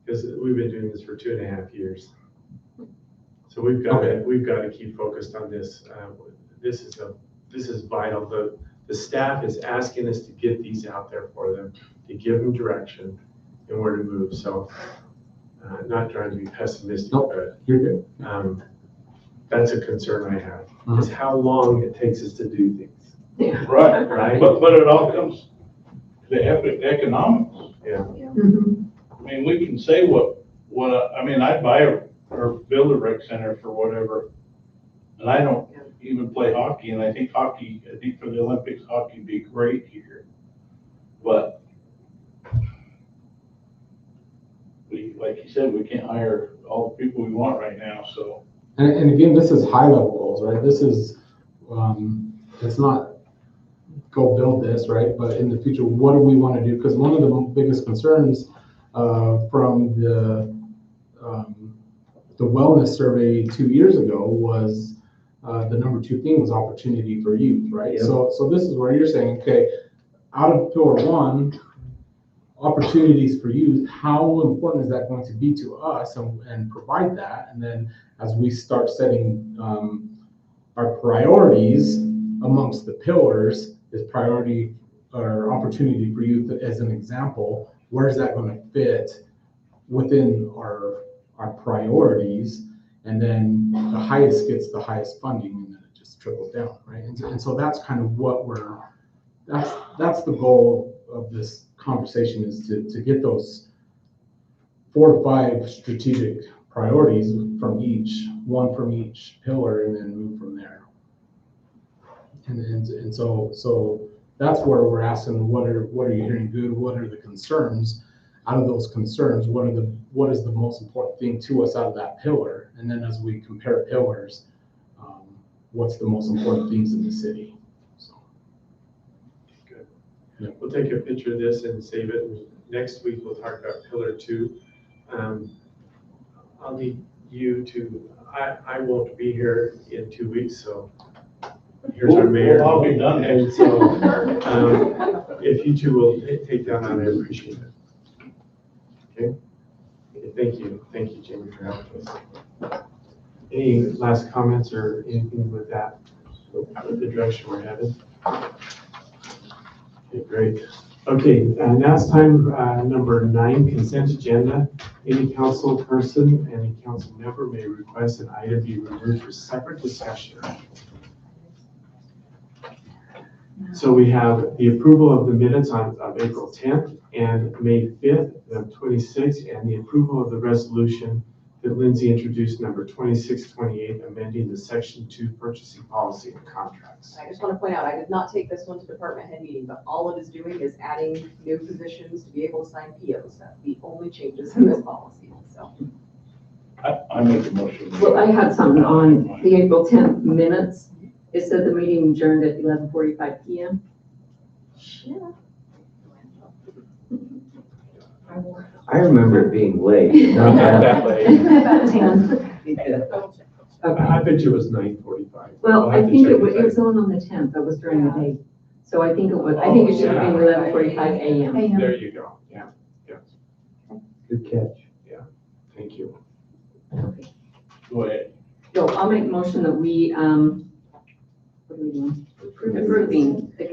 S7: Because we've been doing this for 2.5 years. So we've got to keep focused on this. This is vital. The staff is asking us to get these out there for them, to give them direction and where to move. So not trying to be pessimistic, but
S17: you're good.
S7: That's a concern I have, is how long it takes us to do things.
S8: Right,
S7: Right.
S8: but it all comes to the economics.
S7: Yeah.
S8: I mean, we can say I'd buy or build a rec center for whatever. And I don't even play hockey, and I think for the Olympics, hockey would be great here. But like you said, we can't hire all the people we want right now, so.
S17: And again, this is high level goals, right? This is, it's not go build this, right? But in the future, what do we want to do? Because one of the biggest concerns from the wellness survey 2 years ago was the number 2 thing was opportunity for youth, right?
S15: Yep.
S17: So this is where you're saying, okay, out of pillar 1, opportunities for youth, how important is that going to be to us and provide that? And then as we start setting our priorities amongst the pillars, is priority or opportunity for youth as an example, where is that going to fit within our priorities? And then the highest gets the highest funding, and then it just trickles down, right? And so that's kind of what that's the goal of this conversation, is to get those 4 to 5 strategic priorities one from each pillar, and then move from there. And so that's where we're asking, what are you hearing good? What are the concerns? Out of those concerns, what is the most important thing to us out of that pillar? And then as we compare pillars, what's the most important things in the city? So.
S7: Good.
S17: Yeah.
S7: We'll take a picture of this and save it. Next week, we'll talk about pillar 2. I'll need you to, I won't be here in 2 weeks, so here's our mayor.
S8: I'll be done.
S7: And so, if you two will take that on, I appreciate it. Okay? Thank you, Jamie, for helping us. Any last comments or anything with that, with the direction we're headed? Okay, great. Okay, now it's time, number 9, consent agenda. Any council person, any council member may request an item be removed for separate discussion. So we have the approval of the minutes of April 10th and May 5th of 26th, and the approval of the resolution that Lindsay introduced, number 2628, amending the section 2 purchasing policy and contracts.
S14: I just want to point out, I did not take this one to department head meeting, but all it is doing is adding new positions to be able to sign POs. That's the only changes in this policy, so.
S8: I make a motion.
S3: Well, I had something on the April 10th minutes. It said the meeting adjourned at 11:45 p.m.
S14: Yeah.
S21: I remember it being late.
S7: Not that late.
S22: About 10.
S7: I bet you it was 9:45.
S3: Well,
S7: I'll
S3: I
S7: have to
S3: think
S7: check
S3: it was
S7: that.
S3: on the 10th, that was during the day. So I think it should have been 11:45 a.m.
S7: There you go. Yeah.
S21: Good catch.
S7: Thank you.
S8: Go ahead.
S3: So I'll make a motion that we, what are we doing? Approving the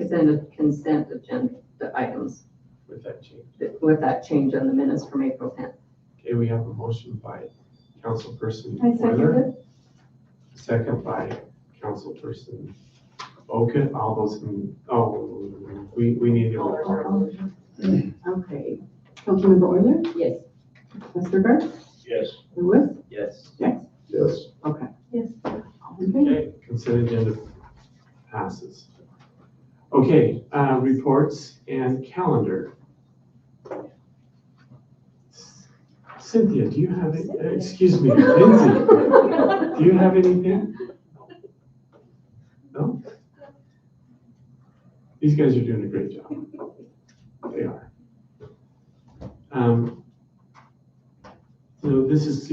S3: consent agenda items
S7: With that change.
S3: with that change on the minutes from April 10th.
S7: Okay, we have a motion by Councilperson
S22: I second
S7: Euler,
S22: it.
S7: second by Councilperson Oken. All those we need to roll call.
S18: Okay. Councilmember Euler?
S3: Yes.
S18: Westergaard?
S8: Yes.
S18: Lewis?
S6: Yes.
S5: Yes.
S18: Okay. Yes. All in favor?
S7: Okay, consent agenda passes. Okay, reports and calendar. Cynthia, do you have, excuse me, Lindsay, do you have anything? No? These guys are doing a great job. They are. So this is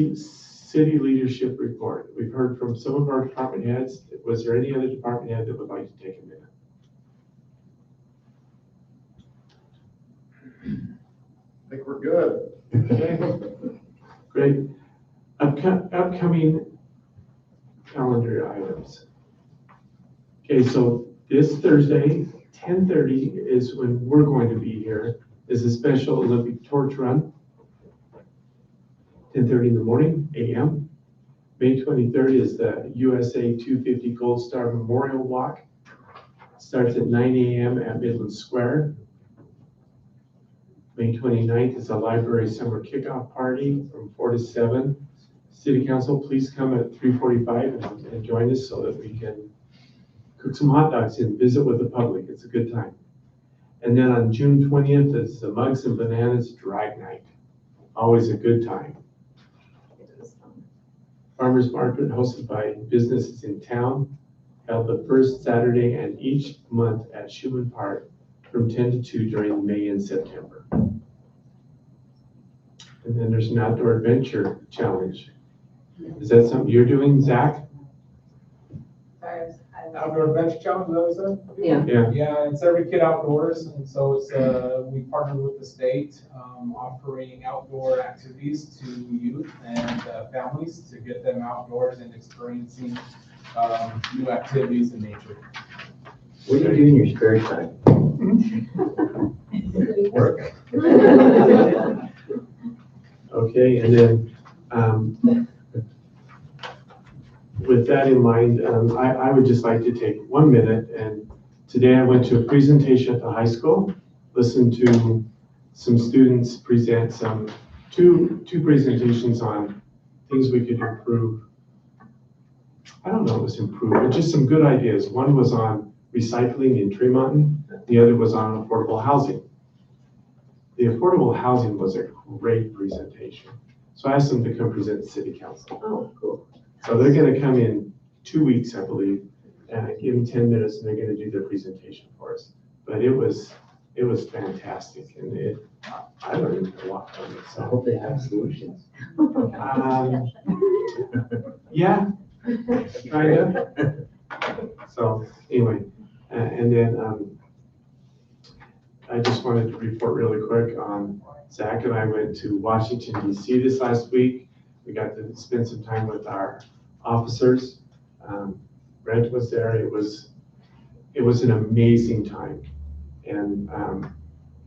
S7: city leadership report. We've heard from some of our department heads. Was there any other department head that would like to take a minute?
S11: I think we're good.
S7: Okay, great. Upcoming calendar items. Okay, so this Thursday, 10:30 is when we're going to be here, is a special Olympic torch run. 10:30 in the morning, a.m. May 23rd is the USA 250 Gold Star Memorial Walk. Starts at 9 a.m. at Midland Square. May 29th is a library summer kickoff party from 4 to 7. City Council, please come at 3:45 and join us so that we can cook some hot dogs and visit with the public. It's a good time. And then on June 20th is the Mugs and Bananas Drag Night. Always a good time. Farmers Market hosted by businesses in town, held the first Saturday and each month at Schumann Park from 10 to 2 during May and September. And then there's an outdoor adventure challenge. Is that something you're doing, Zach?
S13: Outdoor adventure challenge, is that what you said?
S3: Yeah.
S7: Yeah.
S13: Yeah, it's every kid outdoors, and so it's, we partnered with the state, offering outdoor activities to youth and families to get them outdoors and experiencing, new activities in nature.
S21: What do you do in your spare time?
S13: Work.
S7: Okay, and then, with that in mind, I would just like to take 1 minute, and today I went to a presentation at the high school, listened to some students present two presentations on things we could improve. I don't know if it was improve, but just some good ideas. One was on recycling in Tremonton, the other was on affordable housing. The affordable housing was a great presentation. So I asked them to come present to City Council.
S21: Oh, cool.
S7: So they're gonna come in 2 weeks, I believe, and I give them 10 minutes and they're gonna do their presentation for us. But it was fantastic, and I learned a lot from it,
S21: I
S7: so.
S21: hope they have solutions.
S7: Yeah, kind of. So anyway, and then I just wanted to report really quick on Zach and I went to Washington DC this last week. We got to spend some time with our officers. Brent was there. It was an amazing time. And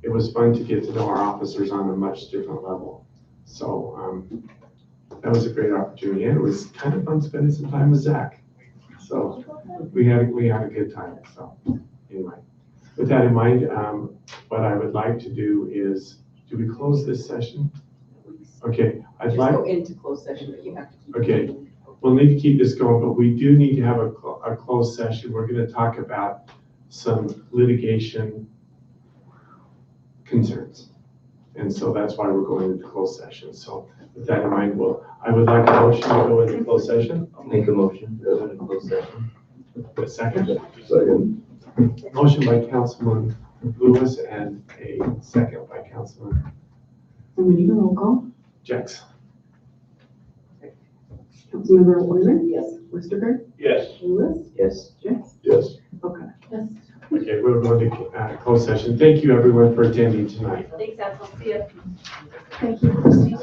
S7: it was fun to get to know our officers on a much different level. So that was a great opportunity. And it was kind of fun spending some time with Zach. So we had a good time. So anyway, with that in mind, what I would like to do is, do we close this session? Okay, I'd like.
S3: Just go into closed session, but you have to keep.
S7: Okay, we'll need to keep this going, but we do need to have a closed session. We're going to talk about some litigation concerns. And so that's why we're going into closed session. So with that in mind, I would like a motion to go into closed session.
S21: I'll make a motion to go into closed session.
S7: A second?
S5: Second.
S7: Motion by Councilman Lewis and a second by Councilman
S18: And we need a roll call.
S7: Jex.
S18: Councilmember Euler?
S3: Yes.
S18: Westergaard?
S7: Yes.
S18: Lewis?
S21: Yes.
S18: Jex?
S5: Yes.
S18: Okay. Yes.
S7: Okay, we're going to closed session. Thank you everyone for attending tonight.
S14: Thanks, Ansel. See ya.
S18: Thank you, Christie.